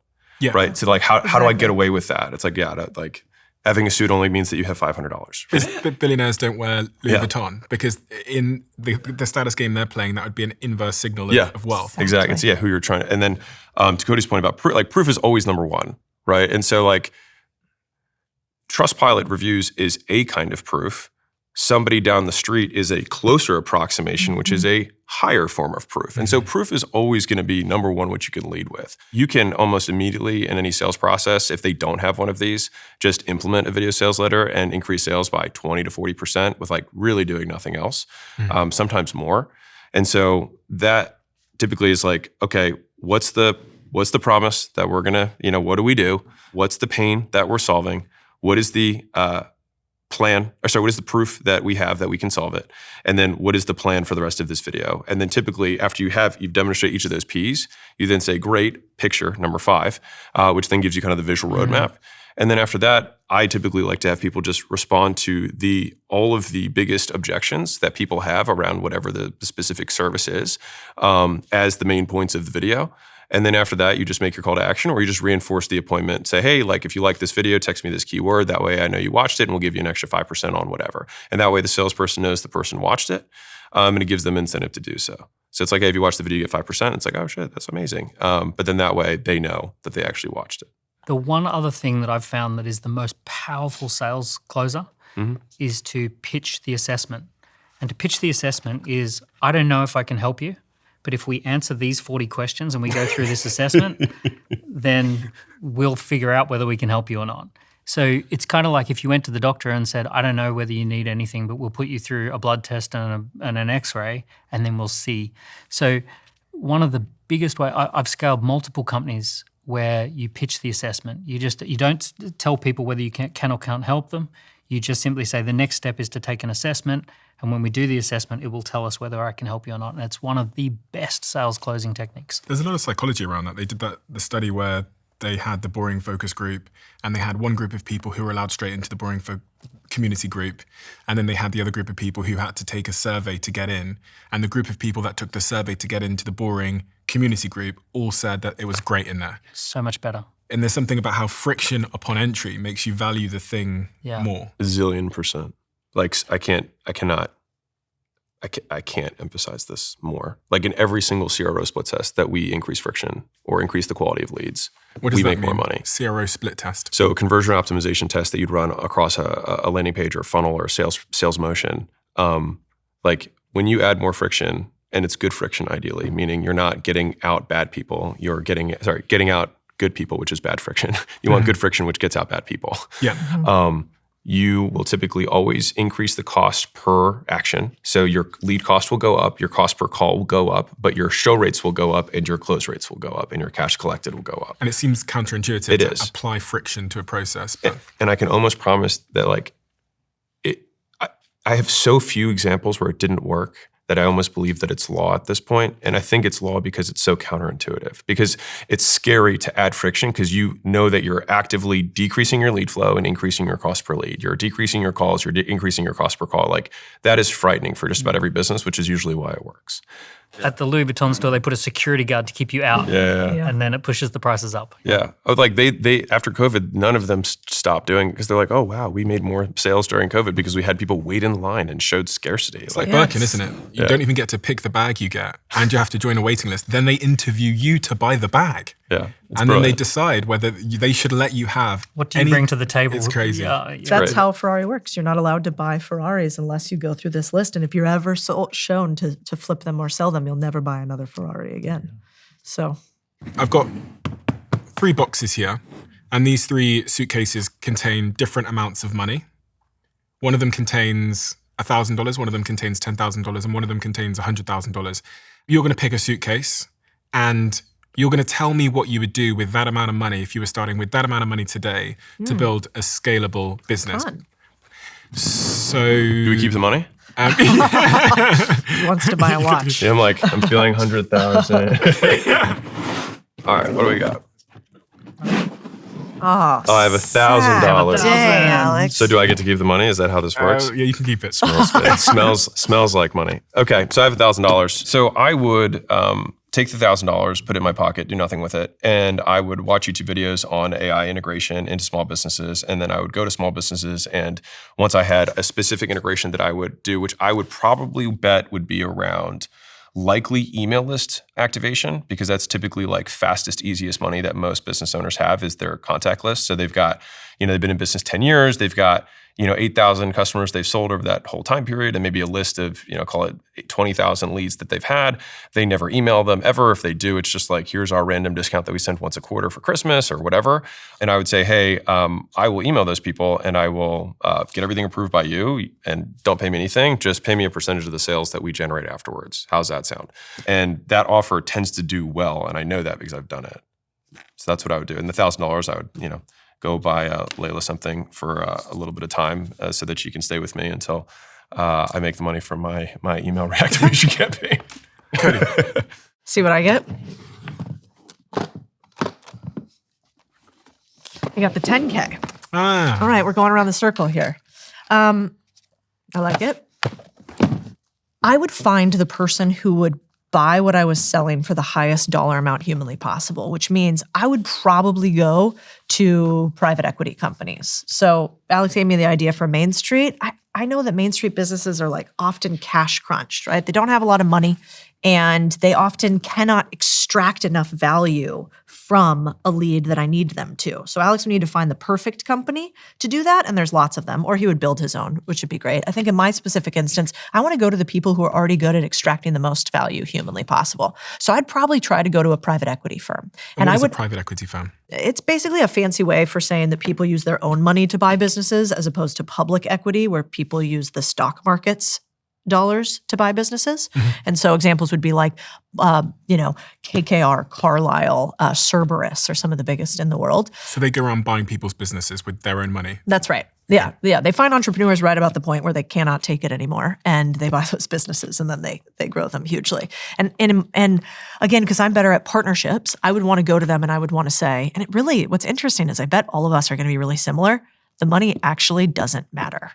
right? So like, how do I get away with that? It's like, having a suit only means that you have $500. But billionaires don't wear Louis Vuitton, because in the status game they're playing, that would be an inverse signal of wealth. Exactly. It's who you're trying to. And then to Codie's point about proof is always number one, right? And so like Trustpilot reviews is a kind of proof. Somebody down the street is a closer approximation, which is a higher form of proof. And so proof is always going to be number one, which you can lead with. You can almost immediately in any sales process, if they don't have one of these, just implement a video sales letter and increase sales by 20 to 40% with like really doing nothing else, sometimes more. And so that typically is like, okay, what's the promise that we're going to, what do we do? What's the pain that we're solving? What is the what is the proof that we have that we can solve it? And then what is the plan for the rest of this video? And then typically after you've demonstrated each of those P's, you then say, great, picture number 5, which then gives you kind of the visual roadmap. And then after that, I typically like to have people just respond to all of the biggest objections that people have around whatever the specific service is as the main points of the video. And then after that, you just make your call to action, or you just reinforce the appointment. Say, hey, like if you like this video, text me this keyword. That way I know you watched it, and we'll give you an extra 5% on whatever. And that way the salesperson knows the person watched it, and it gives them incentive to do so. So it's like, hey, if you watch the video, you get 5%. It's like, oh shit, that's amazing. But then that way they know that they actually watched it. The one other thing that I've found that is the most powerful sales closer is to pitch the assessment. And to pitch the assessment is, I don't know if I can help you, but if we answer these 40 questions and we go through this assessment, then we'll figure out whether we can help you or not. So it's kind of like if you went to the doctor and said, I don't know whether you need anything, but we'll put you through a blood test and an x-ray, and then we'll see. So one of the biggest ways, I've scaled multiple companies where you pitch the assessment. You don't tell people whether you can or can't help them. You just simply say the next step is to take an assessment, and when we do the assessment, it will tell us whether I can help you or not. And it's one of the best sales closing techniques. There's a lot of psychology around that. They did the study where they had the boring focus group, and they had one group of people who were allowed straight into the boring community group. And then they had the other group of people who had to take a survey to get in. And the group of people that took the survey to get into the boring community group all said that it was great in there. So much better. And there's something about how friction upon entry makes you value the thing more. A zillion %. Like I can't emphasize this more. Like in every single CRO split test that we increase friction or increase the quality of leads, we make more money. CRO split test. So a conversion optimization test that you'd run across a landing page or funnel or sales motion, like when you add more friction, and it's good friction ideally, meaning you're not getting out bad people, you're getting out good people, which is bad friction. You want good friction, which gets out bad people. Yeah. You will typically always increase the cost per action. So your lead cost will go up, your cost per call will go up, but your show rates will go up and your close rates will go up and your cash collected will go up. And it seems counterintuitive to apply friction to a process. But. And I can almost promise that I have so few examples where it didn't work that I almost believe that it's law at this point. And I think it's law because it's so counterintuitive. Because it's scary to add friction because you know that you're actively decreasing your lead flow and increasing your cost per lead. You're decreasing your calls, you're increasing your cost per call. Like that is frightening for just about every business, which is usually why it works. At the Louis Vuitton store, they put a security guard to keep you out. Yeah. And then it pushes the prices up. Yeah. Like they after COVID, none of them stopped doing because they're like, oh, wow, we made more sales during COVID because we had people wait in line and showed scarcity. It's like Birkin, isn't it? You don't even get to pick the bag you get and you have to join a waiting list. Then they interview you to buy the bag. Yeah. And then they decide whether they should let you have. What do you bring to the table? It's crazy. That's how Ferrari works. You're not allowed to buy Ferraris unless you go through this list. And if you're ever shown to flip them or sell them, you'll never buy another Ferrari again. So I've got 3 boxes here, and these 3 suitcases contain different amounts of money. One of them contains $1,000, one of them contains $10,000, and one of them contains $100,000. You're going to pick a suitcase, and you're going to tell me what you would do with that amount of money if you were starting with that amount of money today to build a scalable business. fun. So Do we keep the money? He wants to buy a watch. Yeah, I'm feeling 100,000. All right, what do we got? Oh, I have $1,000. Dang, Alex. So do I get to keep the money? Is that how this works? yeah, you can keep it. It smells like money. Okay, so I have $1,000. So I would take the $1,000, put it in my pocket, do nothing with it, and I would watch YouTube videos on AI integration into small businesses, and then I would go to small businesses, and once I had a specific integration that I would do, which I would probably bet would be around likely email list activation, because that's typically like fastest, easiest money that most business owners have is their contact list. So they've got, they've been in business 10 years, they've got 8,000 customers they've sold over that whole time period, and maybe a list of, call it 20,000 leads that they've had. They never email them ever. If they do, it's just like, here's our random discount that we send once a quarter for Christmas or whatever. And I would say, hey, I will email those people and I will get everything approved by you, and don't pay me anything. Just pay me a percentage of the sales that we generate afterwards. How's that sound? And that offer tends to do well. And I know that because I've done it. So that's what I would do. And the $1,000, I would, go buy Layla something for a little bit of time so that she can stay with me until I make the money from my email reactivation campaign. Codie. See what I get? You got the 10K. All right, we're going around the circle here. I like it. I would find the person who would buy what I was selling for the highest dollar amount humanly possible, which means I would probably go to private equity companies. So Alex gave me the idea for Main Street. I know that Main Street businesses are often cash crunched, right? They don't have a lot of money, and they often cannot extract enough value from a lead that I need them to. So Alex would need to find the perfect company to do that, and there's lots of them, or he would build his own, which would be great. I think in my specific instance, I want to go to the people who are already good at extracting the most value humanly possible. So I'd probably try to go to a private equity firm. And what is a private equity firm? It's basically a fancy way for saying that people use their own money to buy businesses as opposed to public equity, where people use the stock market's dollars to buy businesses. Mm-hmm. And so examples would be like, KKR, Carlyle, Cerberus are some of the biggest in the world. So they go around buying people's businesses with their own money. That's right. Yeah. They find entrepreneurs right about the point where they cannot take it anymore, and they buy those businesses, and then they grow them hugely. And again, because I'm better at partnerships, I would want to go to them and I would want to say, and what's interesting is I bet all of us are going to be really similar. the money actually doesn't matter.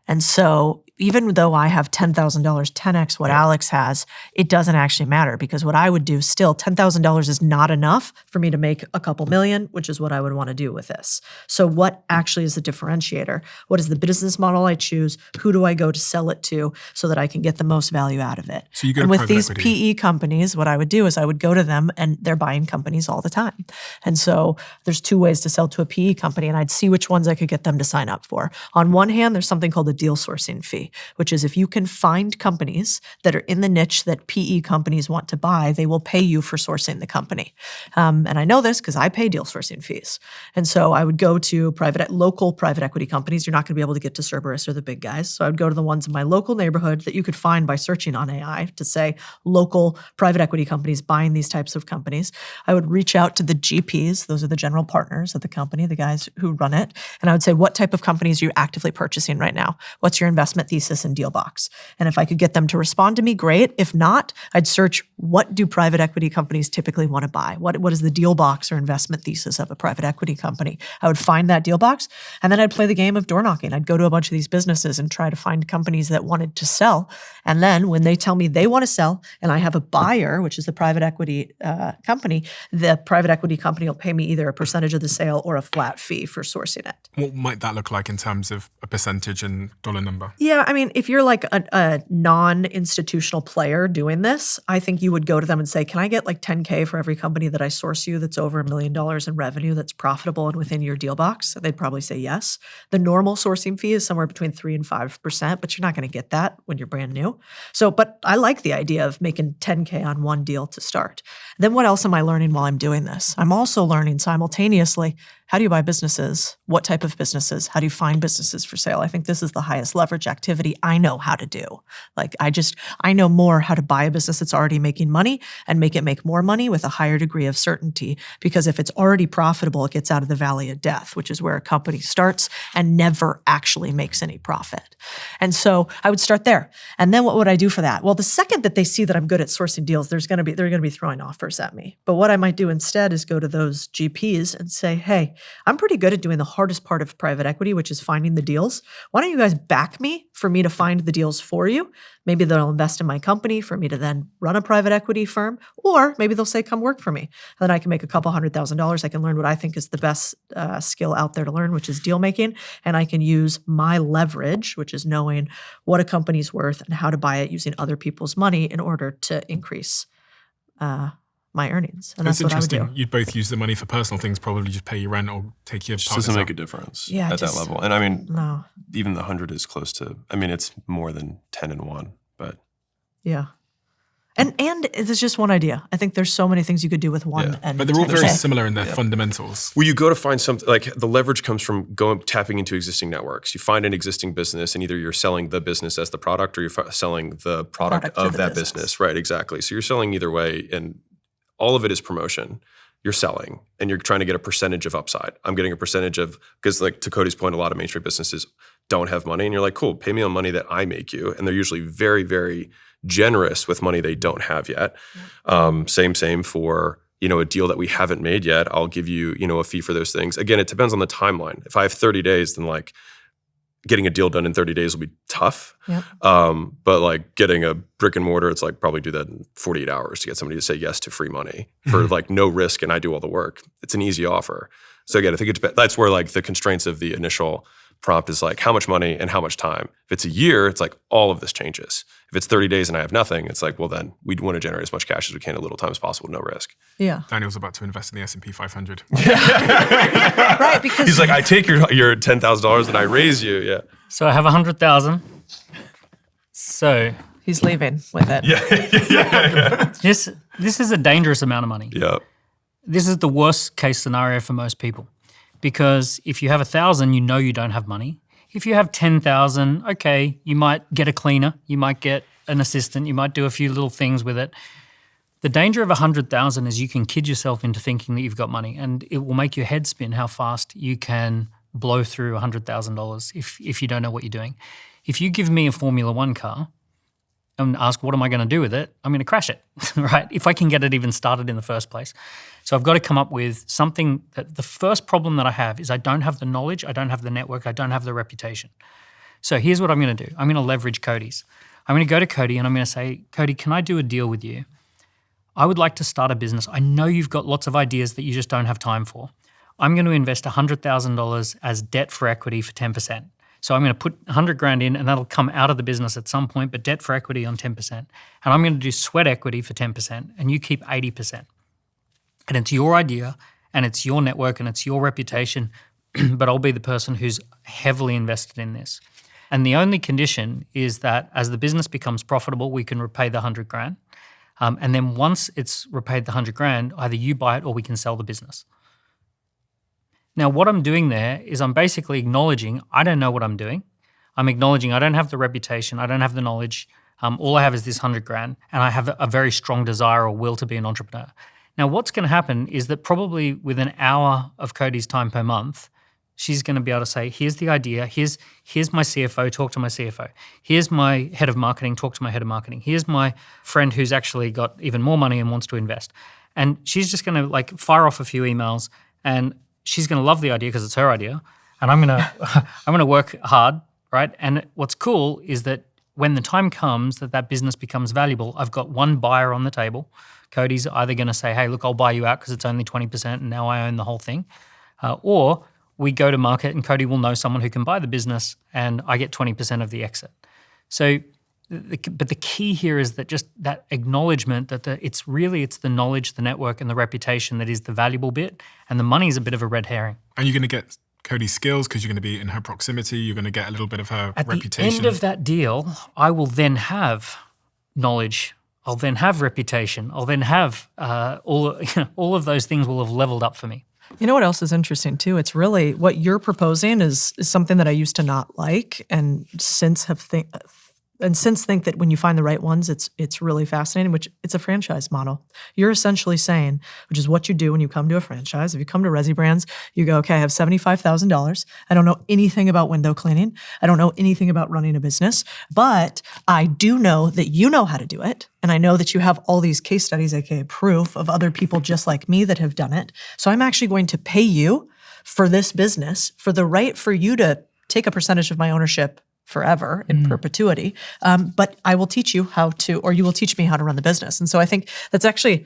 And so even though I have $10,000, 10x what Alex has, it doesn't actually matter, because what I would do still, $10,000 is not enough for me to make a couple million, which is what I would want to do with this. So what actually is the differentiator? What is the business model I choose? Who do I go to sell it to so that I can get the most value out of it? So you go and to with private these equity. PE companies, what I would do is I would go to them, and they're buying companies all the time. And so there's two ways to sell to a PE company, and I'd see which ones I could get them to sign up for. On one hand, there's something called a deal sourcing fee, which is if you can find companies that are in the niche that PE companies want to buy, they will pay you for sourcing the company. And I know this because I pay deal sourcing fees. And so I would go to local private equity companies. You're not going to be able to get to Cerberus or the big guys. So I would go to the ones in my local neighborhood that you could find by searching on AI to say local private equity companies buying these types of companies. I would reach out to the GPs. Those are the general partners of the company, the guys who run it. And I would say, what type of companies are you actively purchasing right now? What's your investment thesis and deal box? And if I could get them to respond to me, great. If not, I'd search, what do private equity companies typically want to buy? What is the deal box or investment thesis of a private equity company? I would find that deal box, and then I'd play the game of door knocking. I'd go to a bunch of these businesses and try to find companies that wanted to sell. And then when they tell me they want to sell and I have a buyer, which is the private equity company, the private equity company will pay me either a percentage of the sale or a flat fee for sourcing it. What might that look like in terms of a percentage and dollar number? Yeah, I mean, if you're like a non-institutional player doing this, I think you would go to them and say, can I get like 10K for every company that I source you that's over $1 million in revenue, that's profitable and within your deal box? They'd probably say yes. The normal sourcing fee is somewhere between 3 and 5%, but you're not going to get that when you're brand new. So, but I like the idea of making 10K on one deal to start. Then what else am I learning while I'm doing this? I'm also learning simultaneously, how do you buy businesses? What type of businesses? How do you find businesses for sale? I think this is the highest leverage activity I know how to do. Like I know more how to buy a business that's already making money and make it make more money with a higher degree of certainty. Because if it's already profitable, it gets out of the valley of death, which is where a company starts and never actually makes any profit. And so I would start there. And then what would I do for that? Well, the second that they see that I'm good at sourcing deals, they're going to be throwing offers at me. But what I might do instead is go to those GPs and say, hey, I'm pretty good at doing the hardest part of private equity, which is finding the deals. Why don't you guys back me for me to find the deals for you? Maybe they'll invest in my company for me to then run a private equity firm, or maybe they'll say, come work for me. And then I can make a couple $100,000. I can learn what I think is the best skill out there to learn, which is deal making. And I can use my leverage, which is knowing what a company's worth and how to buy it using other people's money in order to increase my earnings. And that's what I would do. You'd both use the money for personal things, probably just pay your rent or take your It partners doesn't out. make a difference Yeah, at that level. And I mean, No. even the 100 is close to, I mean, it's more than 10 and 1, but Yeah. And it's just one idea. I think there's so many things you could do with one. Yeah. And But they're all very 10K. similar in their fundamentals. well, you go to find something, like the leverage comes from tapping into existing networks. You find an existing business, and either you're selling the business as the product, or you're selling the product to of the that business. business. Right, exactly. So you're selling either way, and all of it is promotion. You're selling, and you're trying to get a percentage of upside. I'm getting a percentage of, because like to Codie's point, a lot of Main Street businesses don't have money, and you're like, cool, pay me on money that I make you. And they're usually very, very generous with money they don't have yet. Same for, a deal that we haven't made yet. I'll give you, a fee for those things. Again, it depends on the timeline. If I have 30 days, then like getting a deal done in 30 days will be tough. Yep. But like getting a brick and mortar, it's like probably do that in 48 hours to get somebody to say yes to free money for like no risk, and I do all the work. It's an easy offer. So again, I think that's where like the constraints of the initial prompt is like how much money and how much time. If it's a year, it's like all of this changes. If it's 30 days and I have nothing, it's like, well, then we'd want to generate as much cash as we can at little time as possible, no risk. Yeah. Daniel's about to invest in the S&P 500. Right. Because He's like, I take your $10,000 and I raise you. Yeah. So I have 100,000. So he's leaving with it. this is a dangerous amount of money. Yeah. This is the worst case scenario for most people, because if you have 1,000, you don't have money. If you have 10,000, okay, you might get a cleaner, you might get an assistant, you might do a few little things with it. The danger of 100,000 is you can kid yourself into thinking that you've got money, and it will make your head spin how fast you can blow through $100,000 if you don't know what you're doing. If you give me a Formula One car, and ask, what am I going to do with it? I'm going to crash it, right? If I can get it even started in the first place. So I've got to come up with something that the first problem that I have is I don't have the knowledge, I don't have the network, I don't have the reputation. So here's what I'm going to do. I'm going to leverage Codie's. I'm going to go to Codie and I'm going to say, Codie, can I do a deal with you? I would like to start a business. I know you've got lots of ideas that you just don't have time for. I'm going to invest $100,000 as debt for equity for 10%. So I'm going to put 100 grand in and that'll come out of the business at some point, but debt for equity on 10%. And I'm going to do sweat equity for 10% and you keep 80%. And it's your idea and it's your network and it's your reputation, but I'll be the person who's heavily invested in this. And the only condition is that as the business becomes profitable, we can repay the 100 grand. And then once it's repaid the 100 grand, either you buy it or we can sell the business. Now, what I'm doing there is I'm basically acknowledging I don't know what I'm doing. I'm acknowledging I don't have the reputation, I don't have the knowledge. All I have is this 100 grand, and I have a very strong desire or will to be an entrepreneur. Now, what's going to happen is that probably with an hour of Codie's time per month, she's going to be able to say, here's the idea, here's my CFO, talk to my CFO. Here's my head of marketing, talk to my head of marketing. Here's my friend who's actually got even more money and wants to invest. And she's just going to fire off a few emails and she's going to love the idea because it's her idea. And I'm going to work hard, right? And what's cool is that when the time comes that business becomes valuable, I've got one buyer on the table. Codie's either going to say, hey, look, I'll buy you out because it's only 20% and now I own the whole thing. Or we go to market and Codie will know someone who can buy the business and I get 20% of the exit. So, but the key here is that just that acknowledgement that it's the knowledge, the network and the reputation that is the valuable bit, and the money is a bit of a red herring. And you're going to get Codie's skills because you're going to be in her proximity. You're going to get a little bit of her reputation. At the end of that deal, I will then have knowledge. I'll then have reputation. I'll then have all of those things will have leveled up for me. You know what else is interesting too? It's really what you're proposing is something that I used to not like, and since think that when you find the right ones, it's really fascinating. Which it's a franchise model. You're essentially saying, which is what you do when you come to a franchise. If you come to Resi Brands, you go, okay, I have $75,000. I don't know anything about window cleaning. I don't know anything about running a business, but I do know that you know how to do it. And I know that you have all these case studies, aka proof of other people just like me that have done it. So I'm actually going to pay you for this business for the right for you to take a percentage of my ownership forever in perpetuity. But I will teach you how to, or you will teach me how to run the business. And so I think that's actually,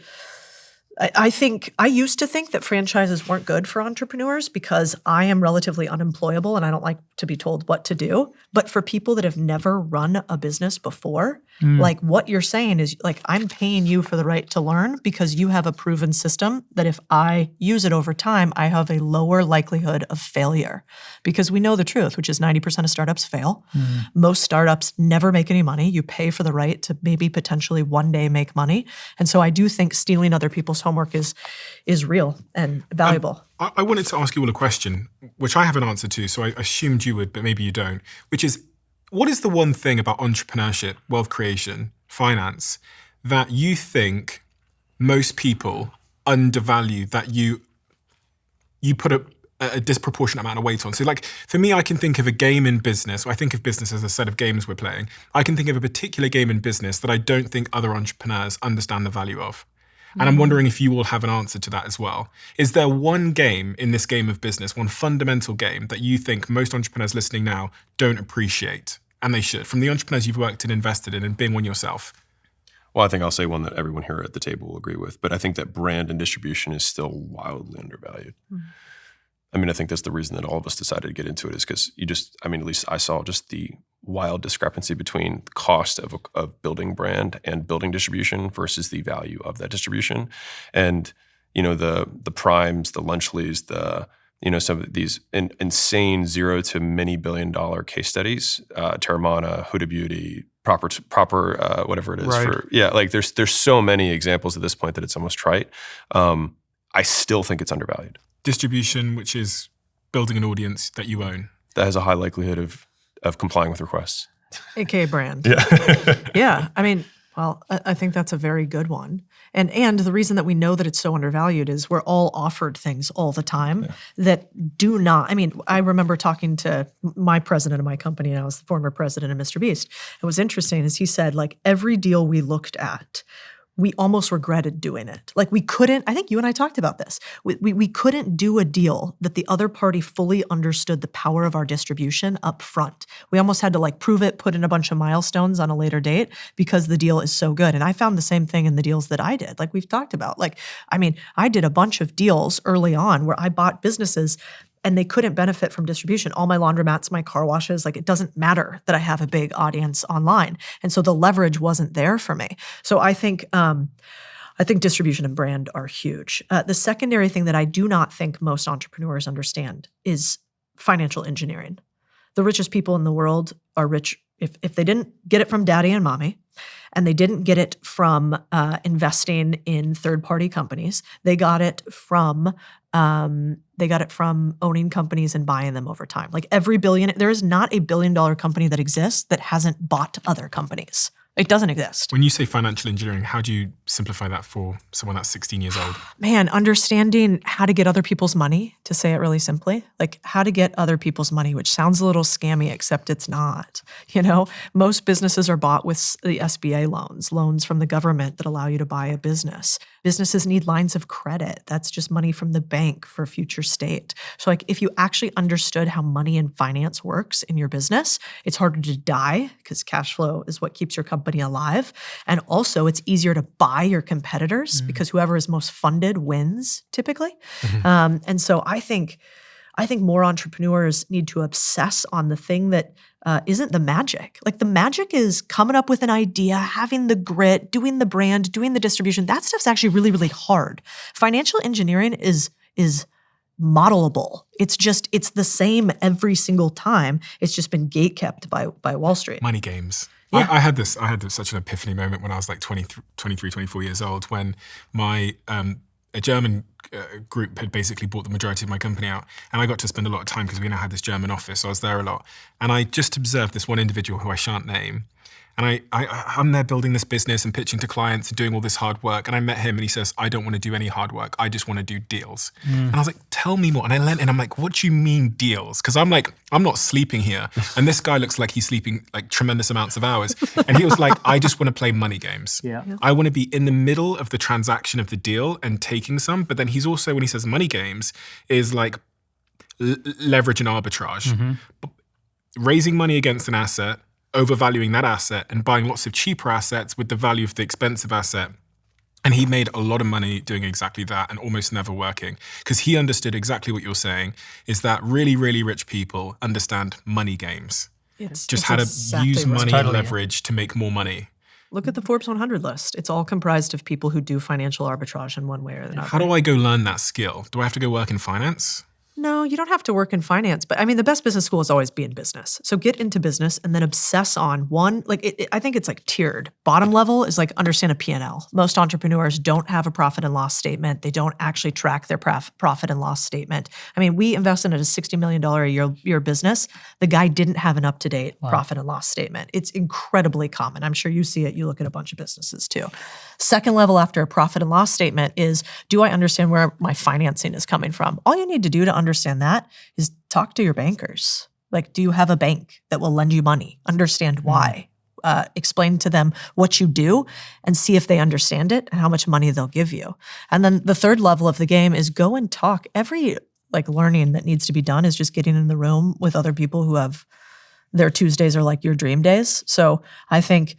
I used to think that franchises weren't good for entrepreneurs because I am relatively unemployable and I don't like to be told what to do. But for people that have never run a business before, like what you're saying is like, I'm paying you for the right to learn because you have a proven system that if I use it over time, I have a lower likelihood of failure. Because we know the truth, which is 90% of startups fail. Most startups never make any money. You pay for the right to maybe potentially one day make money. And so I do think stealing other people's homework is real and valuable. I wanted to ask you all a question, which I have an answer to, so I assumed you would, but maybe you don't, which is, what is the one thing about entrepreneurship, wealth creation, finance, that you think most people undervalue, that you put a disproportionate amount of weight on? So like, for me, I can think of a game in business, or I think of business as a set of games we're playing. I can think of a particular game in business that I don't think other entrepreneurs understand the value of. And I'm wondering if you all have an answer to that as well. Is there one game in this game of business, one fundamental game that you think most entrepreneurs listening now don't appreciate? And they should, from the entrepreneurs you've worked and invested in and being one yourself. Well, I think I'll say one that everyone here at the table will agree with, but I think that brand and distribution is still wildly undervalued. I mean, I think that's the reason that all of us decided to get into it is because at least I saw just the wild discrepancy between the cost of building brand and building distribution versus the value of that distribution. And, the Primes, the Lunchleys, some of these insane $0 to many $billion case studies, Terramana, Huda Beauty, proper whatever it is. There's so many examples at this point that it's almost trite. I still think it's undervalued. Distribution, which is building an audience that you own. That has a high likelihood of complying with requests. AKA brand. Yeah. Yeah. I mean, Well, I think that's a very good one. And the reason that we know that it's so undervalued is we're all offered things all the time that do not. I mean, I remember talking to my president of my company, and I was the former president of Mr. Beast. It was interesting is he said, like, every deal we looked at, we almost regretted doing it. Like we couldn't, I think you and I talked about this. We couldn't do a deal that the other party fully understood the power of our distribution up front. We almost had to like prove it, put in a bunch of milestones on a later date because the deal is so good. And I found the same thing in the deals that I did. Like we've talked about. Like, I mean, I did a bunch of deals early on where I bought businesses and they couldn't benefit from distribution. All my laundromats, my car washes, like it doesn't matter that I have a big audience online. And so the leverage wasn't there for me. So I think distribution and brand are huge. The secondary thing that I do not think most entrepreneurs understand is financial engineering. The richest people in the world are rich if they didn't get it from daddy and mommy, and they didn't get it from investing in third-party companies. They got it from owning companies and buying them over time. Like there is not a billion-dollar company that exists that hasn't bought other companies. It doesn't exist. When you say financial engineering, how do you simplify that for someone that's 16 years old? Man, understanding how to get other people's money, to say it really simply, like how to get other people's money, which sounds a little scammy, except it's not. You know, most businesses are bought with the SBA loans from the government that allow you to buy a business. Businesses need lines of credit. That's just money from the bank for future state. So like if you actually understood how money and finance works in your business, it's harder to die because cash flow is what keeps your company alive. And also it's easier to buy your competitors because whoever is most funded wins typically. And so I think more entrepreneurs need to obsess on the thing that isn't the magic. Like the magic is coming up with an idea, having the grit, doing the brand, doing the distribution. That stuff's actually really, really hard. Financial engineering is modelable. It's the same every single time. It's just been gatekept by Wall Street. Money games. Yeah. I had such an epiphany moment when I was like 23, 24 years old when my a German group had basically bought the majority of my company out, and I got to spend a lot of time because we now had this German office, so I was there a lot. And I just observed this one individual who I shan't name, and I'm there building this business and pitching to clients and doing all this hard work. And I met him and he says, I don't want to do any hard work. I just want to do deals. And I was like, tell me more. And I learned, and I'm like, what do you mean deals? Because I'm like, I'm not sleeping here. And this guy looks like he's sleeping like tremendous amounts of hours. And he was like, I just want to play money games. Yeah. I want to be in the middle of the transaction of the deal and taking some. But then he's also, when he says money games, is like leverage and arbitrage. Raising money against an asset, overvaluing that asset and buying lots of cheaper assets with the value of the expensive asset. And he made a lot of money doing exactly that and almost never working because he understood exactly what you're saying is that really, really rich people understand money games. Just how to use money and leverage to make more money. Look at the Forbes 100 list. It's all comprised of people who do financial arbitrage in one way or another. How do I go learn that skill? Do I have to go work in finance? No, you don't have to work in finance, but I mean, the best business school is always be in business. So get into business and then obsess on one, like I think it's like tiered. Bottom level is like understand a P&L. Most entrepreneurs don't have a profit and loss statement. They don't actually track their profit and loss statement. I mean, we invested in a $60 million a year business. The guy didn't have an up-to-date profit and loss statement. It's incredibly common. I'm sure you see it. You look at a bunch of businesses too. Second level after a profit and loss statement is, do I understand where my financing is coming from? All you need to do to understand that is talk to your bankers. Like, do you have a bank that will lend you money? Understand why. Explain to them what you do and see if they understand it and how much money they'll give you. And then the third level of the game is go and talk. Every like learning that needs to be done is just getting in the room with other people who have their Tuesdays are like your dream days. So I think,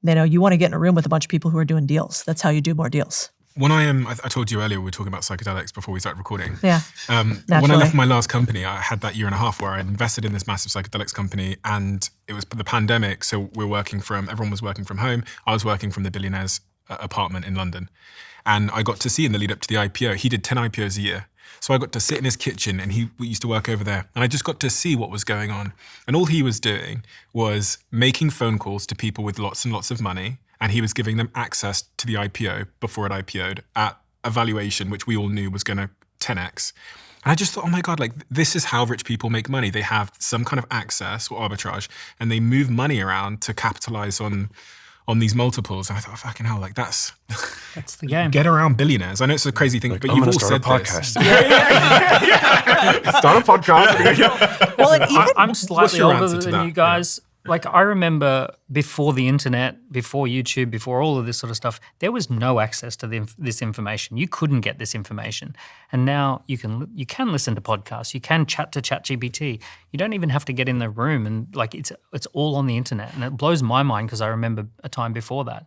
you want to get in a room with a bunch of people who are doing deals. That's how you do more deals. When I told you earlier, we were talking about psychedelics before we started recording. Yeah. When I left my last company, I had that year and a half where I invested in this massive psychedelics company, and it was the pandemic. So everyone was working from home. I was working from the billionaire's apartment in London. And I got to see in the lead up to the IPO, he did 10 IPOs a year. So I got to sit in his kitchen, and we used to work over there. And I just got to see what was going on. And all he was doing was making phone calls to people with lots and lots of money. And he was giving them access to the IPO before it IPO'd at a valuation which we all knew was going to 10x. And I just thought, oh my God, like this is how rich people make money. They have some kind of access or arbitrage, and they move money around to capitalize on on these multiples. And I thought, fucking hell, like that's the game. Get around billionaires. I know it's a crazy thing, but you've all said podcast. Start a podcast. Well, and even I'm What's slightly your older answer to than that? you guys. Like, I remember before the internet, before YouTube, before all of this sort of stuff, there was no access to this information. You couldn't get this information. And now you can listen to podcasts. You can chat to ChatGPT. You don't even have to get in the room, and like it's all on the internet. And it blows my mind because I remember a time before that.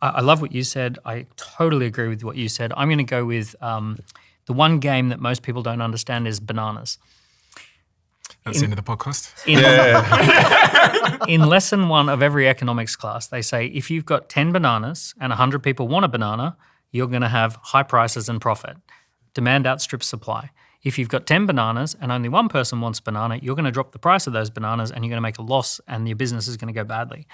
I love what you said. I totally agree with what you said. I'm going to go with the one game that most people don't understand is bananas. That's the end of the podcast. In lesson 1 of every economics class, they say if you've got 10 bananas and 100 people want a banana, you're going to have high prices and profit. Demand outstrips supply. If you've got 10 bananas and only one person wants a banana, you're going to drop the price of those bananas and you're going to make a loss and your business is going to go badly.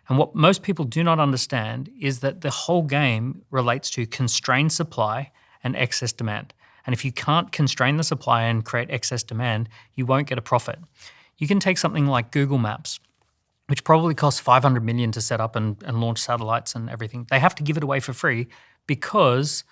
And what most people do not understand is that the whole game relates to constrained supply and excess demand. And if you can't constrain the supply and create excess demand, you won't get a profit. You can take something like Google Maps, which probably costs $500 million to set up and launch satellites and everything. They have to give it away for free because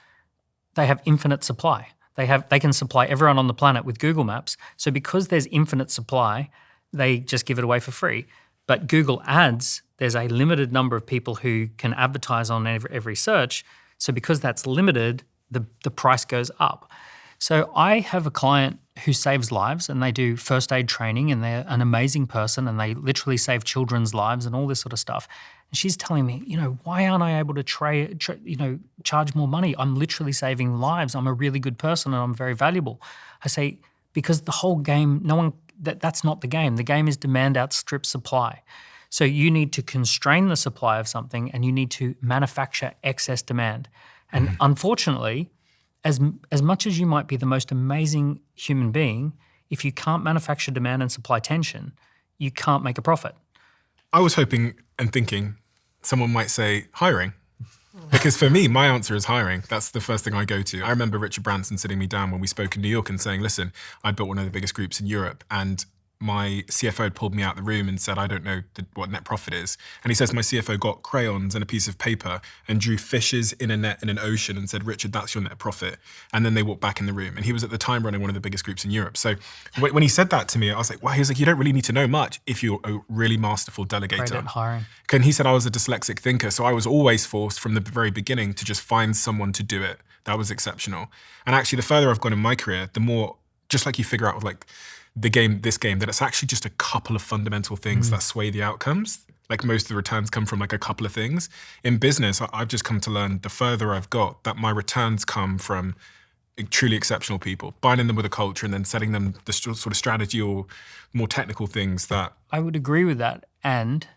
they have infinite supply. They can supply everyone on the planet with Google Maps. So because there's infinite supply, they just give it away for free. But Google Ads, there's a limited number of people who can advertise on every search. So because that's limited, the price goes up. So I have a client who saves lives, and they do first aid training, and they're an amazing person, and they literally save children's lives and all this sort of stuff. And she's telling me, why aren't I able to charge more money? I'm literally saving lives. I'm a really good person and I'm very valuable. I say, because the whole game, that's not the game. The game is demand outstrips supply. So you need to constrain the supply of something and you need to manufacture excess demand. And unfortunately, as much as you might be the most amazing human being, if you can't manufacture demand and supply tension, you can't make a profit. I was hoping and thinking someone might say hiring. Because for me, my answer is hiring. That's the first thing I go to. I remember Richard Branson sitting me down when we spoke in New York and saying, listen, I built one of the biggest groups in Europe, and my CFO had pulled me out of the room and said, I don't know what net profit is. And he says my CFO got crayons and a piece of paper and drew fishes in a net in an ocean and said, Richard, that's your net profit. And then they walked back in the room. And he was at the time running one of the biggest groups in Europe. So when he said that to me, I was like, wow, he was like, you don't really need to know much if you're a really masterful delegator. Great at hiring. And he said I was a dyslexic thinker. So I was always forced from the very beginning to just find someone to do it. That was exceptional. And actually, the further I've gone in my career, the more, just like you figure out with like, this game, that it's actually just a couple of fundamental things that sway the outcomes. Like most of the returns come from like a couple of things. In business, I've just come to learn the further I've got that my returns come from truly exceptional people, binding them with a culture and then setting them the sort of strategy or more technical things that... I would agree with that. And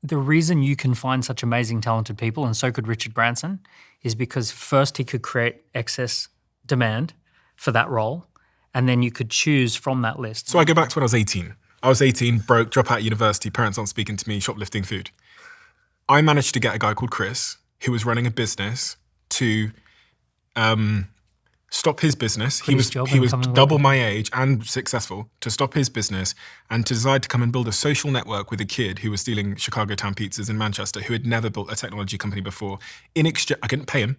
the reason you can find such amazing, talented people, and so could Richard Branson, is because first he could create excess demand for that role, and then you could choose from that list. So I go back to when I was 18. I was 18, broke, drop out of university, parents aren't speaking to me, shoplifting food. I managed to get a guy called Chris, who was running a business, to stop his business. He was double my age and successful, to stop his business and to decide to come and build a social network with a kid who was stealing Chicago Town pizzas in Manchester, who had never built a technology company before. I couldn't pay him.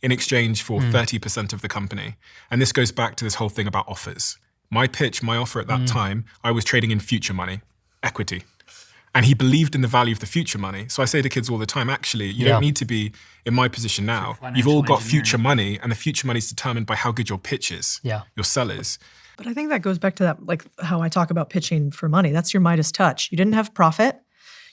In exchange for 30% of the company. And this goes back to this whole thing about offers. My pitch, my offer at that time, I was trading in future money, equity. And he believed in the value of the future money. So I say to kids all the time, actually, you don't need to be in my position now. You've all got future money, and the future money is determined by how good your pitch is, your sell is. But I think that goes back to that, like how I talk about pitching for money. That's your Midas touch. You didn't have profit.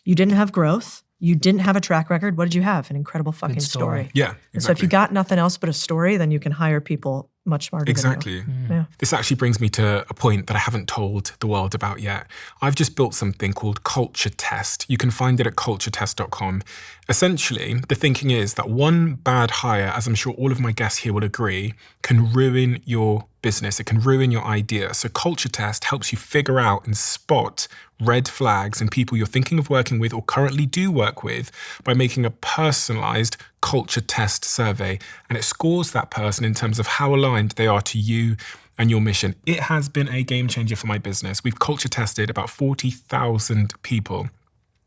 You didn't have growth. You didn't have a track record. What did you have? An incredible fucking story. Yeah, exactly. And so if you got nothing else but a story, then you can hire people much smarter than you. Yeah. This actually brings me to a point that I haven't told the world about yet. I've just built something called Culture Test. You can find it at culturetest.com. Essentially, the thinking is that one bad hire, as I'm sure all of my guests here will agree, can ruin your business. It can ruin your idea. So Culture Test helps you figure out and spot red flags in people you're thinking of working with or currently do work with by making a personalized culture test survey. And it scores that person in terms of how aligned they are to you and your mission. It has been a game changer for my business. We've culture tested about 40,000 people.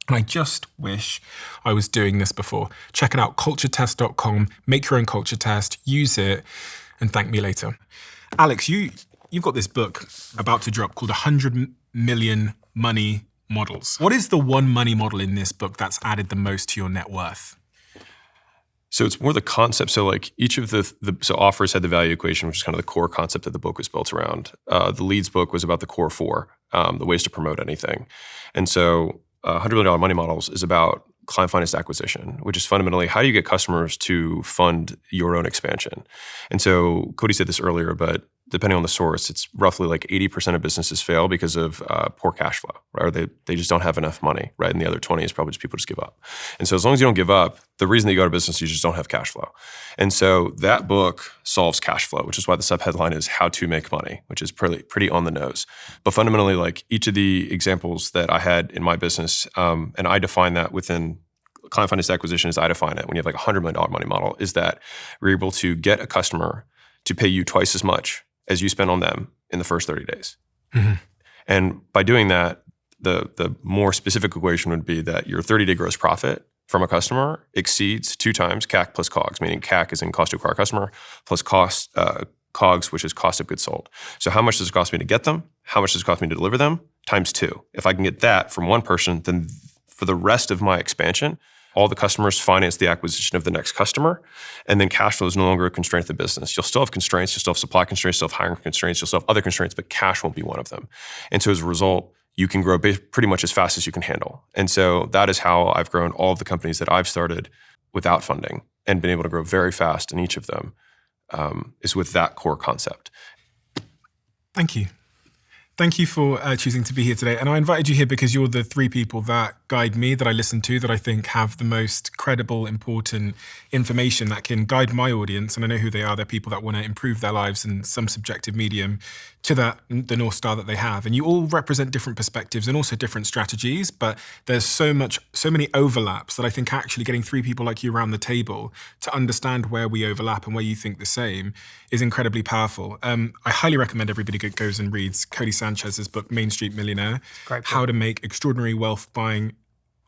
And I just wish I was doing this before. Check it out, culturetest.com. Make your own culture test, use it, and thank me later. Alex, you've got this book about to drop called 100 Million Money Models. What is the one money model in this book that's added the most to your net worth? So it's more the concept. So like each of so offers had the value equation, which is kind of the core concept that the book was built around. The leads book was about the core four, the ways to promote anything. And so $100 Million Money Models is about client financed acquisition, which is fundamentally how do you get customers to fund your own expansion? And so Codie said this earlier, but depending on the source, it's roughly like 80% of businesses fail because of poor cash flow, right? Or they just don't have enough money, right? And the other 20 is probably just people just give up. And so as long as you don't give up, the reason that you go to business, you just don't have cash flow. And so that book solves cash flow, which is why the subheadline is How to Make Money, which is pretty on the nose. But fundamentally, like each of the examples that I had in my business, and I define that within client financed acquisition as I define it, when you have like a $100 million money model, is that we're able to get a customer to pay you twice as much as you spend on them in the first 30 days. Mm-hmm. And by doing that, the more specific equation would be that your 30-day gross profit from a customer exceeds 2 times CAC plus COGS, meaning CAC is in cost to acquire a customer, plus COGS, which is cost of goods sold. So how much does it cost me to get them? How much does it cost me to deliver them? Times 2. If I can get that from one person, then for the rest of my expansion, all the customers finance the acquisition of the next customer, and then cash flow is no longer a constraint of the business. You'll still have constraints, you'll still have supply constraints, you'll have hiring constraints, you'll still have other constraints, but cash won't be one of them. And so as a result, you can grow pretty much as fast as you can handle. And so that is how I've grown all of the companies that I've started without funding and been able to grow very fast in each of them, is with that core concept. Thank you. Thank you for choosing to be here today. And I invited you here because you're the 3 people that guide me, that I listen to, that I think have the most credible, important information that can guide my audience. And I know who they are. They're people that want to improve their lives in some subjective medium to the North Star that they have. And you all represent different perspectives and also different strategies, but there's so many overlaps that I think actually getting 3 people like you around the table to understand where we overlap and where you think the same is incredibly powerful. I highly recommend everybody goes and reads Codie Sanchez's book, Main Street Millionaire, How to Make Extraordinary Wealth Buying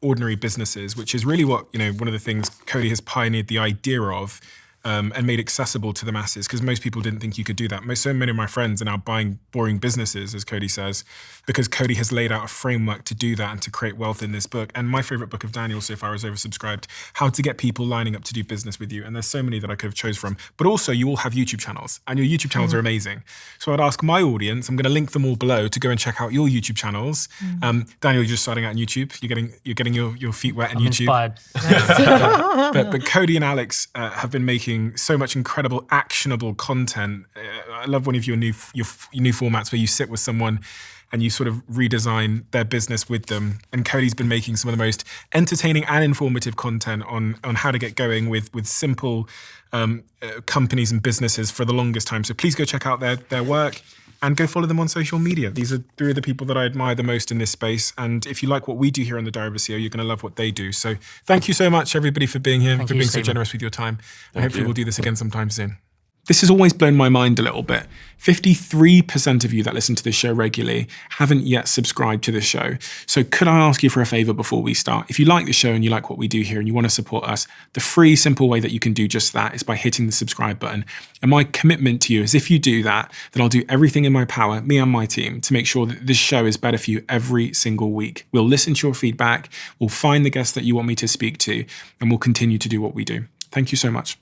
Ordinary Businesses, which is really what, one of the things Codie has pioneered the idea of, and made accessible to the masses, because most people didn't think you could do that. So many of my friends are now buying boring businesses, as Codie says, because Codie has laid out a framework to do that and to create wealth in this book. And my favorite book of Daniel so far is oversubscribed, How to Get People Lining Up to Do Business with You. And there's so many that I could have chose from. But also you all have YouTube channels, and your YouTube channels are amazing. So I'd ask my audience, I'm going to link them all below, to go and check out your YouTube channels. Daniel, you're just starting out on YouTube. You're getting your feet wet in YouTube. Inspired. But Codie and Alex have been making so much incredible, actionable content. I love one of your new formats where you sit with someone and you sort of redesign their business with them. And Codie's been making some of the most entertaining and informative content on how to get going with simple companies and businesses for the longest time. So please go check out their work and go follow them on social media. These are 3 of the people that I admire the most in this space. And if you like what we do here on the Diary of a CEO, you're going to love what they do. So thank you so much, everybody, for being here, for being so generous with your time. And hopefully we'll do this again sometime soon. This has always blown my mind a little bit. 53% of you that listen to this show regularly haven't yet subscribed to the show. So could I ask you for a favor before we start? If you like the show and you like what we do here and you want to support us, the free, simple way that you can do just that is by hitting the subscribe button. And my commitment to you is if you do that, then I'll do everything in my power, me and my team, to make sure that this show is better for you every single week. We'll listen to your feedback, we'll find the guests that you want me to speak to, and we'll continue to do what we do. Thank you so much.